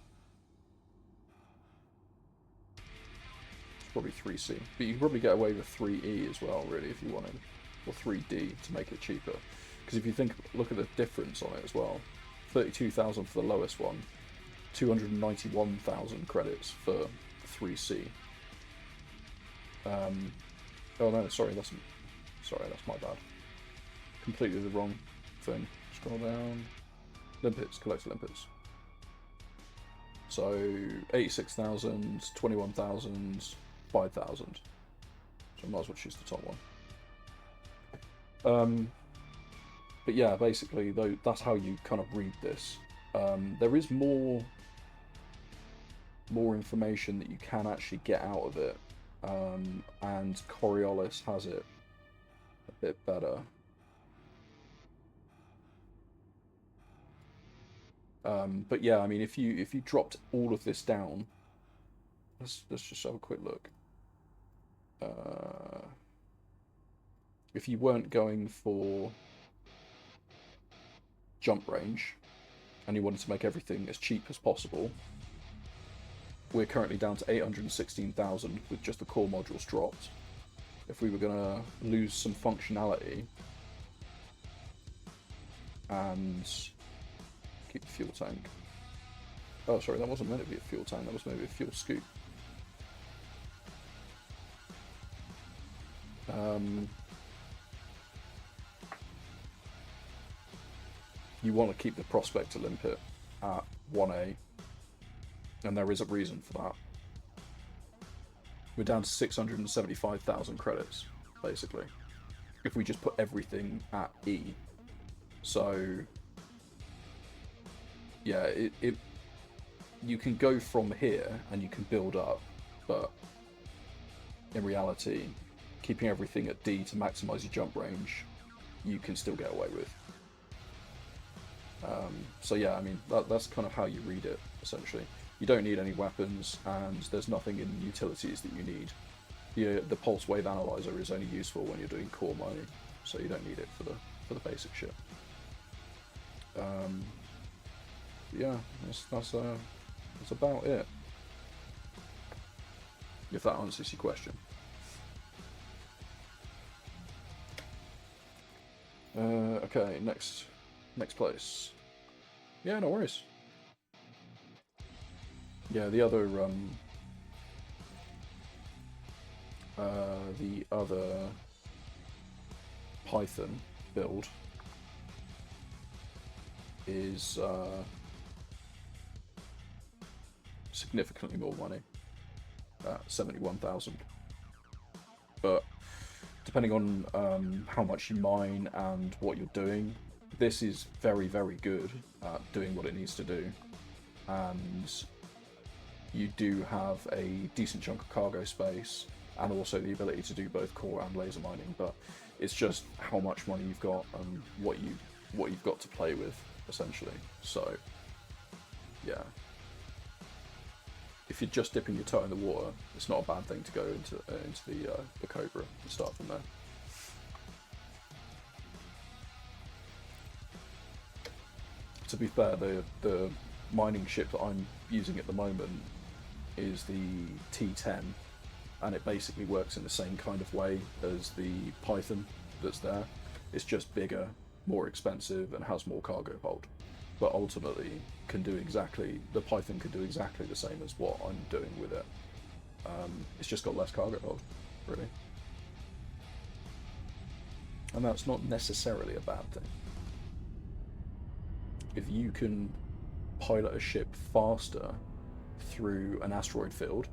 It's probably 3C. But you can probably get away with 3E as well, really, if you wanted. Or 3D to make it cheaper. Because if you look at the difference on it as well. 32,000 for the lowest one. 291,000 credits for 3C. Oh no, sorry, that's my bad. Completely the wrong thing. Scroll down. Limpets, collect limpets. So 86,000, 21,000, 5,000. So I might as well choose the top one. But yeah, basically, though, that's how you kind of read this. There is more information that you can actually get out of it, and Coriolis has it a bit better. But yeah, I mean, if you dropped all of this down, let's just have a quick look. If you weren't going for jump range and you wanted to make everything as cheap as possible, we're currently down to 816,000 with just the core modules dropped. If we were going to lose some functionality and keep the fuel tank. Oh, sorry, that wasn't meant to be a fuel tank, that was meant to be a fuel scoop. You want to keep the Prospector limpet at 1A, and there is a reason for that. We're down to 675,000 credits, basically, if we just put everything at E. So, yeah, you can go from here and you can build up, but in reality, keeping everything at D to maximize your jump range, you can still get away with. So yeah, I mean, that's kind of how you read it, essentially. You don't need any weapons, and there's nothing in utilities that you need. The pulse wave analyzer is only useful when you're doing core mining, so you don't need it for the basic shit. Yeah, that's about it. If that answers your question. Okay, next place. Yeah, no worries. Yeah, the other Python build is significantly more money, 71,000. But depending on how much you mine and what you're doing, this is very, very good at doing what it needs to do, and you do have a decent chunk of cargo space and also the ability to do both core and laser mining, but it's just how much money you've got and what you've got to play with, essentially. So yeah, if you're just dipping your toe in the water, it's not a bad thing to go into the Cobra and start from there. To be fair, the mining ship that I'm using at the moment is the T10, and it basically works in the same kind of way as the Python that's there. It's just bigger, more expensive, and has more cargo hold. But ultimately, the Python can do exactly the same as what I'm doing with it. It's just got less cargo hold, really. And that's not necessarily a bad thing. If you can pilot a ship faster through an asteroid field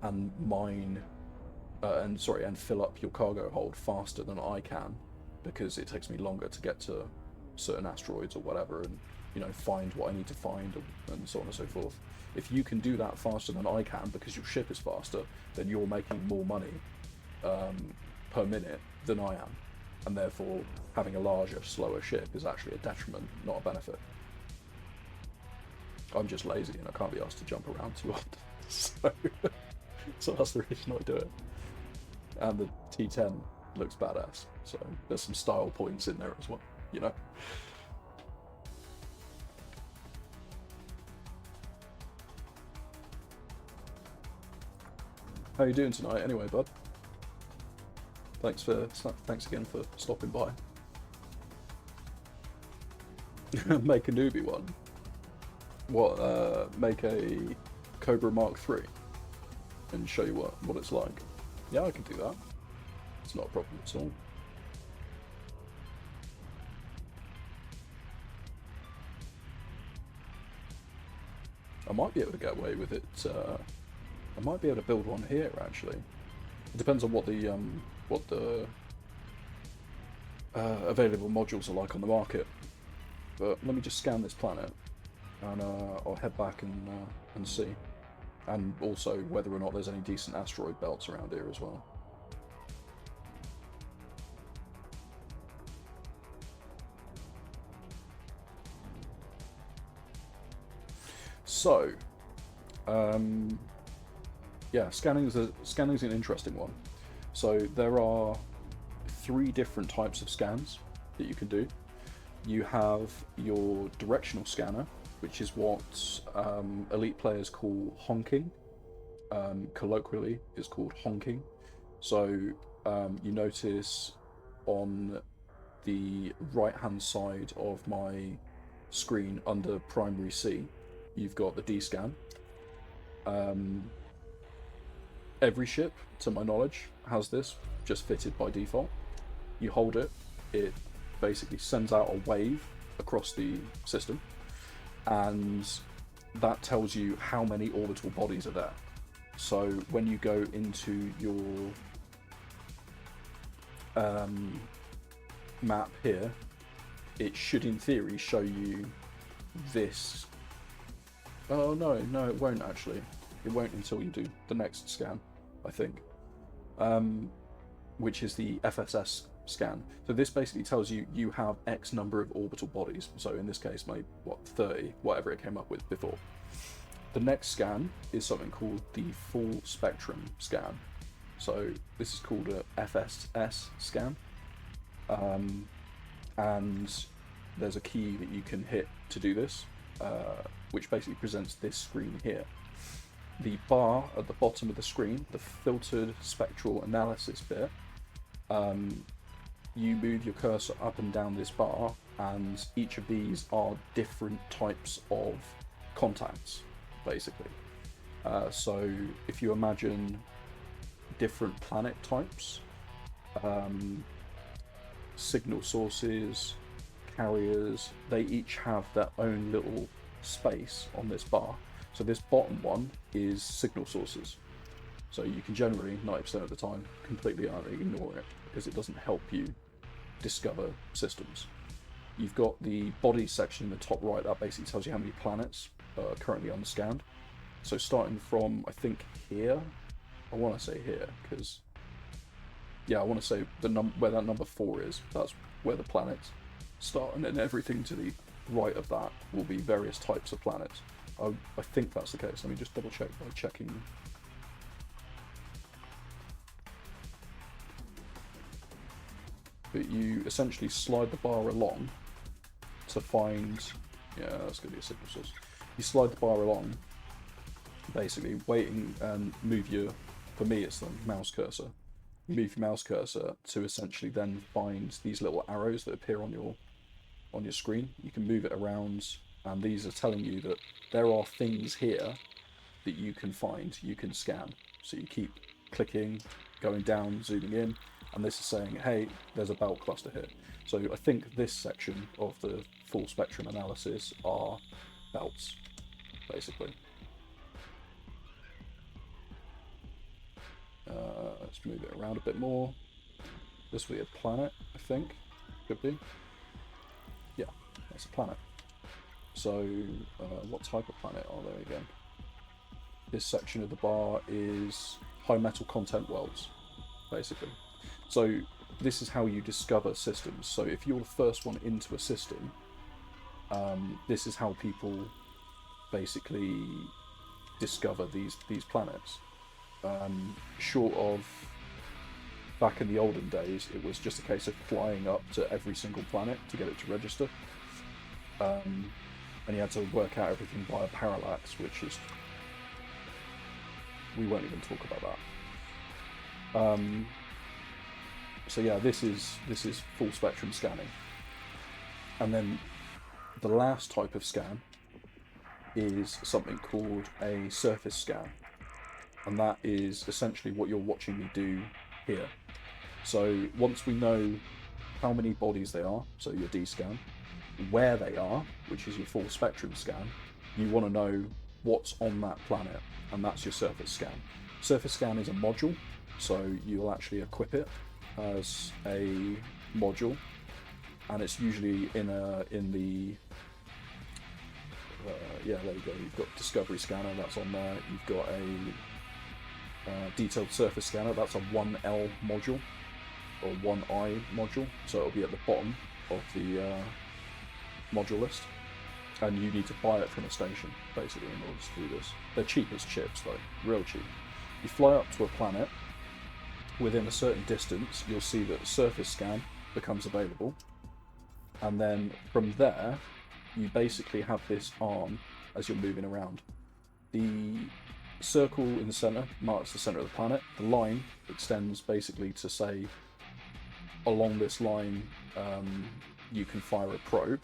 and mine and fill up your cargo hold faster than I can, because it takes me longer to get to certain asteroids or whatever, and you know, find what I need to find, and so on and so forth. If you can do that faster than I can because your ship is faster, then you're making more money per minute than I am, and therefore having a larger, slower ship is actually a detriment, not a benefit. I'm just lazy and I can't be asked to jump around too often, so that's the reason I do it. And the T10 looks badass, so there's some style points in there as well, you know. How you doing tonight anyway, bud? Thanks again for stopping by. Make a newbie one. What, make a Cobra Mark III and show you what it's like. Yeah, I can do that. It's not a problem at all. I might be able to get away with it. I might be able to build one here actually. It depends on what the available modules are like on the market. But let me just scan this planet, and I'll head back and see, and also whether or not there's any decent asteroid belts around here as well. So, yeah, scanning's an interesting one. So there are 3 different types of scans that you can do. You have your directional scanner, which is what elite players call honking. Colloquially, it's called honking. So you notice on the right-hand side of my screen under primary C, you've got the D scan. Every ship, to my knowledge, has this just fitted by default. You hold it, it basically sends out a wave across the system, and that tells you how many orbital bodies are there. So when you go into your map here, it should in theory show you this. Oh no, it won't actually. It won't until you do the next scan, I think, which is the FSS scan. So this basically tells you you have X number of orbital bodies. So in this case, maybe 30, whatever it came up with before. The next scan is something called the full spectrum scan. So this is called a FSS scan, and there's a key that you can hit to do this, which basically presents this screen here. The bar at the bottom of the screen, the filtered spectral analysis bit, you move your cursor up and down this bar, and each of these are different types of contacts, basically. So if you imagine different planet types, signal sources, carriers, they each have their own little space on this bar. So this bottom one is signal sources. So you can generally, 90% of the time, completely ignore it because it doesn't help you discover systems. You've got the body section in the top right that basically tells you how many planets are currently unscanned. So starting from, I think here, I want to say here, because, yeah, I want to say where that number 4 is, that's where the planets start, and then everything to the right of that will be various types of planets. I think that's the case. Let me just double check by checking. But you essentially slide the bar along to find, yeah, that's going to be a signal source. You slide the bar along, basically waiting, and move your, for me it's the mouse cursor. You move your mouse cursor to essentially then find these little arrows that appear on your screen. You can move it around, and these are telling you that there are things here that you can find, you can scan. So you keep clicking, going down, zooming in, and this is saying, hey, there's a belt cluster here. So I think this section of the full spectrum analysis are belts, basically. Let's move it around a bit more. This will be a planet, I think. Could be. Yeah, that's a planet. So, what type of planet are they again? This section of the bar is high metal content worlds, basically. So this is how you discover systems. So if you're the first one into a system, this is how people basically discover these planets. Short of back in the olden days, it was just a case of flying up to every single planet to get it to register. And you had to work out everything via parallax, which is... we won't even talk about that. So yeah, this is full spectrum scanning. And then the last type of scan is something called a surface scan. And that is essentially what you're watching me do here. So once we know how many bodies they are, so your D scan, where they are, which is your full spectrum scan, you want to know what's on that planet, and that's your surface scan. Surface scan is a module, so you'll actually equip it as a module, and it's usually in the yeah, there you go. You've got discovery scanner, that's on there. You've got a detailed surface scanner, that's a 1L module or 1I module, so it'll be at the bottom of the module list, and you need to buy it from a station basically in order to do this. They're cheap as chips though, real cheap. You fly up to a planet, within a certain distance you'll see that surface scan becomes available, and then from there you basically have this arm as you're moving around. The circle in the center marks the center of the planet. The line extends basically to say along this line you can fire a probe.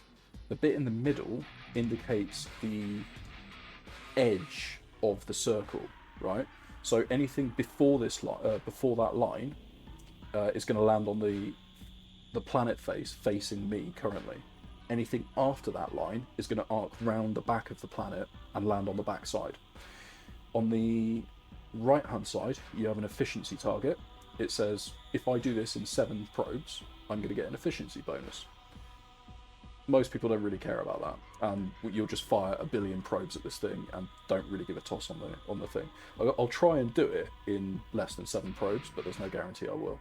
The bit in the middle indicates the edge of the circle, right? So anything before this before that line is going to land on the planet face facing me currently. Anything after that line is going to arc round the back of the planet and land on the back side. On the right hand side you have an efficiency target. It says if I do this in 7 probes I'm going to get an efficiency bonus. Most people don't really care about that. You'll just fire a billion probes at this thing and don't really give a toss on the thing. I'll try and do it in less than 7 probes, but there's no guarantee I will.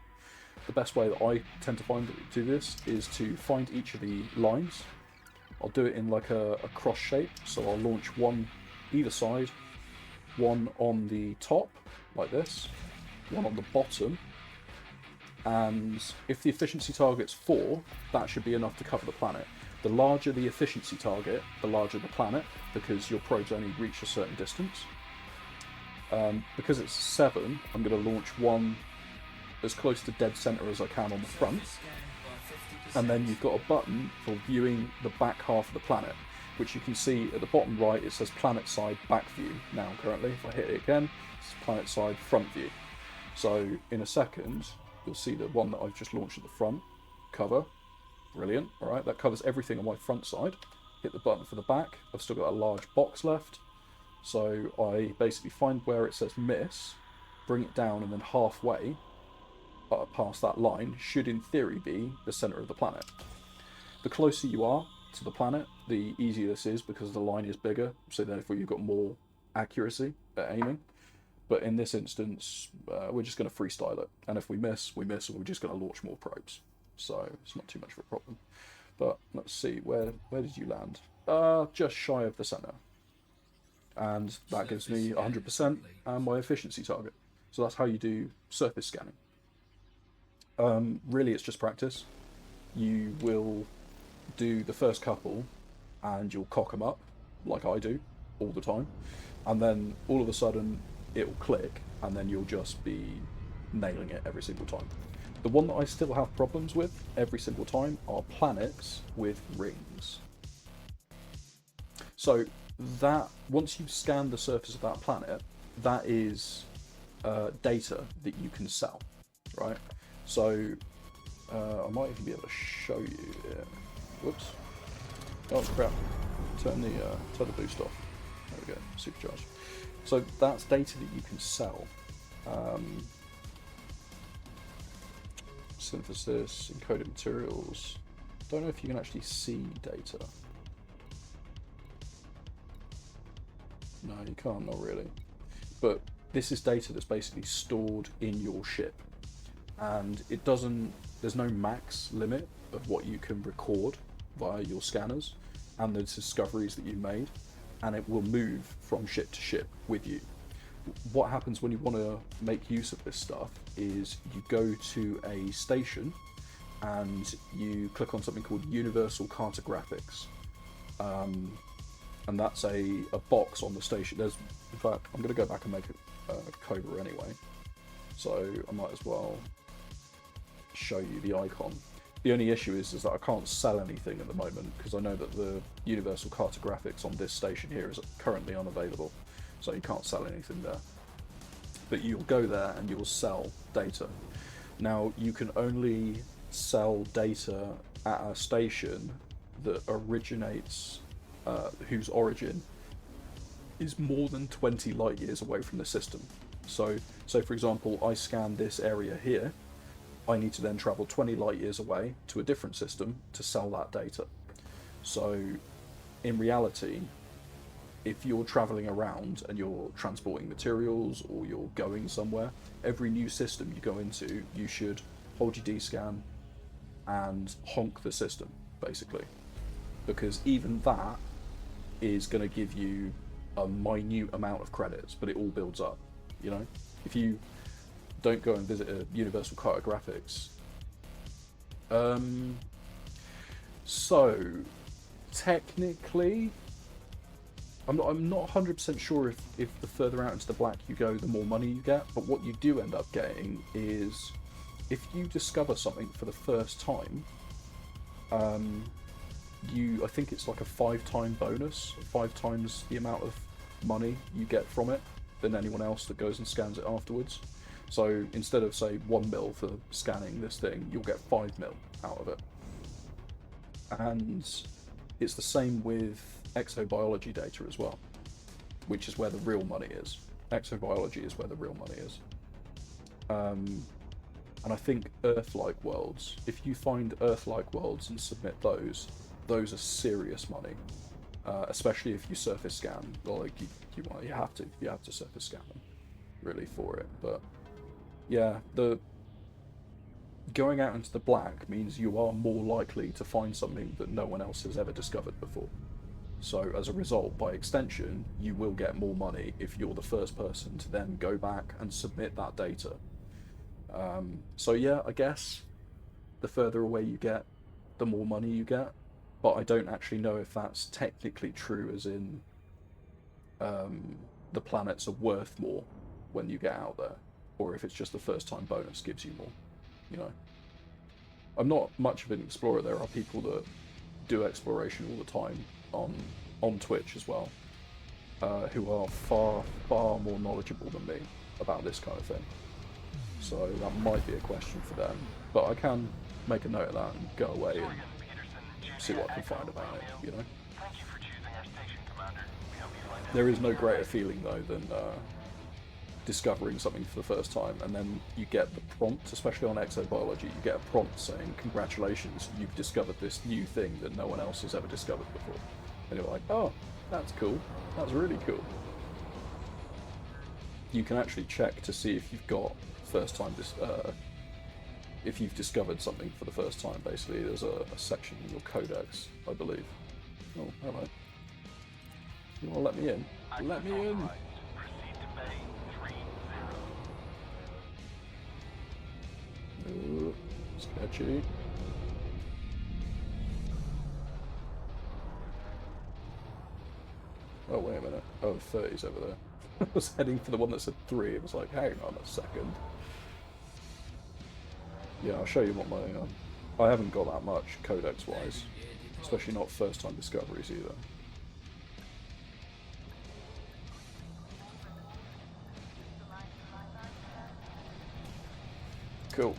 The best way that I tend to do this is to find each of the lines. I'll do it in like a cross shape, so I'll launch one either side, one on the top like this, one on the bottom, and if the efficiency target's 4, that should be enough to cover the planet. The larger the efficiency target, the larger the planet, because your probes only reach a certain distance. Because it's 7, I'm going to launch one as close to dead center as I can on the front, and then you've got a button for viewing the back half of the planet, which you can see at the bottom right. It says planet side back view now currently. If I hit it again, it's planet side front view. So in a second you'll see the one that I've just launched at the front cover. Brilliant. Alright, that covers everything on my front side. Hit the button for the back. I've still got a large box left, so I basically find where it says miss, bring it down, and then halfway past that line should in theory be the center of the planet. The closer you are to the planet, the easier this is because the line is bigger, so therefore you've got more accuracy at aiming. But in this instance we're just going to freestyle it, and if we miss, and we're just going to launch more probes, so it's not too much of a problem. But let's see, where did you land? Just shy of the center, and that gives me 100% and my efficiency target. So that's how you do surface scanning. Really it's just practice. You will do the first couple and you'll cock them up like I do all the time, and then all of a sudden it'll click and then you'll just be nailing it every single time. The one that I still have problems with every single time are planets with rings. So that once you scan the surface of that planet, that is data that you can sell, right? So I might even be able to show you here. Whoops. Oh crap. Turn the boost off. There we go. Supercharged. So that's data that you can sell. Synthesis, encoded materials. Don't know if you can actually see data. No, you can't, not really. But this is data that's basically stored in your ship. And it doesn't, there's no max limit of what you can record via your scanners and the discoveries that you made. And it will move from ship to ship with you. What happens when you want to make use of this stuff is you go to a station and you click on something called Universal Cartographics. And that's a box on the station. There's, in fact, I'm going to go back and make a Cobra anyway. So I might as well show you the icon. The only issue is that I can't sell anything at the moment because I know that the Universal Cartographics on this station here is currently unavailable. So you can't sell anything there. But you'll go there and you'll sell data. Now, you can only sell data at a station that originates, whose origin is more than 20 light years away from the system. So for example, I scan this area here. I need to then travel 20 light years away to a different system to sell that data. So in reality, if you're traveling around and you're transporting materials or you're going somewhere, every new system you go into, you should hold your D-scan and honk the system, basically. Because even that is going to give you a minute amount of credits, but it all builds up, you know? If you don't go and visit a Universal Cartographics. So, technically, I'm not 100% sure if the further out into the black you go, the more money you get, but what you do end up getting is, if you discover something for the first time, I think it's like a 5-time bonus, 5 times the amount of money you get from it than anyone else that goes and scans it afterwards. So instead of, say, 1 mil for scanning this thing, you'll get 5 mil out of it. And it's the same with exobiology data as well, which is where the real money is. Exobiology is where the real money is. And I think Earth-like worlds, if you find Earth-like worlds and submit those are serious money. Especially if you surface scan. Well, like you have to surface scan them, really, for it. But yeah, the going out into the black means you are more likely to find something that no one else has ever discovered before. So as a result, by extension, you will get more money if you're the first person to then go back and submit that data. So yeah, I guess the further away you get, the more money you get. But I don't actually know if that's technically true, as in the planets are worth more when you get out there, or if it's just the first time bonus gives you more, you know. I'm not much of an explorer. There are people that do exploration all the time on Twitch as well, who are far more knowledgeable than me about this kind of thing. So that might be a question for them, but I can make a note of that and go away and see what I can find about it, you know. Thank you for choosing our station, Commander. We hope you find There is no greater feeling, though, than discovering something for the first time, and then you get the prompt, especially on exobiology, you get a prompt saying, congratulations, you've discovered this new thing that no one else has ever discovered before. And you're like, oh, that's cool. That's really cool. You can actually check to see if you've got first time if you've discovered something for the first time. Basically, there's a section in your codex, I believe. Oh, hello. You want to let me in? Let me in! Proceed to Bay 30. Ooh, sketchy. Oh, wait a minute. Oh, 30's over there. I was heading for the one that said 3. It was like, hang on a second. Yeah, I'll show you what my... I haven't got that much codex-wise. Especially not first-time discoveries either. Cool.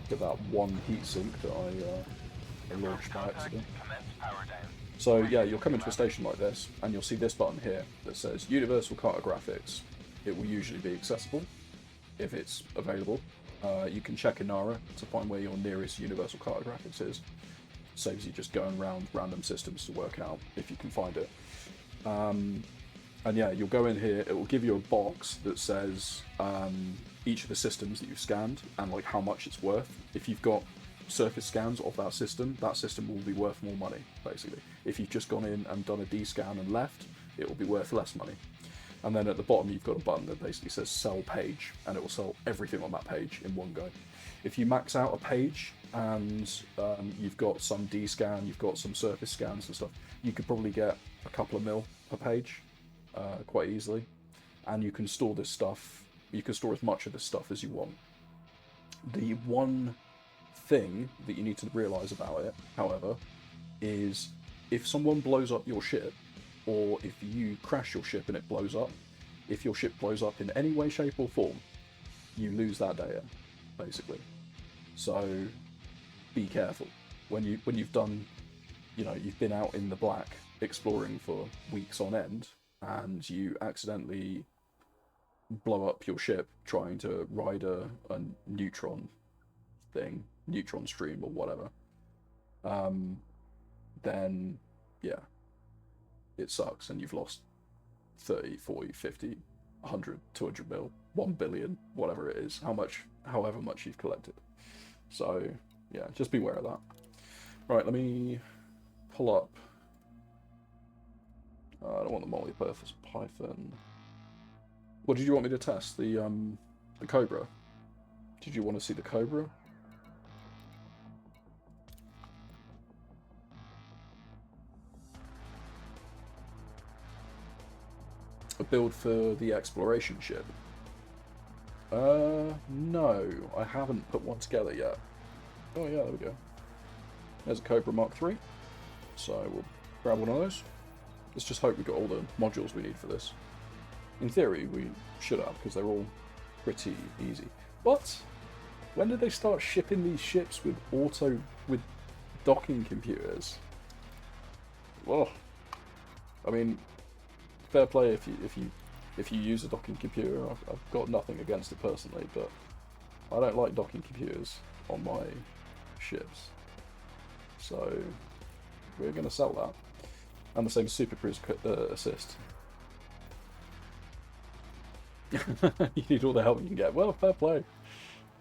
Get that one heatsink that I launched by accident. Commence power down. So yeah, you'll come into a station like this, and you'll see this button here that says Universal Cartographics. It will usually be accessible, if it's available. You can check Inara to find where your nearest Universal Cartographics is. saves you just going around random systems to work out if you can find it. And yeah, you'll go in here, it will give you a box that says each of the systems that you've scanned and like how much it's worth. If you've got surface scans of that system will be worth more money, basically. If you've just gone in and done a D-scan and left, it will be worth less money. And then at the bottom you've got a button that basically says sell page, and it will sell everything on that page in one go. If you max out a page and you've got some D-scan, you've got some surface scans and stuff, you could probably get a couple of mil per page quite easily. And you can store this stuff, you can store as much of this stuff as you want. The one thing that you need to realise about it, however, is if someone blows up your ship, or if you crash your ship and it blows up, if your ship blows up in any way, shape or form, you lose that data, basically. So be careful. When you've done, you know, you've been out in the black exploring for weeks on end, and you accidentally blow up your ship trying to ride a neutron thing, neutron stream or whatever, then yeah, it sucks and you've lost 30, 40, 50, 100, 200 mil, 1 billion, whatever it is, however much you've collected. So yeah, just beware of that. Right, let me pull up. I don't want the multi-purpose Python. What did you want me to test? The Cobra? Did you want to see the Cobra? A build for the exploration ship? No, I haven't put one together yet. Oh yeah, there we go. There's a Cobra Mark III. So we'll grab one of those. Let's just hope we got all the modules we need for this. In theory, we should have, because they're all pretty easy. But when did they start shipping these ships with docking computers? Well, I mean, fair play if you use a docking computer. I've got nothing against it personally, but I don't like docking computers on my ships. So we're going to sell that. And the same Super Cruise assist. You need all the help you can get. Well, fair play.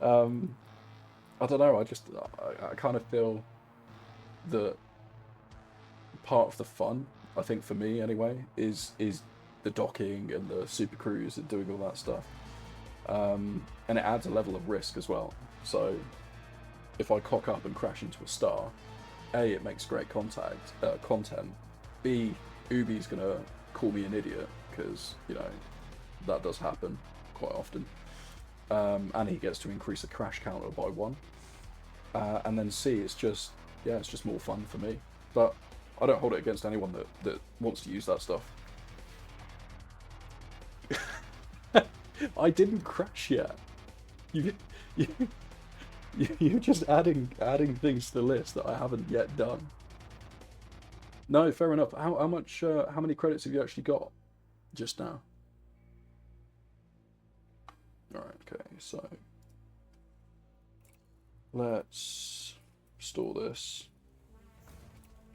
I don't know, I kind of feel that part of the fun, I think for me anyway, is the docking and the Super Cruise and doing all that stuff. And it adds a level of risk as well. So if I cock up and crash into a star, A, it makes great content. B, Ubi's gonna call me an idiot, because, you know, that does happen quite often. And he gets to increase the crash counter by 1. And then C, it's just more fun for me. But I don't hold it against anyone that wants to use that stuff. I didn't crash yet. You're just adding things to the list that I haven't yet done. No, fair enough. How many credits have you actually got just now? Alright, okay, so let's store this.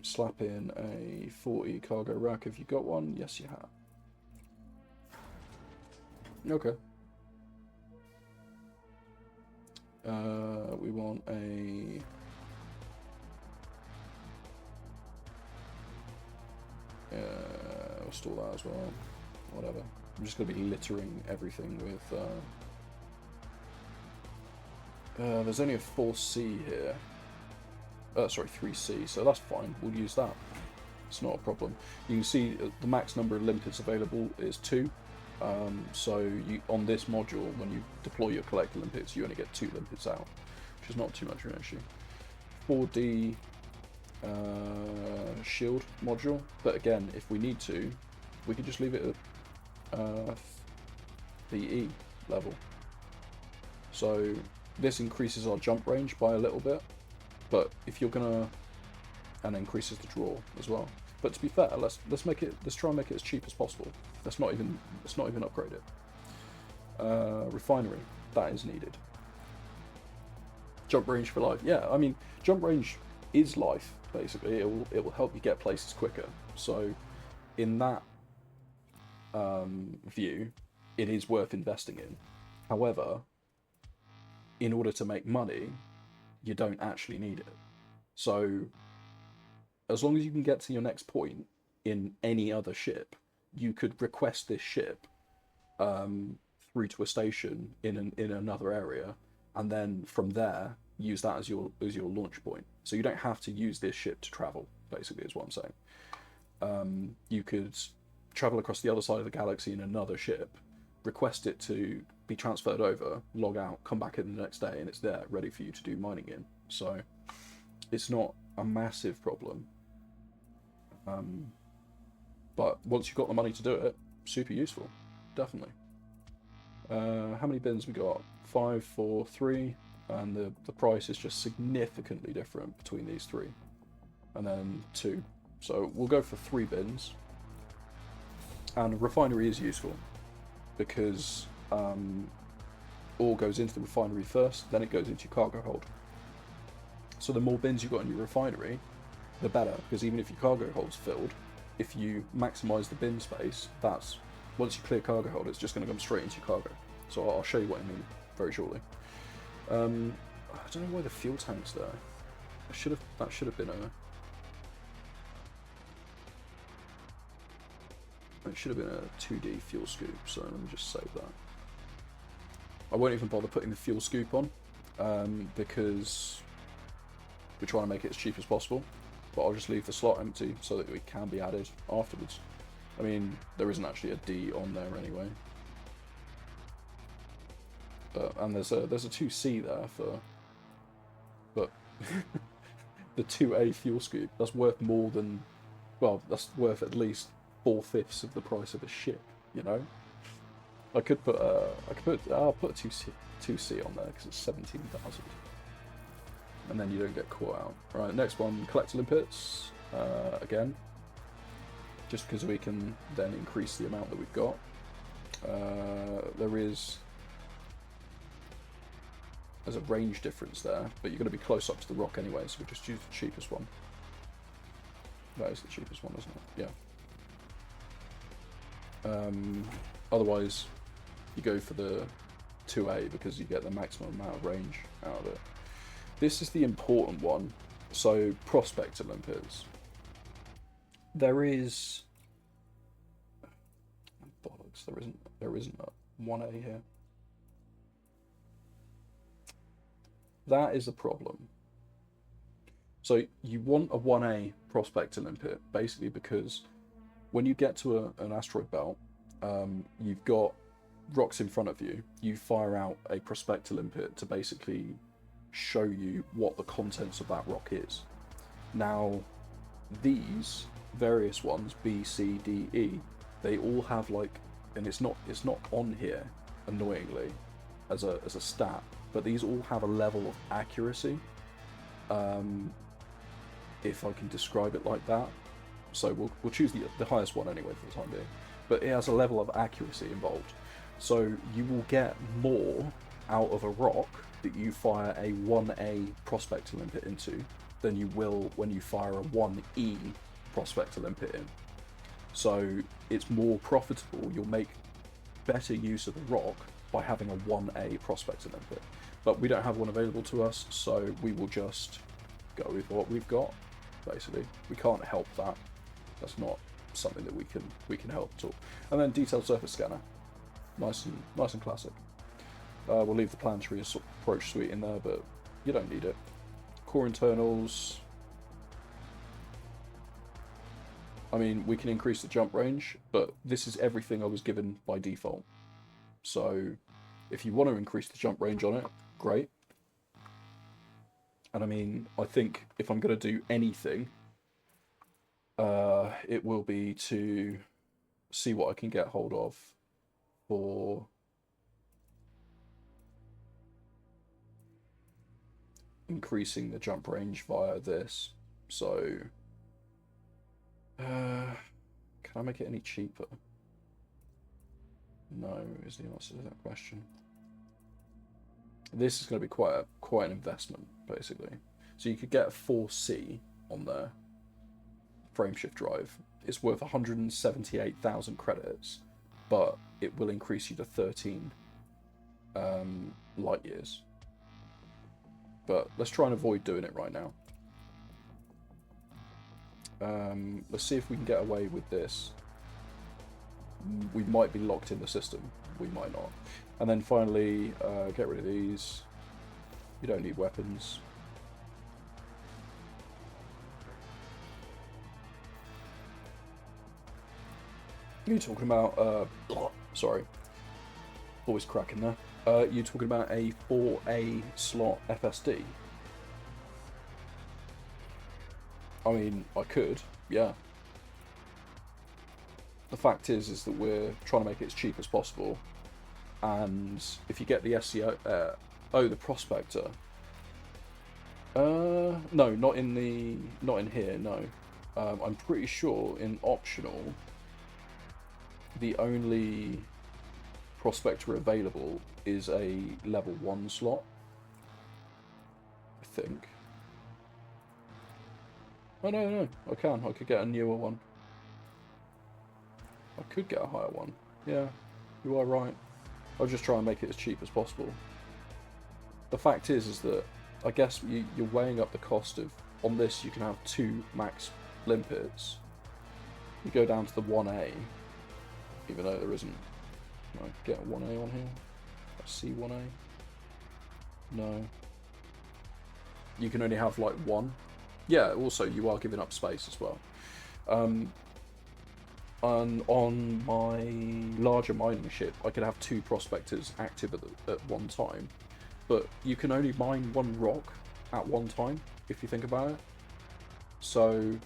Slap in a 40 cargo rack if you got one. Yes, you have. Okay. We want a... we'll store that as well. Whatever. I'm just going to be littering everything with... there's only a 4C here. Sorry, 3C, so that's fine. We'll use that. It's not a problem. You can see the max number of limpets available is 2. So you, on this module, when you deploy your collector limpets, you only get 2 limpets out, which is not too much of an issue. 4D shield module, but again, if we need to, we can just leave it at the E level. So this increases our jump range by a little bit, but if you're gonna, and increases the draw as well. But to be fair, let's try and make it as cheap as possible. Let's not even upgrade it. Refinery, that is needed. Jump range for life. Yeah, I mean, jump range is life, basically. It will help you get places quicker. So in that view, it is worth investing in. However, in order to make money, you don't actually need it. So as long as you can get to your next point in any other ship, you could request this ship through to a station in another area, and then from there use that as your launch point. So you don't have to use this ship to travel, basically, is what I'm saying. You could travel across the other side of the galaxy in another ship, request it to be transferred over, log out, come back in the next day, and it's there, ready for you to do mining in. So it's not a massive problem. But once you've got the money to do it, super useful, definitely. How many bins we got? 5, 4, 3, and the price is just significantly different between these 3, and then 2. So we'll go for 3 bins. And refinery is useful because ore goes into the refinery first, then it goes into your cargo hold. So the more bins you've got in your refinery, the better, because even if your cargo hold's filled, if you maximise the bin space, that's, once you clear cargo hold, it's just going to come straight into your cargo. So I'll show you what I mean very shortly. I don't know why the fuel tank's there. That should have been a... It should have been a 2D fuel scoop, so let me just save that. I won't even bother putting the fuel scoop on, because we're trying to make it as cheap as possible, but I'll just leave the slot empty so that it can be added afterwards. I mean, there isn't actually a D on there anyway. And there's a 2C there but the 2A fuel scoop, that's worth more than, well, that's worth at least 4/5 of the price of a ship, you know. I'll put a 2C on there because it's 17,000, and then you don't get caught out. Right, next one, collector limpets. Again, just because we can then increase the amount that we've got. There's a range difference there, but you're going to be close up to the rock anyway, so we'll just use the cheapest one. That is the cheapest one, isn't it? Yeah. Otherwise, you go for the 2A because you get the maximum amount of range out of it. This is the important one. So, prospector limpets. There is... Bollocks, there isn't a 1A here. That is a problem. So you want a 1A prospector limpet, basically because when you get to an asteroid belt, you've got rocks in front of you, you fire out a prospector limpet to basically show you what the contents of that rock is. Now, these various ones, B, C, D, E, they all have like, and it's not on here, annoyingly, as a stat, but these all have a level of accuracy, if I can describe it like that. So we'll choose the highest one anyway for the time being, but it has a level of accuracy involved. So you will get more out of a rock that you fire a 1A prospector limpet into than you will when you fire a 1E prospector limpet in. So it's more profitable, you'll make better use of the rock by having a 1A prospector limpet. But we don't have one available to us, so we will just go with what we've got, basically. We can't help that. That's not something that we can help at all. And then detailed surface scanner. Nice and classic. We'll leave the planetary approach suite in there, but you don't need it. Core internals. I mean, we can increase the jump range, but this is everything I was given by default. So if you want to increase the jump range on it, great. And I mean, I think if I'm going to do anything, it will be to see what I can get hold of for increasing the jump range via this. So, can I make it any cheaper? No, is the answer to that question. This is going to be quite an investment, basically. So you could get a 4C on there, frameshift drive. It's worth 178,000 credits, but it will increase you to 13 light years. But let's try and avoid doing it right now. Let's see if we can get away with this. We might be locked in the system. We might not. And then finally, get rid of these. You don't need weapons. You talking about, sorry, voice cracking there. You talking about a 4A slot FSD? I mean, I could, yeah. The fact is that we're trying to make it as cheap as possible, and if you get the SEO, the prospector. No, not in here. No, I'm pretty sure in optional, the only prospector available is a level 1 slot, I think. Oh no, I could get a newer one. I could get a higher one. Yeah, you are right. I'll just try and make it as cheap as possible. The fact is that I guess you're weighing up the cost of, on this you can have 2 max limpets. You go down to the 1A, even though there isn't. Can I get a 1A on here? A C1A? No. You can only have like 1. Yeah, also you are giving up space as well. And on my larger mining ship, I could have 2 prospectors active at one time, but you can only mine 1 rock at one time, if you think about it. So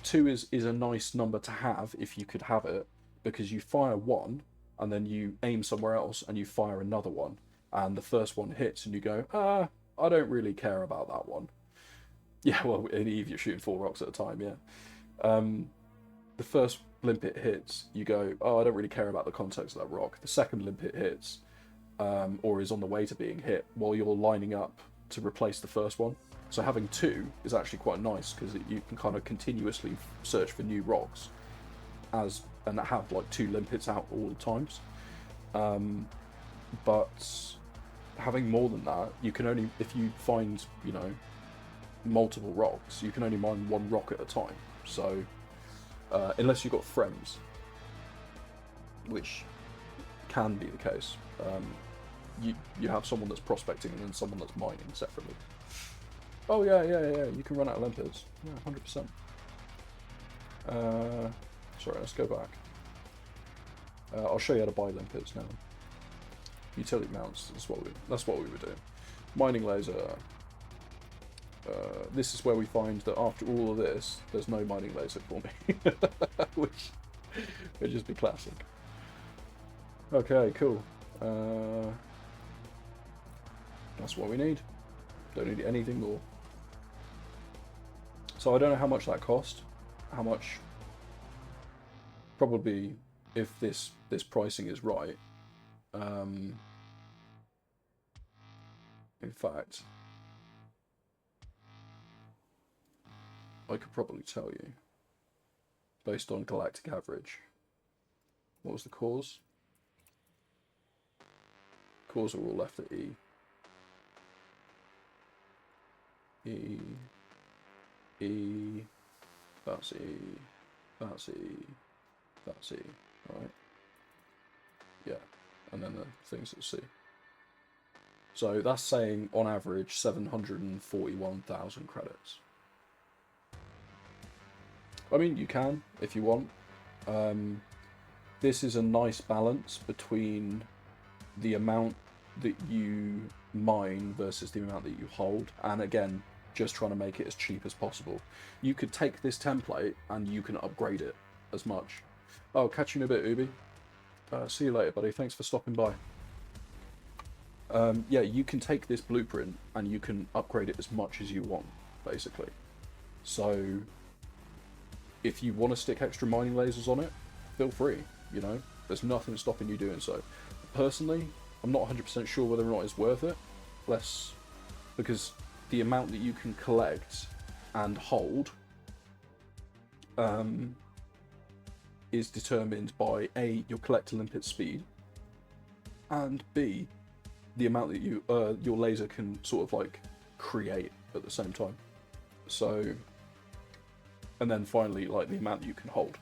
2 is a nice number to have if you could have it, because you fire 1 and then you aim somewhere else and you fire another one, and the first one hits and you go, I don't really care about that one. Yeah, well, in Eve you're shooting 4 rocks at a time, yeah. The first limpet hits, you go, I don't really care about the context of that rock. The second limpet hits, or is on the way to being hit, while you're lining up to replace the first one. So having 2 is actually quite nice, because you can kind of continuously search for new rocks, and have like 2 limpets out all the times. But having more than that, you can only, if you find, multiple rocks, you can only mine 1 rock at a time. So unless you've got friends, which can be the case, you have someone that's prospecting and then someone that's mining separately. Oh yeah, you can run out of limpets. Yeah, 100%. Sorry, let's go back. I'll show you how to buy limpets now. Utility mounts, that's what we were doing. Mining laser. This is where we find that after all of this, there's no mining laser for me, which would just be classic. Okay, cool. That's what we need. Don't need anything more. So I don't know how much that cost. How much? Probably, if this pricing is right. In fact, I could probably tell you, based on galactic average. What was the cores? Cores are all left at E. E, that's E, that's E, that's E, right? Yeah, and then the things at C. So that's saying, on average, 741,000 credits. I mean, you can, if you want. This is a nice balance between the amount that you mine versus the amount that you hold. And again, just trying to make it as cheap as possible. You could take this template and you can upgrade it as much. Oh, catch you in a bit, Ubi. See you later, buddy. Thanks for stopping by. Yeah, you can take this blueprint and you can upgrade it as much as you want, basically. So if you want to stick extra mining lasers on it, feel free, there's nothing stopping you doing so. Personally, I'm not 100% sure whether or not it's worth it, because the amount that you can collect and hold is determined by A, your collect to limpet speed, and B, the amount that you your laser can sort of like create at the same time. So, and then finally, like the amount that you can hold.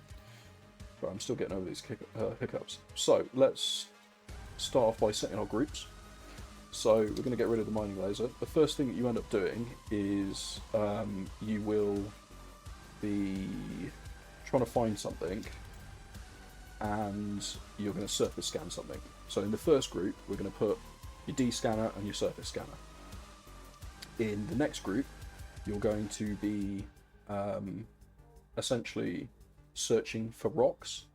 But I'm still getting over these hiccups. So let's start off by setting our groups. So we're going to get rid of the mining laser. The first thing that you end up doing is you will be trying to find something, and you're going to surface scan something. So in the first group, we're going to put your D scanner and your surface scanner. In the next group, you're going to be essentially searching for rocks.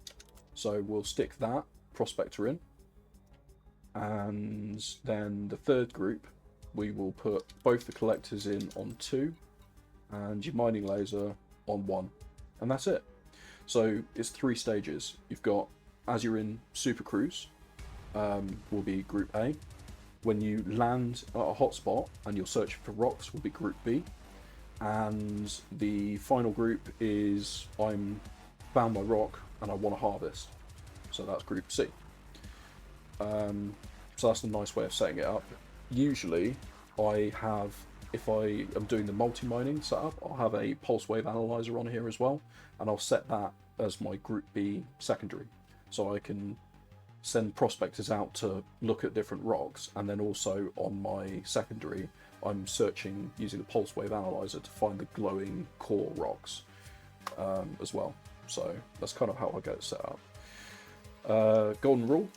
So we'll stick that prospector in. And then the third group, we will put both the collectors in on 2 and your mining laser on 1. And that's it. So it's 3 stages. You've got, as you're in Super Cruise, will be Group A. When you land at a hotspot and you're searching for rocks, will be Group B. And the final group is I'm found my rock and I want to harvest. So that's Group C. So that's a nice way of setting it up. Usually, I have, if I am doing the multi-mining setup, I'll have a pulse wave analyzer on here as well, and I'll set that as my Group B secondary. So I can send prospectors out to look at different rocks, and then also on my secondary, I'm searching using the pulse wave analyzer to find the glowing core rocks as well. So that's kind of how I get it set up. Golden rule.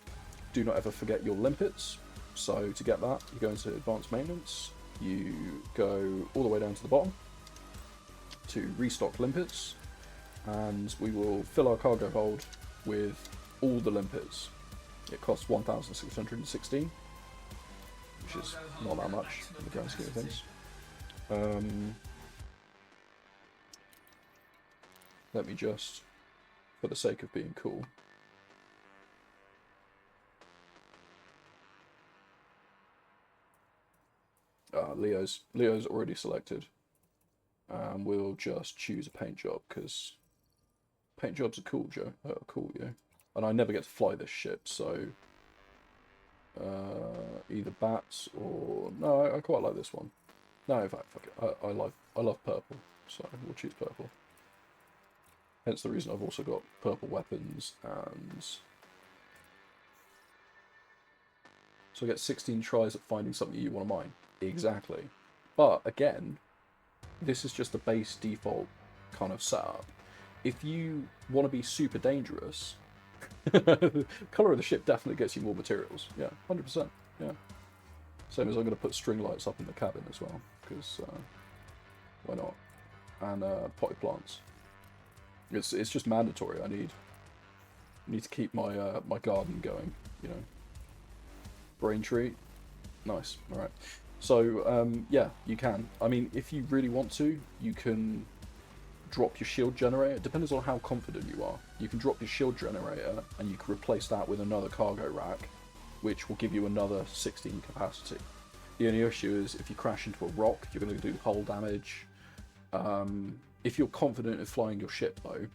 Do not ever forget your limpets. So to get that, you go into advanced maintenance, you go all the way down to the bottom to restock limpets, and we will fill our cargo hold with all the limpets. It costs 1,616, which is not that much in the grand scheme of things. Let me just, for the sake of being cool, Leo's already selected. We'll just choose a paint job because paint jobs are cool, Joe. Cool, yeah. And I never get to fly this ship, so either bats or no, I quite like this one. No, in fact, fuck it. I love purple, so we'll choose purple. Hence the reason I've also got purple weapons, and so I get 16 tries at finding something you want to mine. Exactly. But again, this is just a base default kind of setup. If you want to be super dangerous, colour of the ship definitely gets you more materials. Yeah, 100%. Yeah. Same as I'm going to put string lights up in the cabin as well, because why not? And potted plants. It's just mandatory. I need to keep my my garden going. You know. Braintree, nice. All right. So yeah, you can. I mean, if you really want to, you can drop your shield generator. It depends on how confident you are. You can drop your shield generator and you can replace that with another cargo rack, which will give you another 16 capacity. The only issue is if you crash into a rock, you're going to do hull damage. If you're confident in flying your ship though,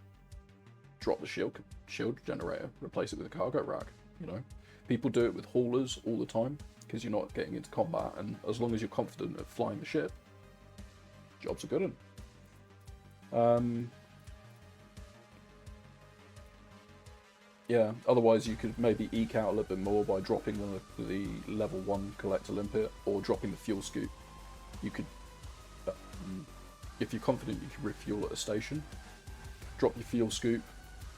drop the shield generator, replace it with a cargo rack. You know, people do it with haulers all the time because you're not getting into combat, and as long as you're confident at flying the ship, jobs are good. Yeah, otherwise you could maybe eke out a little bit more by dropping the level 1 collector limpet or dropping the fuel scoop. You could, if you're confident you can refuel at a station, drop your fuel scoop,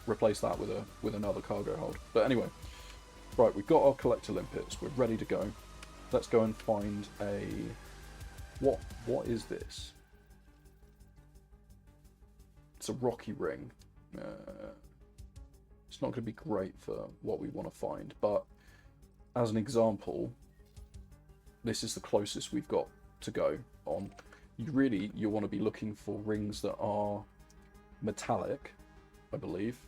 replace that with another cargo hold. But anyway, right, we've got our collector limpets, we're ready to go. Let's go and find a... What is this? It's a rocky ring. It's not going to be great for what we want to find, but as an example, this is the closest we've got to go on. You want to be looking for rings that are metallic, I believe.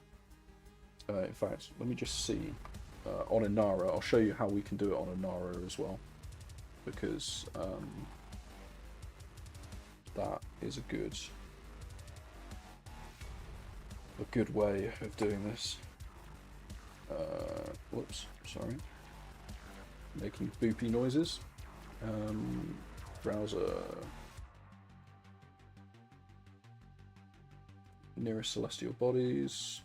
In fact, let me just see. On Inara, I'll show you how we can do it on Inara as well, because that is a good way of doing this. Whoops, sorry. Making boopy noises. Browser. Nearest celestial bodies.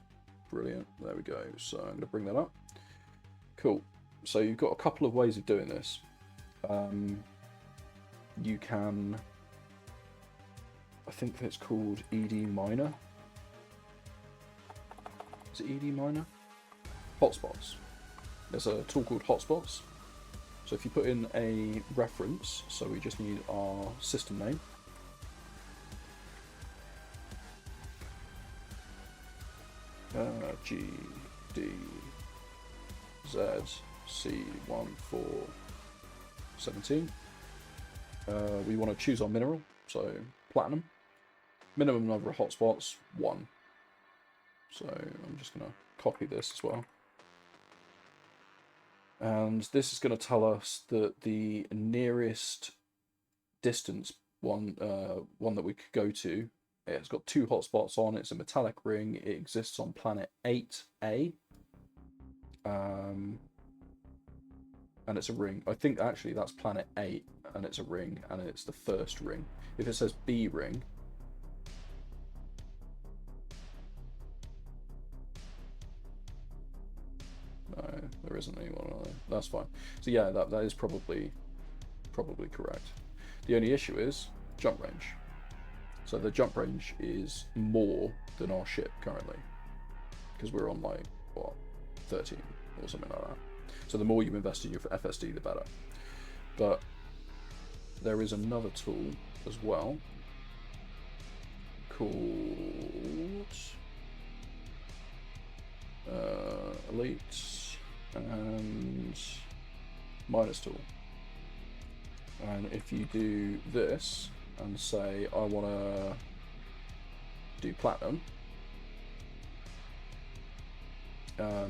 Brilliant. There we go. So I'm going to bring that up. Cool. So you've got a couple of ways of doing this. You can, I think it's called ED Miner. Is it ED Miner? Hotspots. There's a tool called Hotspots. So if you put in a reference, so we just need our system name. G D Z C1417. We want to choose our mineral, so platinum. Minimum number of hotspots, 1. So I'm just going to copy this as well. And this is going to tell us that the nearest distance one that we could go to, it's got 2 hotspots on, it's a metallic ring, it exists on planet 8A. And it's a ring. I think actually that's planet 8 and it's a ring and it's the first ring. If it says B ring, no, there isn't anyone on there. That's fine. So yeah, that is probably correct. The only issue is jump range. So the jump range is more than our ship currently, because we're on like what, 13 or something like that. So the more you invest in your FSD, the better. But there is another tool as well called Elite and Minus tool. And if you do this and say I want to do platinum,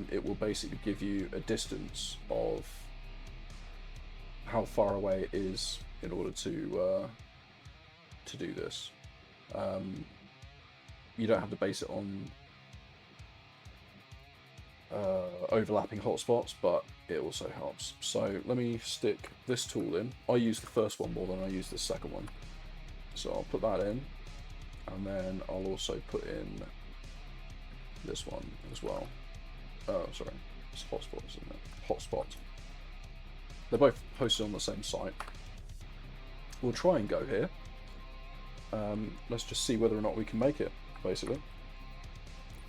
it will basically give you a distance of how far away it is in order to do this. You don't have to base it on overlapping hotspots, but it also helps. So let me stick this tool in. I use the first one more than I use the second one. So I'll put that in, and then I'll also put in this one as well. Oh, sorry, it's hotspot, isn't it? Hotspot. They're both hosted on the same site. We'll try and go here. Let's just see whether or not we can make it, basically.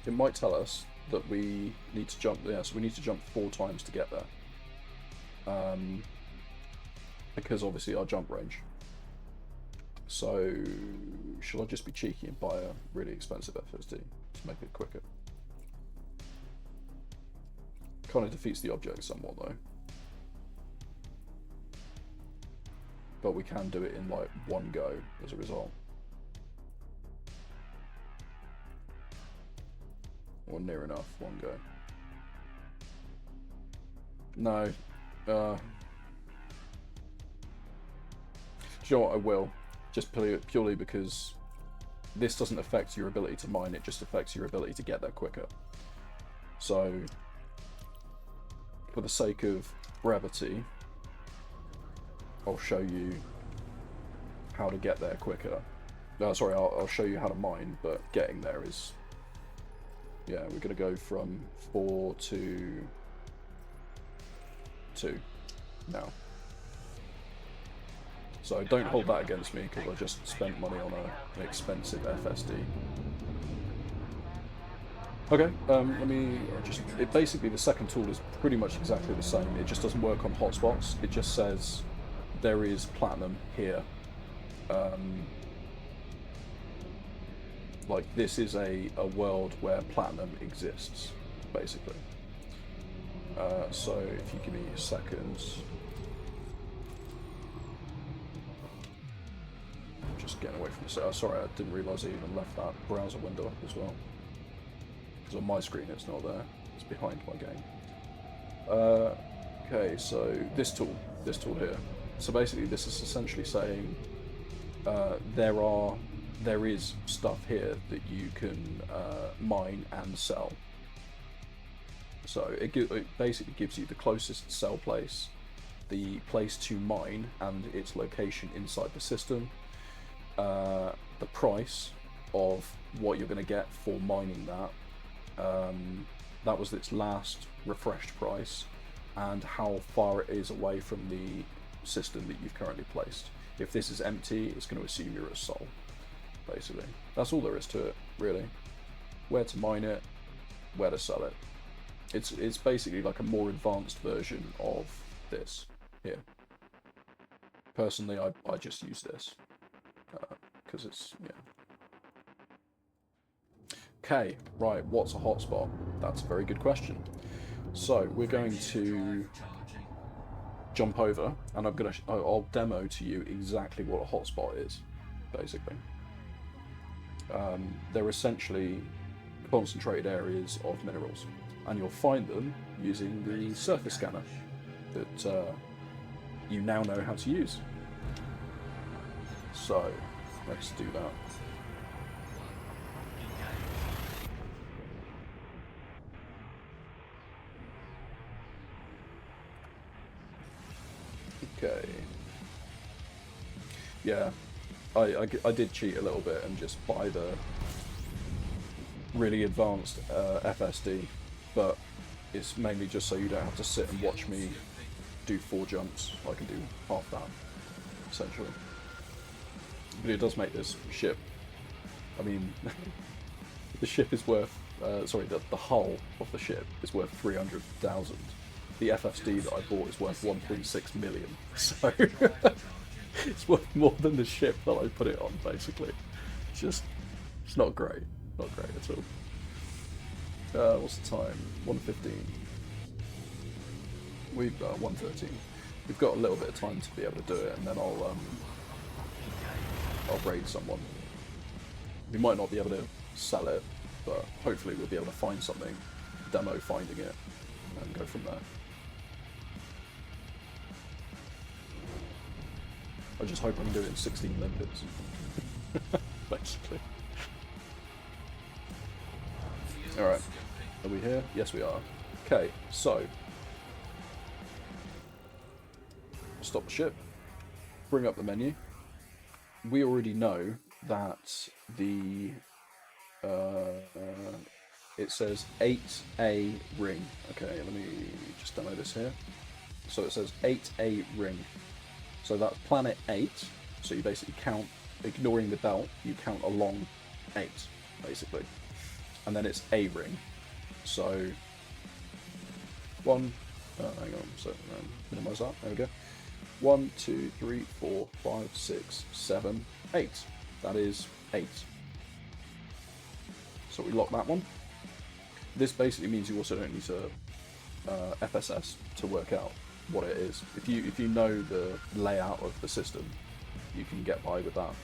It might tell us that we need to jump there, so we need to jump 4 times to get there. Because obviously our jump range. So, shall I just be cheeky and buy a really expensive FSD to make it quicker? Kind of defeats the object somewhat though. But we can do it in like one go as a result. Or near enough, one go. No. Do you know what, I will. Just purely because this doesn't affect your ability to mine, it just affects your ability to get there quicker. So, for the sake of brevity, I'll show you how to get there quicker. Sorry, I'll show you how to mine, but getting there is... Yeah, we're going to go from 4 to 2 now. So don't hold that against me, because I just spent money on an expensive FSD. Okay, let me just... basically, the second tool is pretty much exactly the same. It just doesn't work on hotspots. It just says there is platinum here. Like, this is a world where platinum exists, basically. So if you give me a second... Just getting away from this. Sorry, I didn't realise I even left that browser window up as well. Because on my screen it's not there. It's behind my game. Okay, so this tool here. So basically this is essentially saying there is stuff here that you can mine and sell. So it basically gives you the closest sell place, the place to mine and its location inside the system, the price of what you're going to get for mining that. That was its last refreshed price, and how far it is away from the system that you've currently placed. If this is empty, it's going to assume you're a sol, basically. That's all there is to it, really. Where to mine it, where to sell it. It's basically like a more advanced version of this here. Personally, I just use this because it's, yeah. Okay, right, what's a hotspot? That's a very good question. So we're going to jump over, and I'll demo to you exactly what a hotspot is, basically. They're essentially concentrated areas of minerals, and you'll find them using the surface scanner that you now know how to use. So let's do that. Okay. Yeah, I did cheat a little bit and just buy the really advanced FSD, but it's mainly just so you don't have to sit and watch me do 4 jumps. I can do half that, essentially. But it does make this ship, I mean, the ship is worth, the hull of the ship is worth 300,000. The FSD that I bought is worth 1.6 million, so it's worth more than the ship that I put it on, basically. It's not great. Not great at all. What's the time? 1:15. We've got 1:13. We've got a little bit of time to be able to do it, and then I'll raid someone. We might not be able to sell it, but hopefully we'll be able to find something, demo finding it, and go from there. I just hope I can do it in 16 limpets, basically. Alright, are we here? Yes we are. Okay, so stop the ship, bring up the menu. We already know that the it says 8A ring. Okay, let me just demo this here. So it says 8A ring. So that's planet 8. So you basically count, ignoring the belt, you count along 8, basically. And then it's A ring. So hang on, so minimize that, there we go. 1, 2, 3, 4, 5, 6, 7, 8. That is 8. So we lock that one. This basically means you also don't need to FSS to work out what it is. If you know the layout of the system, you can get by with that.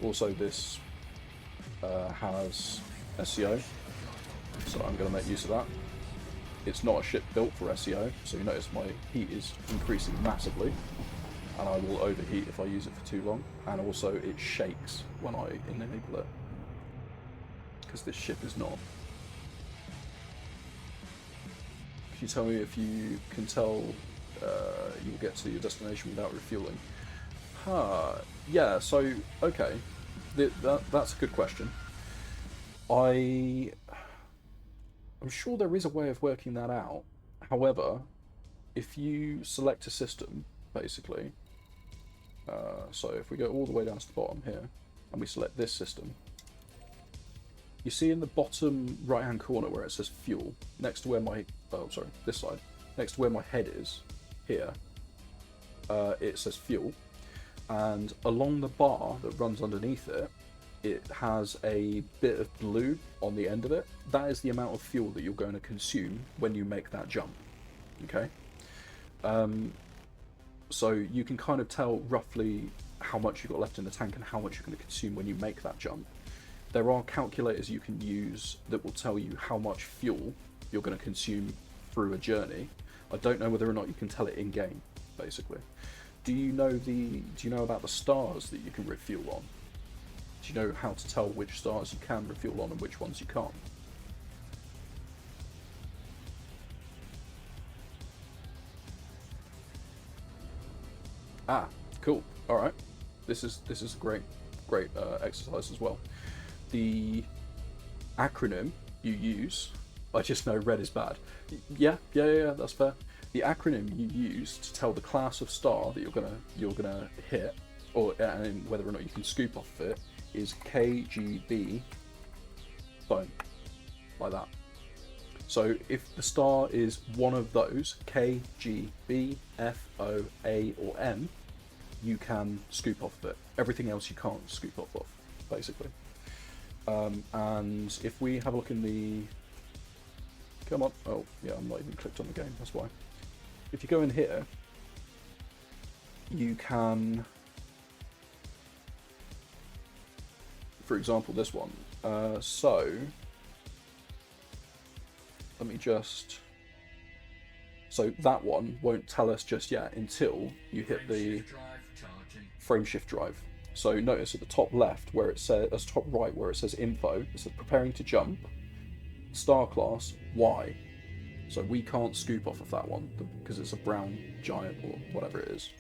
Also, this has SEO, so I'm going to make use of that. It's not a ship built for SEO, so you notice my heat is increasing massively, and I will overheat if I use it for too long. And also, it shakes when I enable it, because this ship is not. Can you tell me if you can tell you'll get to your destination without refueling? Yeah, so, okay. That's a good question. I'm sure there is a way of working that out. However, if you select a system, basically, so if we go all the way down to the bottom here, and we select this system, you see in the bottom right hand corner where it says fuel, next to where my, this side, next to where my head is, here, it says fuel, and along the bar that runs underneath it, it has a bit of blue on the end of it. That is the amount of fuel that you're going to consume when you make that jump, okay? So you can kind of tell roughly how much you've got left in the tank and how much you're going to consume when you make that jump. There are calculators you can use that will tell you how much fuel you're going to consume through a journey. I don't know whether or not you can tell it in-game, basically. Do you know about the stars that you can refuel on? Do you know how to tell which stars you can refuel on and which ones you can't? Ah, cool. All right. This is a great exercise as well. The acronym you use, I just know red is bad. Yeah, that's fair. The acronym you use to tell the class of star that you're gonna hit, or and whether or not you can scoop off of it, is KGB. Boom, like that. So if the star is one of those, K, G, B, F, O, A, or M, you can scoop off of it. Everything else you can't scoop off of, basically. And if we have a look in the... Come on. Oh, yeah, I'm not even clicked on the game, that's why. If you go in here, you can... For example, this one. So... Let me just... So that one won't tell us just yet until you hit the frame shift drive. So notice at the top left where it says, top right where it says info, it says preparing to jump, star class Y. So we can't scoop off of that one because it's a brown giant or whatever it is,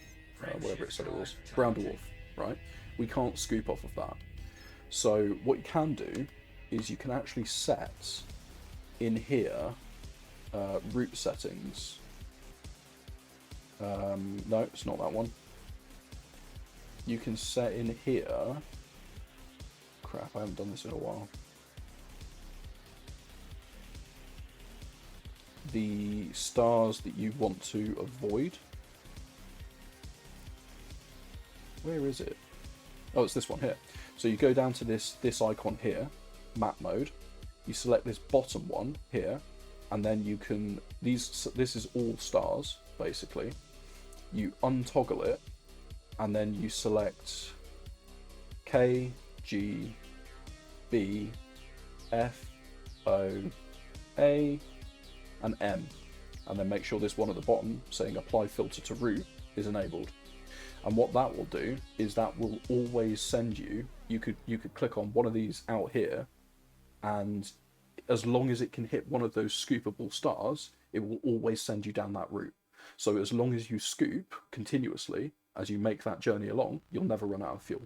whatever it said it was, brown dwarf, right? We can't scoop off of that. So what you can do is you can actually set in here route settings. No, it's not that one. You can set in here. Crap, I haven't done this in a while. The stars that you want to avoid. Where is it? Oh, it's this one here. So you go down to this icon here, map mode. You select this bottom one here, and then you can this is all stars basically. You untoggle it, and then you select K, G, B, F, O, A, and M, and then make sure this one at the bottom saying apply filter to route is enabled. And what that will do is that will always send you, you could click on one of these out here, and as long as it can hit one of those scoopable stars, it will always send you down that route. So as long as you scoop continuously as you make that journey along, you'll never run out of fuel.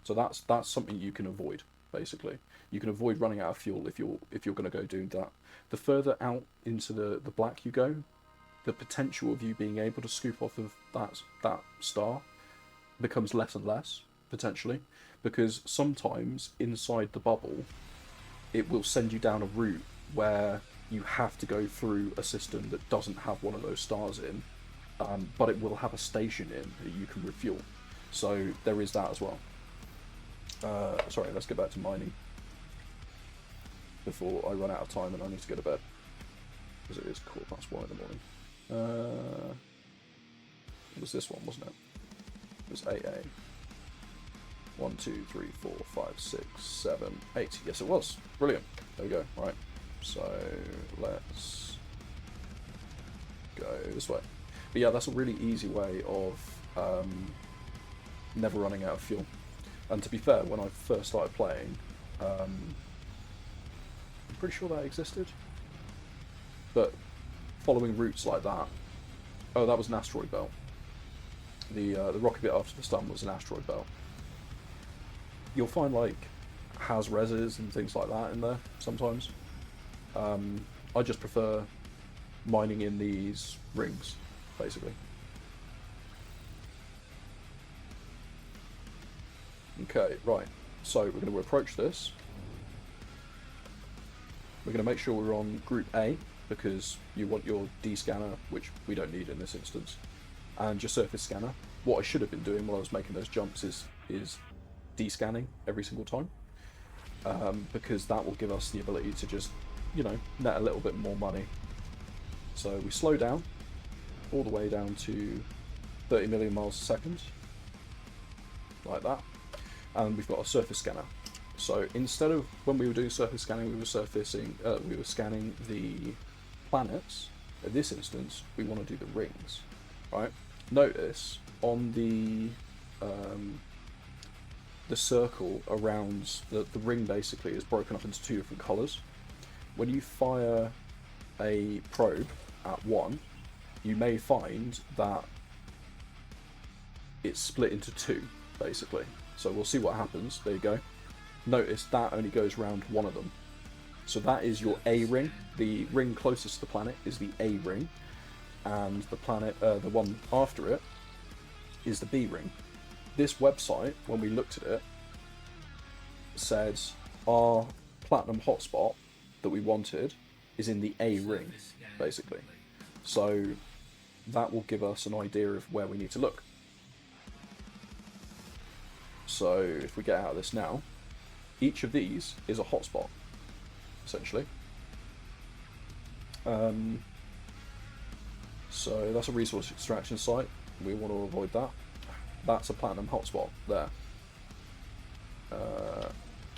So that's something you can avoid, basically. You can avoid running out of fuel if you're going to go do that. The further out into the black you go, the potential of you being able to scoop off of that star becomes less and less, potentially, because sometimes inside the bubble it will send you down a route where you have to go through a system that doesn't have one of those stars in, but it will have a station in that you can refuel. So there is that as well. Sorry, let's get back to mining before I run out of time and I need to go to bed, because it is 1:15 in the morning. It was this one, wasn't it? It was AA. 1, 2, 3, 4, 5, 6, 7, 8. Yes, it was. Brilliant. There we go. Right. So let's go this way. But yeah, that's a really easy way of never running out of fuel. And to be fair, when I first started playing, I'm pretty sure that existed. But following routes like that, oh, that was an asteroid belt. The rocky bit after the stun was an asteroid belt. You'll find like has-reses and things like that in there sometimes. I just prefer mining in these rings, basically. Okay, right. So we're going to approach this. We're going to make sure we're on Group A, because you want your D scanner, which we don't need in this instance, and your surface scanner. What I should have been doing while I was making those jumps is de-scanning every single time, because that will give us the ability to just, you know, net a little bit more money. So we slow down all the way down to 30 million miles a second, like that, and we've got a surface scanner. So instead of when we were doing surface scanning, we were scanning the planets. In this instance, we want to do the rings, right? notice on the circle around the ring basically is broken up into two different colours. When you fire a probe at one, you may find that it's split into two, basically. So we'll see what happens. There you go. Notice that only goes around one of them. So that is your A ring. The ring closest to the planet is the A ring, and the planet, the one after it, is the B ring. This website, when we looked at it, said our platinum hotspot that we wanted is in the A ring, basically. So that will give us an idea of where we need to look. So if we get out of this now, each of these is a hotspot, essentially. So that's a resource extraction site. We want to avoid that. That's a platinum hotspot there.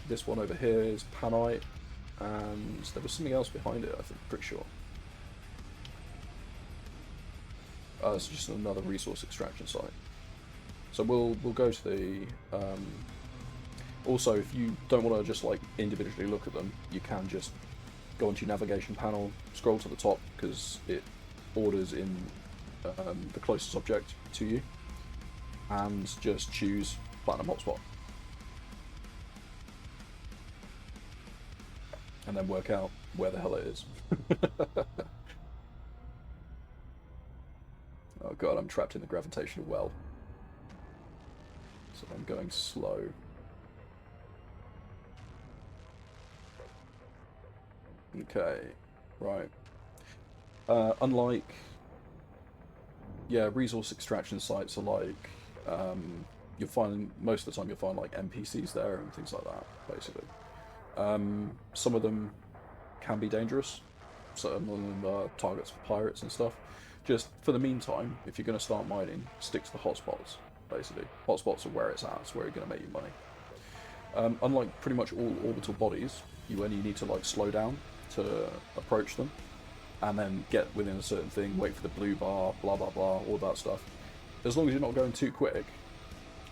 This one over here is Panite, and there was something else behind it, I think, pretty sure. It's just another resource extraction site. So we'll go to the... also, if you don't want to just like individually look at them, you can just go onto your navigation panel, scroll to the top, because it orders in the closest object to you, and just choose platinum hotspot. And then work out where the hell it is. Oh god, I'm trapped in the gravitational well. So I'm going slow. Okay, right. Unlike... Yeah, resource extraction sites are like... you'll find, most of the time you'll find like NPCs there and things like that, basically. Some of them can be dangerous. Some of them are targets for pirates and stuff. Just for the meantime, if you're going to start mining, stick to the hotspots, basically. Hotspots are where it's at, it's where you're going to make your money. Unlike pretty much all orbital bodies, you only need to like slow down to approach them, and then get within a certain thing, wait for the blue bar, blah blah blah, all that stuff. As long as you're not going too quick,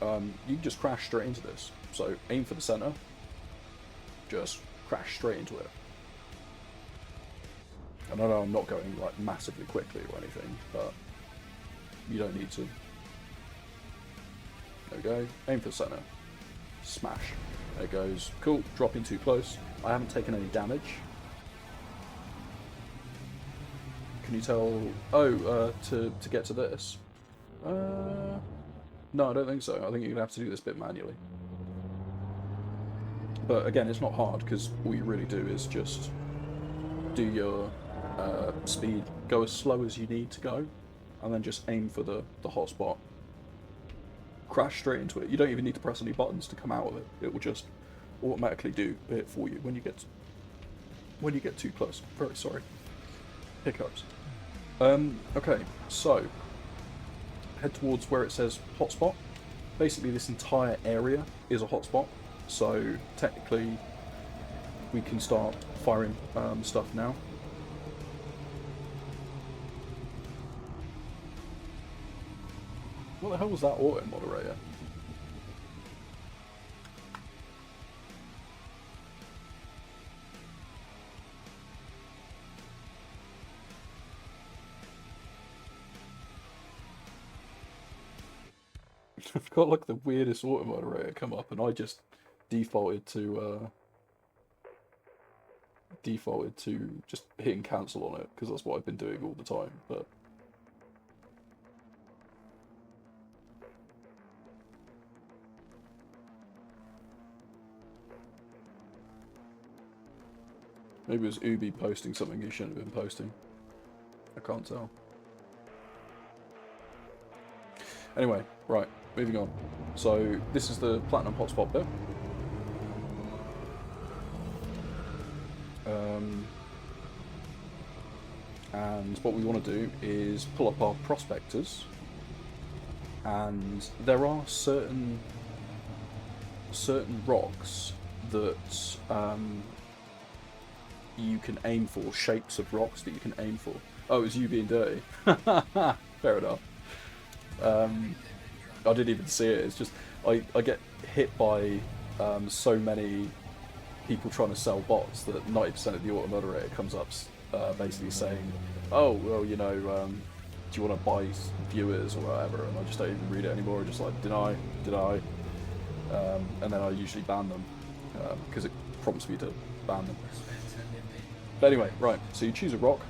you can just crash straight into this. So aim for the center, just crash straight into it. And I know I'm not going like massively quickly or anything, but you don't need to. There we go, aim for the center, smash. There it goes, cool, dropping too close. I haven't taken any damage. Can you tell? Oh, to get to this? No, I don't think so. I think you're gonna have to do this bit manually. But again, it's not hard, because all you really do is just do your speed, go as slow as you need to go, and then just aim for the hotspot. Crash straight into it. You don't even need to press any buttons to come out of it. It will just automatically do it for you when you get too close. Very sorry. Hiccups. Okay, so head towards where it says hotspot. Basically, this entire area is a hotspot. So technically, we can start firing stuff now. What the hell was that auto moderator? I've got like the weirdest auto moderator come up, and I just defaulted to just hitting cancel on it, because that's what I've been doing all the time. But maybe it was Ubi posting something he shouldn't have been posting. I can't tell. Anyway, right, moving on. So this is the platinum hotspot bit. And what we want to do is pull up our prospectors, and there are certain rocks that you can aim for, shapes of rocks that you can aim for. Oh, it was you being dirty. Fair enough. I didn't even see it. It's just I get hit by so many people trying to sell bots that 90% of the auto moderator comes up basically saying, "Oh, well, you know, do you want to buy viewers or whatever?" And I just don't even read it anymore. I just like deny, and then I usually ban them because it prompts me to ban them. But anyway, right. So you choose a rock,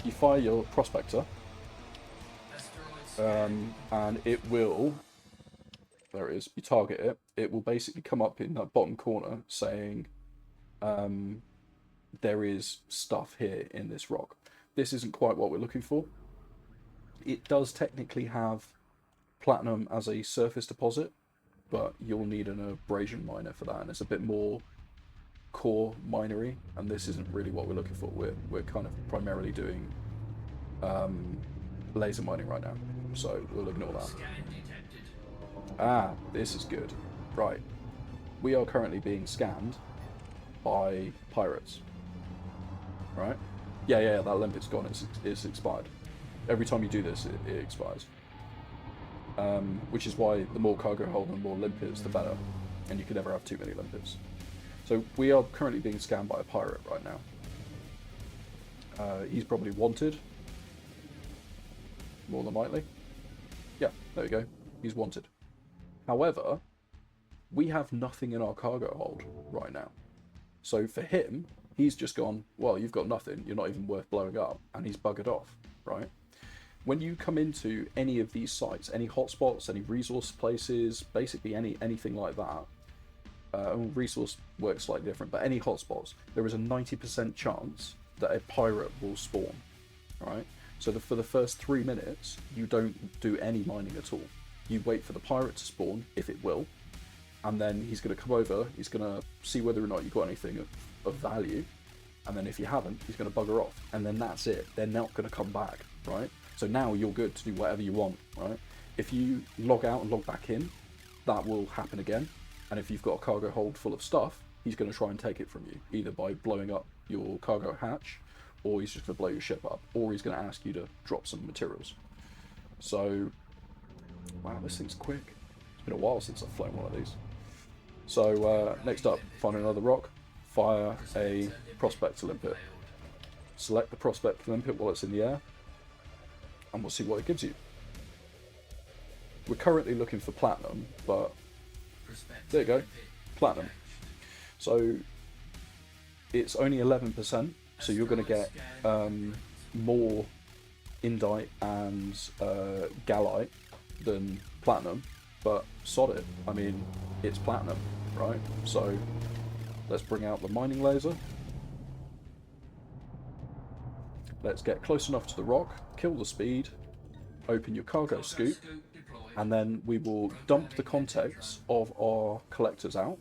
you fire your prospector, and it will. There it is. You target it. It will basically come up in that bottom corner saying, there is stuff here in this rock. This isn't quite what we're looking for. It does technically have platinum as a surface deposit, but you'll need an abrasion miner for that, and it's a bit more core minery, and this isn't really what we're looking for. We're kind of primarily doing laser mining right now, so we'll ignore that. Ah, this is good. Right. We are currently being scanned by pirates. Right? Yeah, that limpet's gone. It's expired. Every time you do this, it expires. Which is why the more cargo hold and the more limpets, the better. And you can never have too many limpets. So we are currently being scanned by a pirate right now. He's probably wanted. More than likely. Yeah, there we go. He's wanted. However, we have nothing in our cargo hold right now. So for him, he's just gone, well, you've got nothing, you're not even worth blowing up, and he's buggered off, right? When you come into any of these sites, any hotspots, any resource places, basically anything like that, resource works slightly different, but any hotspots, there is a 90% chance that a pirate will spawn, right? So for the first 3 minutes, you don't do any mining at all. You wait for the pirate to spawn, if it will, and then he's going to come over, he's going to see whether or not you've got anything of value, and then if you haven't, he's going to bugger off, and then that's it. They're not going to come back, right? So now you're good to do whatever you want, right? If you log out and log back in, that will happen again, and if you've got a cargo hold full of stuff, he's going to try and take it from you, either by blowing up your cargo hatch, or he's just going to blow your ship up, or he's going to ask you to drop some materials. So, wow, this thing's quick. It's been a while since I've flown one of these. So next up, find another rock, fire a prospector limpet. Select the prospector limpet while it's in the air, and we'll see what it gives you. We're currently looking for platinum, but there you go, platinum. So it's only 11%, so you're going to get more indite and gallite than platinum, but sod it. I mean, it's platinum, right? So let's bring out the mining laser. Let's get close enough to the rock, kill the speed, open your cargo scoop, and then we will dump the contents of our collectors out.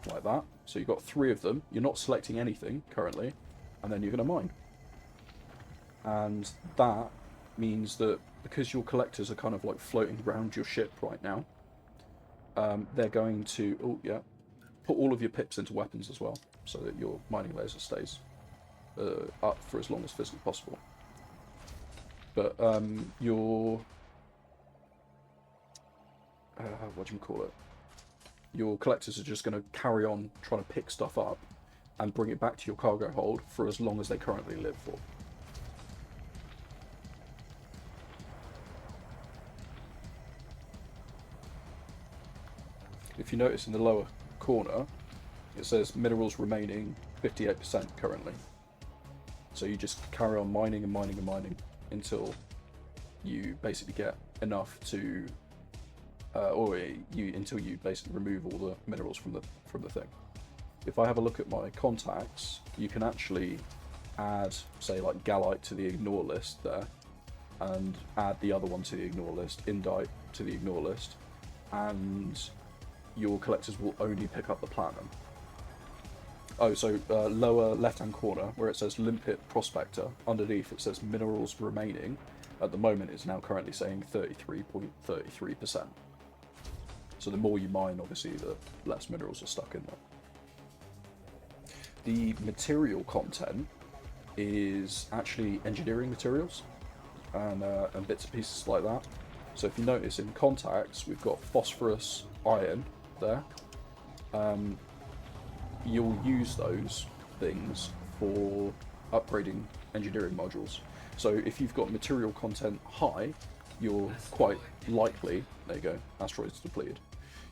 Like that. So you've got 3 of them. You're not selecting anything currently, and then you're going to mine. And that means that because your collectors are kind of like floating around your ship right now, they're going to put all of your pips into weapons as well, so that your mining laser stays up for as long as physically possible. But your what do you call it? Your collectors are just going to carry on trying to pick stuff up and bring it back to your cargo hold for as long as they currently live for. If you notice in the lower corner, it says minerals remaining 58% currently. So you just carry on mining and mining and mining until you basically get enough to, until you basically remove all the minerals from the thing. If I have a look at my contacts, you can actually add, say, like gallite to the ignore list there, and add the other one to the ignore list, indite to the ignore list, and your collectors will only pick up the platinum. Oh, so lower left-hand corner where it says limpet prospector, underneath it says minerals remaining. At the moment, it's now currently saying 33.33%. So the more you mine, obviously, the less minerals are stuck in there. The material content is actually engineering materials. and bits and pieces like that. So if you notice in contacts, we've got phosphorus, iron there. You'll use those things for upgrading engineering modules. So if you've got material content high, you're quite likely, there you go, asteroids depleted.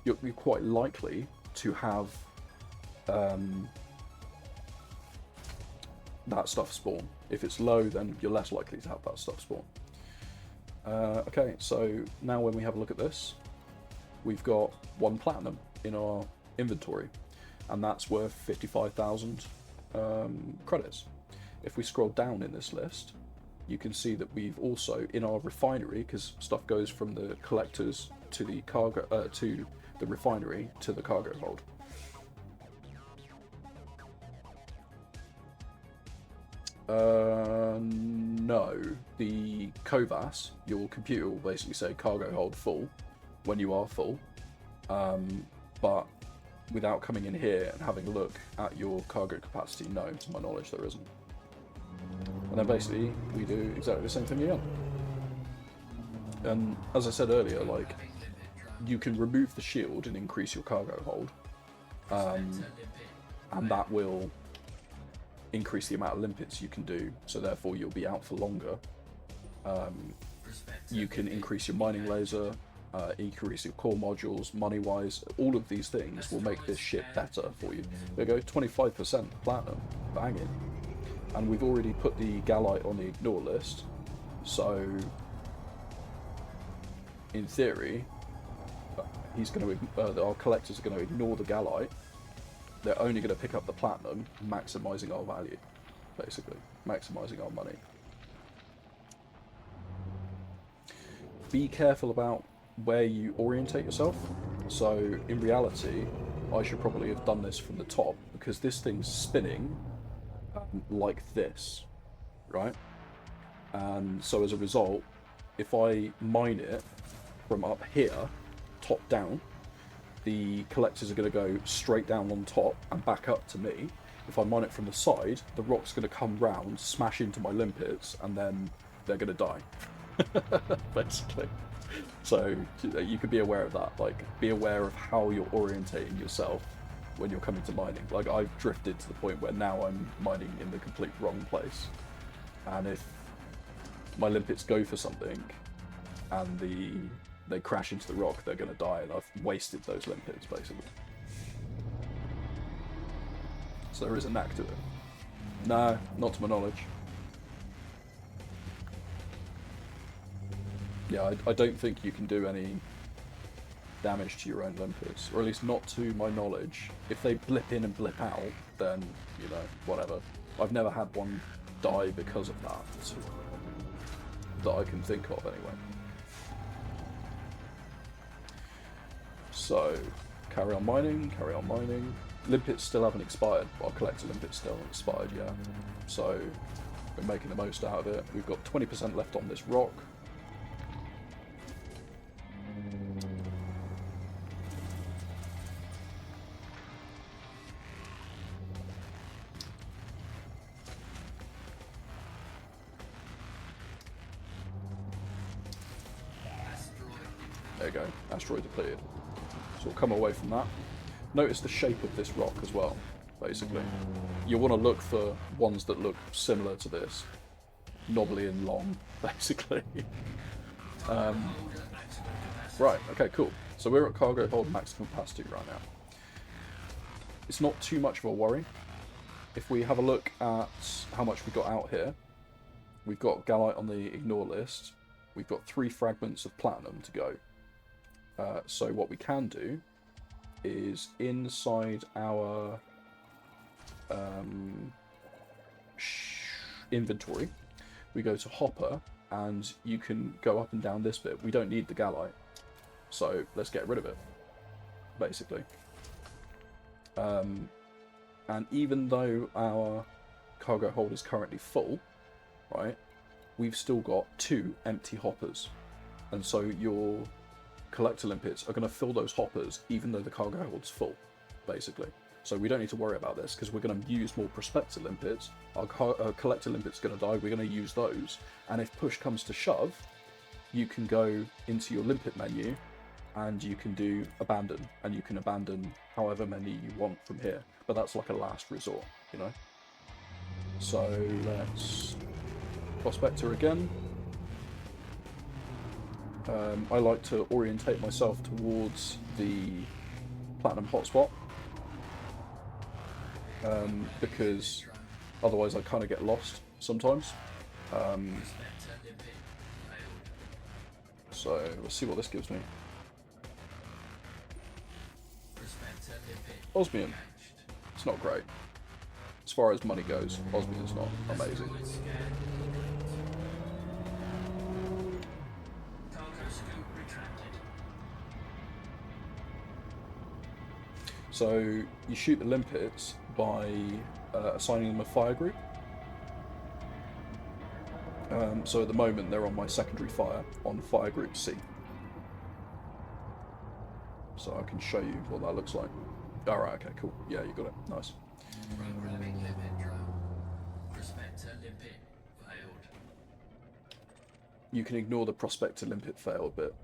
You're quite likely to have that stuff spawn. If it's low, then you're less likely to have that stuff spawn. Okay, so now when we have a look at this, we've got 1 platinum in our inventory, and that's worth 55,000 credits. If we scroll down in this list, you can see that we've also, in our refinery, because stuff goes from the collectors to the cargo, to the refinery to the cargo hold. No, the COVAS, your computer will basically say cargo hold full when you are full, but without coming in here and having a look at your cargo capacity, no, to my knowledge there isn't. And then basically we do exactly the same thing again. And as I said earlier, like, you can remove the shield and increase your cargo hold, and that will increase the amount of limpets you can do, so therefore you'll be out for longer. You can increase your mining laser, increase your core modules, money-wise. All of these things will make this ship better for you. There you go, 25% platinum, banging. And we've already put the Gallite on the ignore list, so in theory, he's going to, our collectors are going to ignore the Gallite. They're only going to pick up the platinum, maximising our value, basically, maximising our money. Be careful about where you orientate yourself. So in reality, I should probably have done this from the top, because this thing's spinning like this, right? And so as a result, if I mine it from up here, top down, the collectors are going to go straight down on top and back up to me. If I mine it from the side, the rock's going to come round, smash into my limpets, and then they're going to die, basically. So you could be aware of that. Like, be aware of how you're orientating yourself when you're coming to mining. Like, I've drifted to the point where now I'm mining in the complete wrong place, and if my limpets go for something and they crash into the rock, they're going to die, and I've wasted those limpets, basically. So there is a knack to it. No, not to my knowledge. Yeah, I don't think you can do any damage to your own limpets, or at least not to my knowledge. If they blip in and blip out, then, you know, whatever. I've never had one die because of that, that I can think of anyway. So, carry on mining, carry on mining. Limpets still haven't expired. Our collector limpets still haven't expired yet. So, we're making the most out of it. We've got 20% left on this rock. There you go, asteroid depleted. So we'll come away from that. Notice the shape of this rock as well, basically. You want to look for ones that look similar to this. Knobbly and long, basically. Right, okay, cool. So we're at cargo hold maximum capacity right now. It's not too much of a worry. If we have a look at how much we've got out here, we've got Gallite on the ignore list. We've got 3 fragments of platinum to go. So what we can do is inside our inventory, we go to hopper, and you can go up and down this bit. We don't need the Gallite, so let's get rid of it, basically. And even though our cargo hold is currently full, right, we've still got 2 empty hoppers, and so your collector limpets are going to fill those hoppers even though the cargo hold's full, basically. So we don't need to worry about this because we're going to use more prospector limpets. Our collector limpet's going to die. We're going to use those. And if push comes to shove, you can go into your limpet menu and you can do abandon. And you can abandon however many you want from here. But that's like a last resort, you know? So let's prospector again. I like to orientate myself towards the platinum hotspot. Because otherwise I kind of get lost sometimes. So let's see what this gives me. Osmium. It's not great. As far as money goes, Osmium's not amazing. So you shoot the limpets by assigning them a fire group. So at the moment they're on my secondary fire on fire group C. So I can show you what that looks like. Alright, okay, cool. Yeah, you got it. Nice. Programming limpet drone. Prospector limpet failed. You can ignore the prospector limpet failed bit.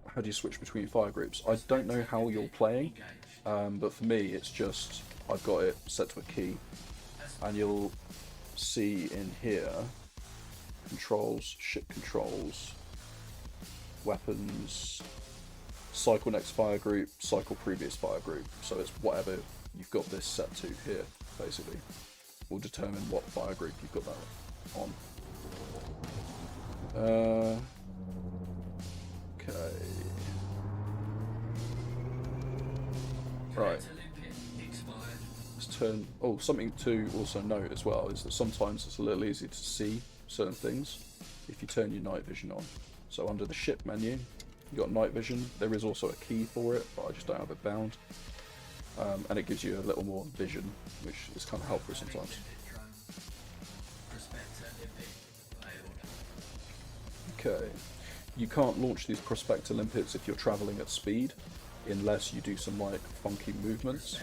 How do you switch between fire groups? I don't know how you're playing, but for me it's just I've got it set to a key, and you'll see in here controls, ship controls, weapons, cycle next fire group, cycle previous fire group. So it's whatever you've got this set to here, basically, will determine what fire group you've got that on. Okay. Right. Let's turn. Oh, something to also note as well is that sometimes it's a little easier to see certain things if you turn your night vision on. So under the ship menu, you've got night vision. There is also a key for it, but I just don't have it bound. And it gives you a little more vision, which is kind of helpful sometimes. Okay. You can't launch these prospector limpets if you're traveling at speed, unless you do some like funky movements.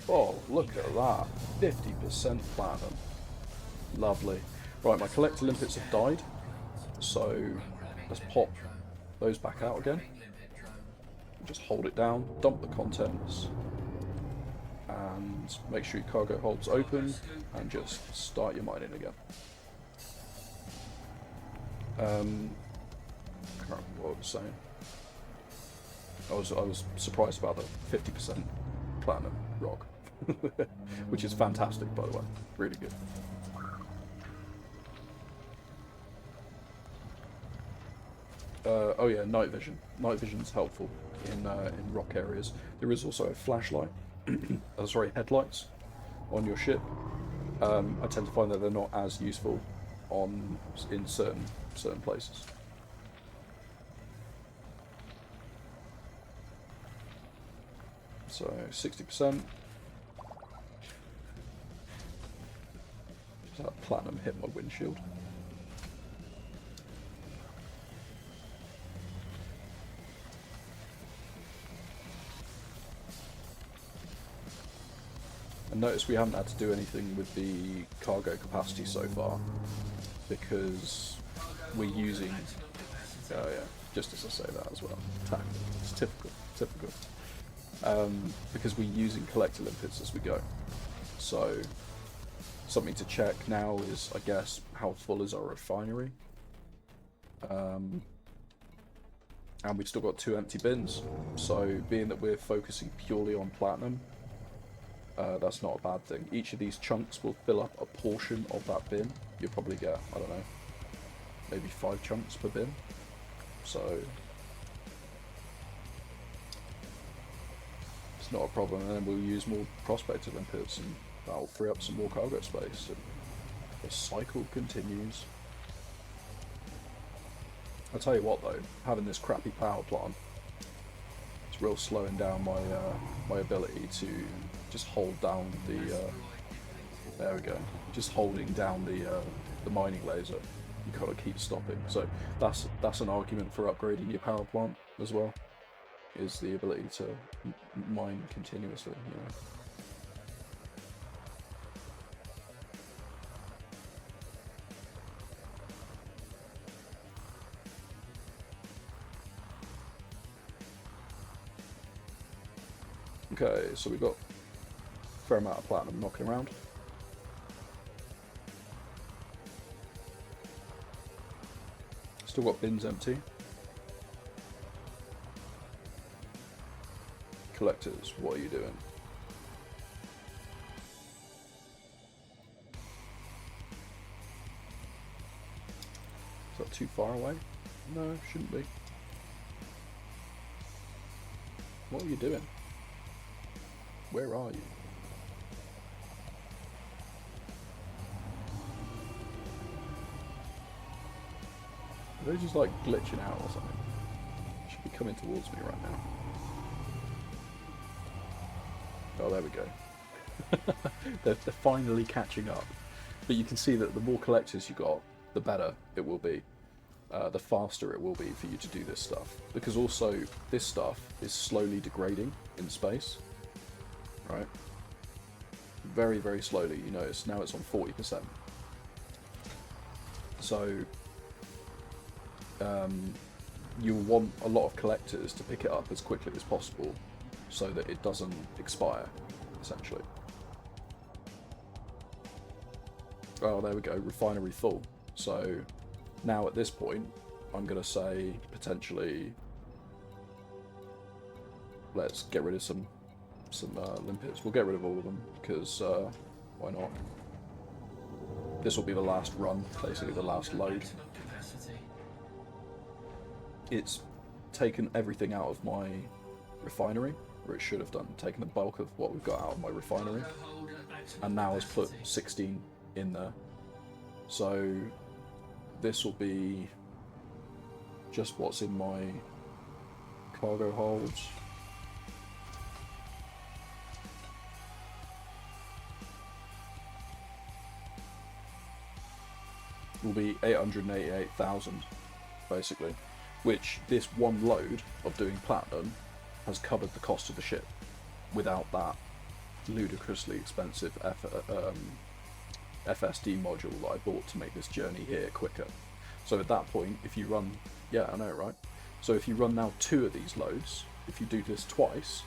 Oh, look at that. 50% platinum. Lovely. Right, my collector limpets have died. So let's pop those back out again. Just hold it down, dump the contents, and make sure your cargo hold's open, and just start your mining again. I can't remember what I was saying. I was surprised about the 50% platinum rock, which is fantastic, by the way. Really good. Oh yeah, night vision. Night vision's helpful in rock areas. There is also a flashlight, sorry, headlights on your ship. I tend to find that they're not as useful in certain places. So 60%. That platinum hit my windshield. And notice we haven't had to do anything with the cargo capacity so far, because we're using, oh yeah, just as I say that as well, it's typical. Because we're using collector limpets as we go. So something to check now is, I guess, how full is our refinery? And we've still got 2 empty bins. So being that we're focusing purely on platinum, that's not a bad thing. Each of these chunks will fill up a portion of that bin. You'll probably get, I don't know, maybe 5 chunks per bin. So it's not a problem, and then we'll use more prospector limpets, and that'll free up some more cargo space, and the cycle continues. I'll tell you what though, having this crappy power plant, it's real slowing down my my ability to just hold down the there we go, just holding down the mining laser. You gotta keep stopping. So that's an argument for upgrading your power plant as well, is the ability to mine continuously, you know. Okay, so we've got a fair amount of platinum knocking around. Still got bins empty. Collectors, what are you doing? Is that too far away? No, shouldn't be. What are you doing? Where are you? Are they just like glitching out or something? Should be coming towards me right now. Oh, there we go. they're finally catching up. But you can see that the more collectors you got, the better it will be. The faster it will be for you to do this stuff. Because also, this stuff is slowly degrading in space. Right? Very, very slowly. You notice now it's on 40%. So, you'll want a lot of collectors to pick it up as quickly as possible so that it doesn't expire, essentially. Oh, there we go, refinery full. So now at this point, I'm going to say potentially let's get rid of some limpets. We'll get rid of all of them because why not? This will be the last run, basically the last load. It's taken everything out of my refinery, or it should have done, taken the bulk of what we've got out of my refinery, and now has put 16 in there. So this will be just what's in my cargo holds. Will be 888,000 basically, which this one load of doing platinum has covered the cost of the ship without that ludicrously expensive FSD module that I bought to make this journey here quicker. So at that point, if you run, yeah, I know, right? So if you run now 2 of these loads, if you do this twice,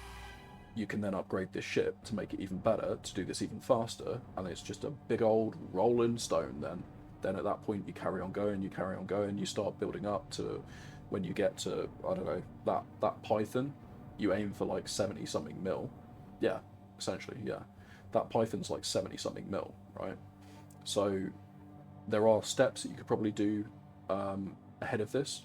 you can then upgrade this ship to make it even better, to do this even faster, and it's just a big old rolling stone then. Then at that point you carry on going, you start building up to when you get to, I don't know, that Python, you aim for like 70 something mil. Yeah, essentially, yeah. That Python's like 70 something mil, right? So there are steps that you could probably do ahead of this.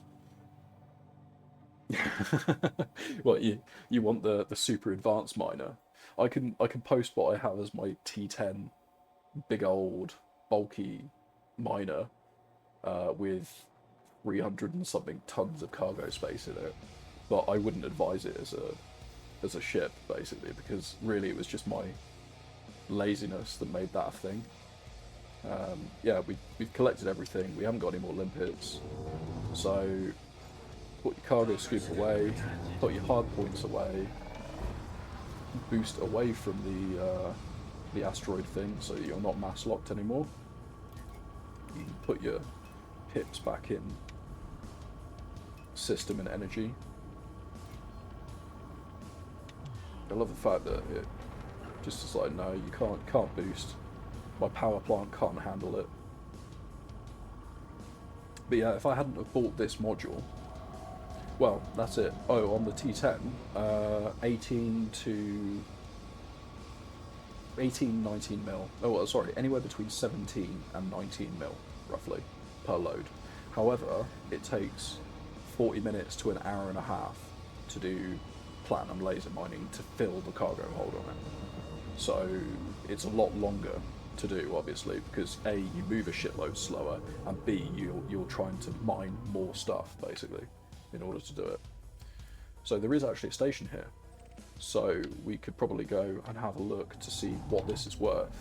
Well, you want the super advanced miner. I can post what I have as my T10 big old bulky miner with 300 and something tons of cargo space in it, but I wouldn't advise it as a ship basically, because really it was just my laziness that made that a thing. Yeah, we've collected everything. We haven't got any more limpets, so put your cargo scoop away, put your hard points away, boost away from the asteroid thing so you're not mass locked anymore. You can put your pips back in system and energy. I love the fact that it just is like, no, you can't boost. My power plant can't handle it. But yeah, if I hadn't have bought this module, well, that's it. Oh, on the T10, 19 mil. Oh, well, sorry, anywhere between 17 and 19 mil, roughly, per load. However, it takes 40 minutes to an hour and a half to do platinum laser mining to fill the cargo hold on it. So it's a lot longer to do, obviously, because A, you move a shitload slower, and B, you're trying to mine more stuff, basically, in order to do it. So there is actually a station here. So we could probably go and have a look to see what this is worth.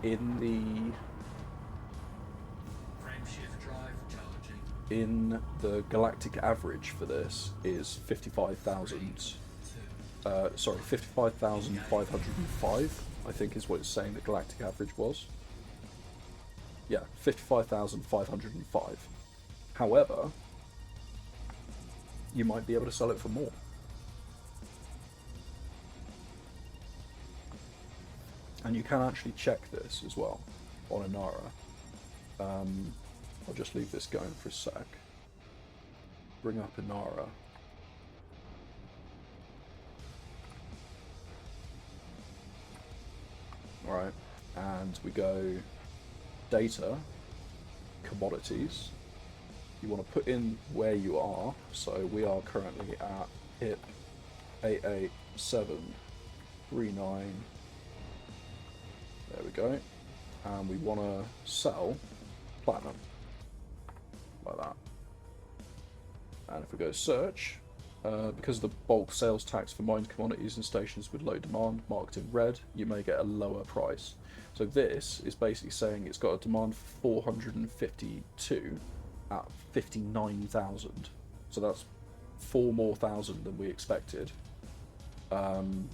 In the galactic average for this is 55,000. Sorry, 55,505. I think is what it's saying the galactic average was. Yeah, 55,505. However, you might be able to sell it for more. And you can actually check this as well on Inara. I'll just leave this going for a sec. Bring up Inara. Alright, and we go data, commodities. You want to put in where you are, so we are currently at HIP 88739. There we go. And we want to sell platinum, like that. And if we go search, because of the bulk sales tax for mined commodities and stations with low demand marked in red, you may get a lower price. So this is basically saying it's got a demand for 452 at 59,000. So that's 4 more thousand than we expected. And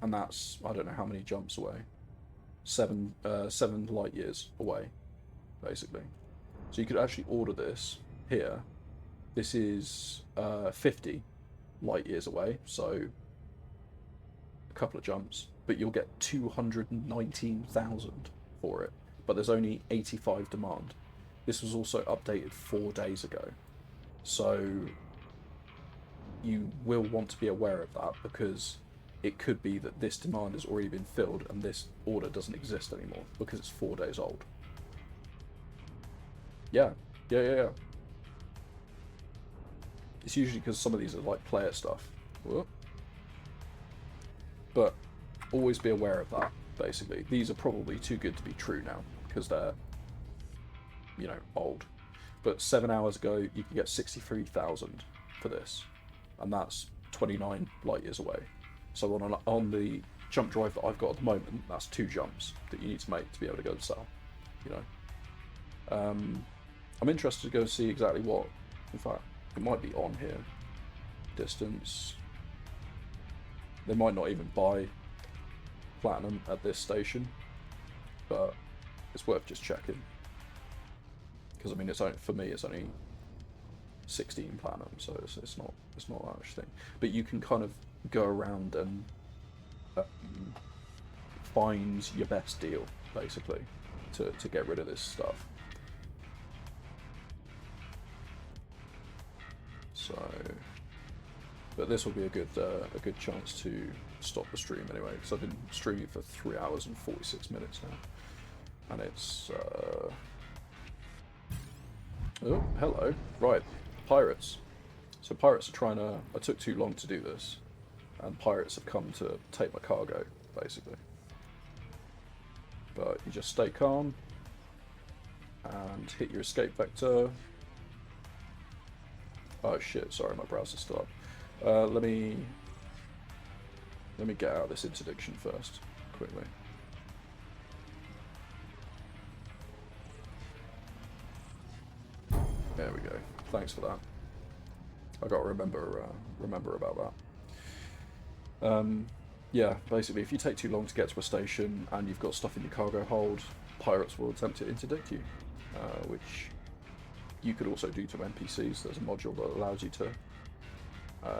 that's, I don't know how many jumps away. 7 light years away, basically. So you could actually order this here. This is 50 light years away, so a couple of jumps, but you'll get 219,000 for it. But there's only 85 demand. This was also updated 4 days ago. So you will want to be aware of that, because it could be that this demand has already been filled and this order doesn't exist anymore because it's 4 days old. Yeah. It's usually because some of these are like player stuff. Whoop. But always be aware of that, basically. These are probably too good to be true now because they're, you know, old. But 7 hours ago, you could get 63,000 for this, and that's 29 light years away. So on the jump drive that I've got at the moment, that's 2 jumps that you need to make to be able to go and sell. You know, I'm interested to go and see exactly what. In fact, it might be on here. Distance. They might not even buy platinum at this station, but it's worth just checking. Because I mean, it's only, for me, it's only 16 platinum, so it's not that much thing. But you can kind of go around and find your best deal, basically, to get rid of this stuff. So, but this will be a good chance to stop the stream anyway, because I've been streaming for 3 hours and 46 minutes now, and it's oh, hello, right, pirates. So pirates are trying to. I took too long to do this, and pirates have come to take my cargo, basically. But you just stay calm and hit your escape vector. Oh shit! Sorry, my browser's still up. Let me get out of this interdiction first, quickly. There we go. Thanks for that. I got to remember about that. Yeah, basically, if you take too long to get to a station and you've got stuff in your cargo hold, pirates will attempt to interdict you, which you could also do to NPCs. There's a module that allows you to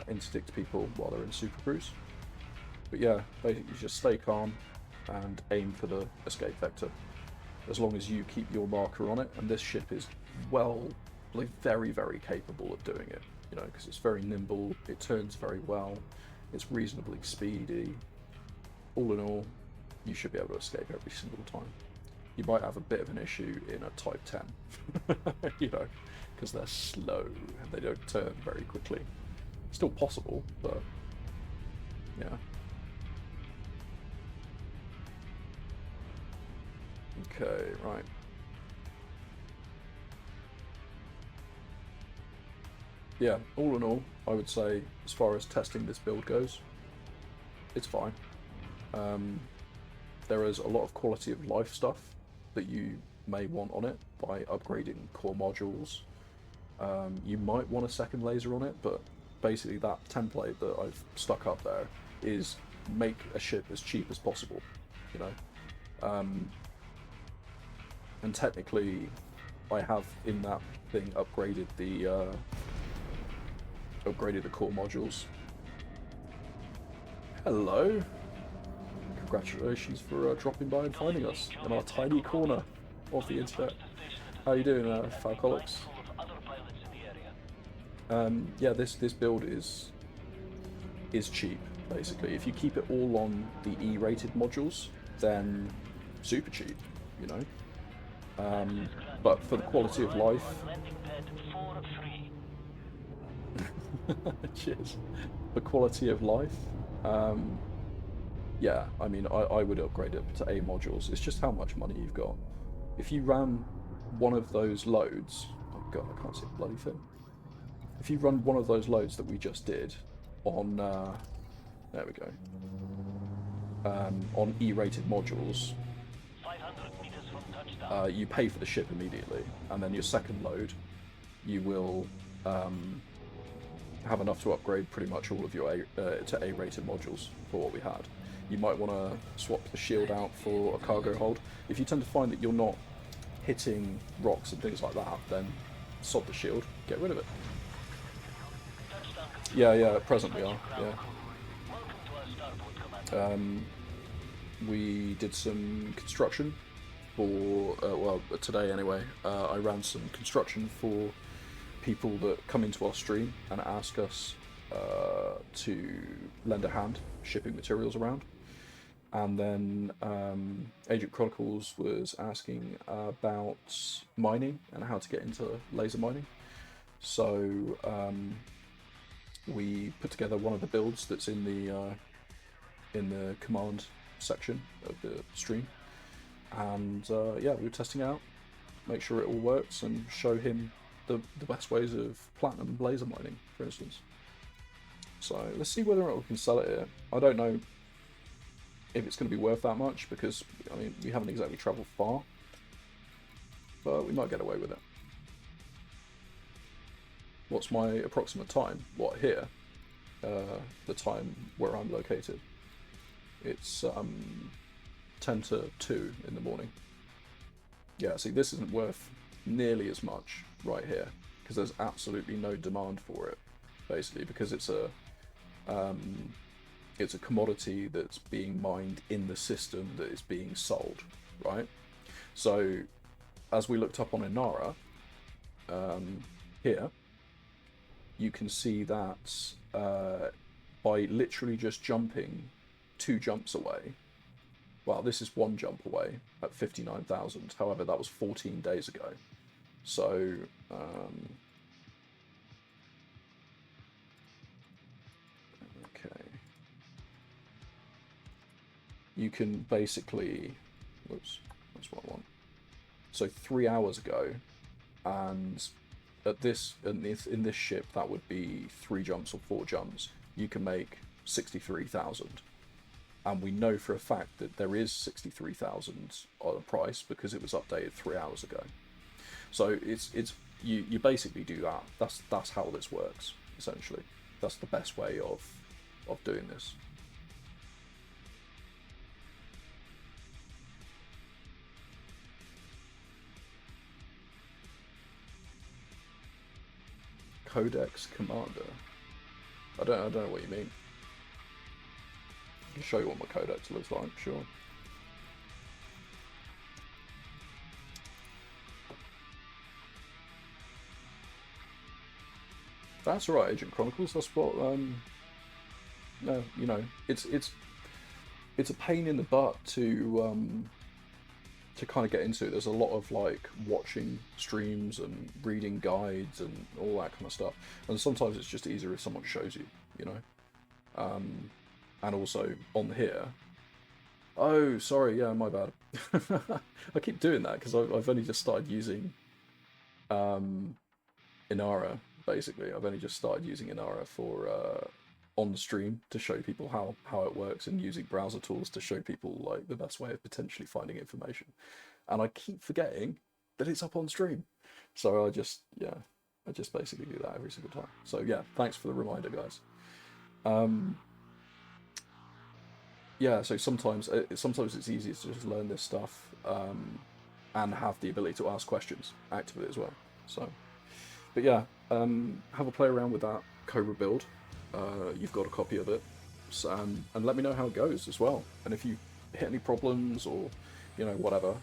interdict people while they're in Super Cruise. But yeah, basically just stay calm and aim for the escape vector, as long as you keep your marker on it. And this ship is very, very capable of doing it, you know, because it's very nimble, it turns very well, it's reasonably speedy. All in all, you should be able to escape every single time. You might have a bit of an issue in a Type 10, you know, because they're slow and they don't turn very quickly. Still possible, but yeah. Okay, right. Yeah, all in all, I would say, as far as testing this build goes, it's fine. There is a lot of quality of life stuff that you may want on it by upgrading core modules. You might want a second laser on it, but basically that template that I've stuck up there is make a ship as cheap as possible, you know. And technically, I have in that thing upgraded the upgraded the core modules. Hello. Congratulations for dropping by and finding us in our tiny corner of the internet. How are you doing, Falcolix? Yeah, this build is cheap, basically. If you keep it all on the E-rated modules, then super cheap, you know. But for the quality of life, cheers. For quality of life, yeah, I mean, I would upgrade it to A modules. It's just how much money you've got. If you ran one of those loads, oh god, I can't see a bloody thing. If you run one of those loads that we just did on, there we go, on E-rated modules, you pay for the ship immediately, and then your second load, you will have enough to upgrade pretty much all of your to A-rated modules for what we had. You might want to swap the shield out for a cargo hold. If you tend to find that you're not hitting rocks and things like that, then sod the shield, get rid of it. Yeah, at present we are, yeah. We did some construction for, well, today anyway. I ran some construction for people that come into our stream and ask us to lend a hand shipping materials around. And then Agent Chronicles was asking about mining and how to get into laser mining. So we put together one of the builds that's in the command section of the stream, and yeah, we were testing out, make sure it all works, and show him the best ways of platinum laser mining, for instance. So let's see whether or not we can sell it here. I don't know if it's going to be worth that much, because I mean, we haven't exactly travelled far, but we might get away with it. What's my approximate time? What, here? The time where I'm located. It's 10 to 2 in the morning. Yeah, see, this isn't worth nearly as much right here, because there's absolutely no demand for it, basically, because it's a commodity that's being mined in the system that is being sold, right? So, as we looked up on Inara, here, you can see that by literally just jumping 2 jumps away, well, this is 1 jump away at 59,000, however, that was 14 days ago. So, okay. You can basically, whoops, that's what I want. So 3 hours ago, and at this, in this ship, that would be 3 jumps or 4 jumps, you can make 63,000. And we know for a fact that there is 63,000 on a price because it was updated 3 hours ago. So you basically do that. That's how this works, essentially. That's the best way of doing this. Codex Commander. I don't know what you mean. I can show you what my codex looks like, sure. That's alright, Agent Chronicles. That's what no, you know, it's a pain in the butt to kind of get into. There's a lot of like watching streams and reading guides and all that kind of stuff, and sometimes it's just easier if someone shows you, you know. And also on here, oh sorry, yeah, my bad. I keep doing that because I've only just started using Inara. Basically, I've only just started using Inara for on the stream to show people how it works, and using browser tools to show people like the best way of potentially finding information. And I keep forgetting that it's up on stream, so I just basically do that every single time. So yeah, thanks for the reminder, guys. Yeah, so sometimes it's easier to just learn this stuff and have the ability to ask questions actively as well. So, but yeah, have a play around with that Cobra build. You've got a copy of it, so, and let me know how it goes as well. And if you hit any problems or whatever,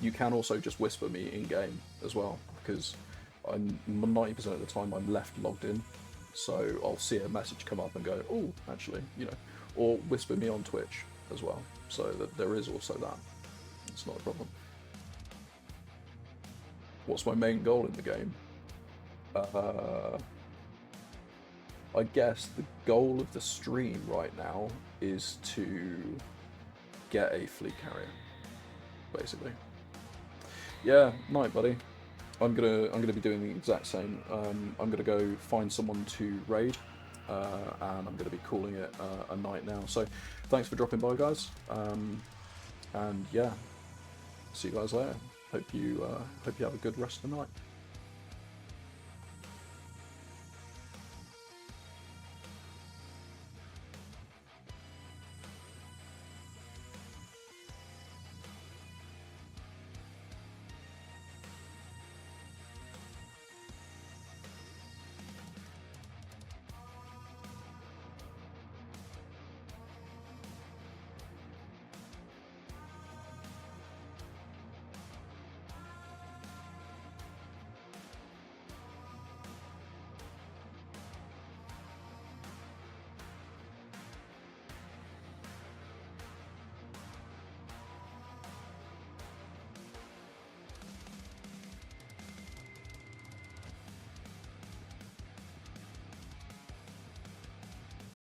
you can also just whisper me in game as well, because I'm 90% of the time I'm left logged in, so I'll see a message come up and go, oh, actually, or whisper me on Twitch as well. So that there is also that. It's not a problem. What's my main goal in the game? I guess the goal of the stream right now is to get a fleet carrier, basically. Yeah, night, buddy. I'm gonna be doing the exact same. I'm gonna go find someone to raid, and I'm gonna be calling it a night now. So, thanks for dropping by, guys. And yeah, see you guys later. Hope you have a good rest of the night.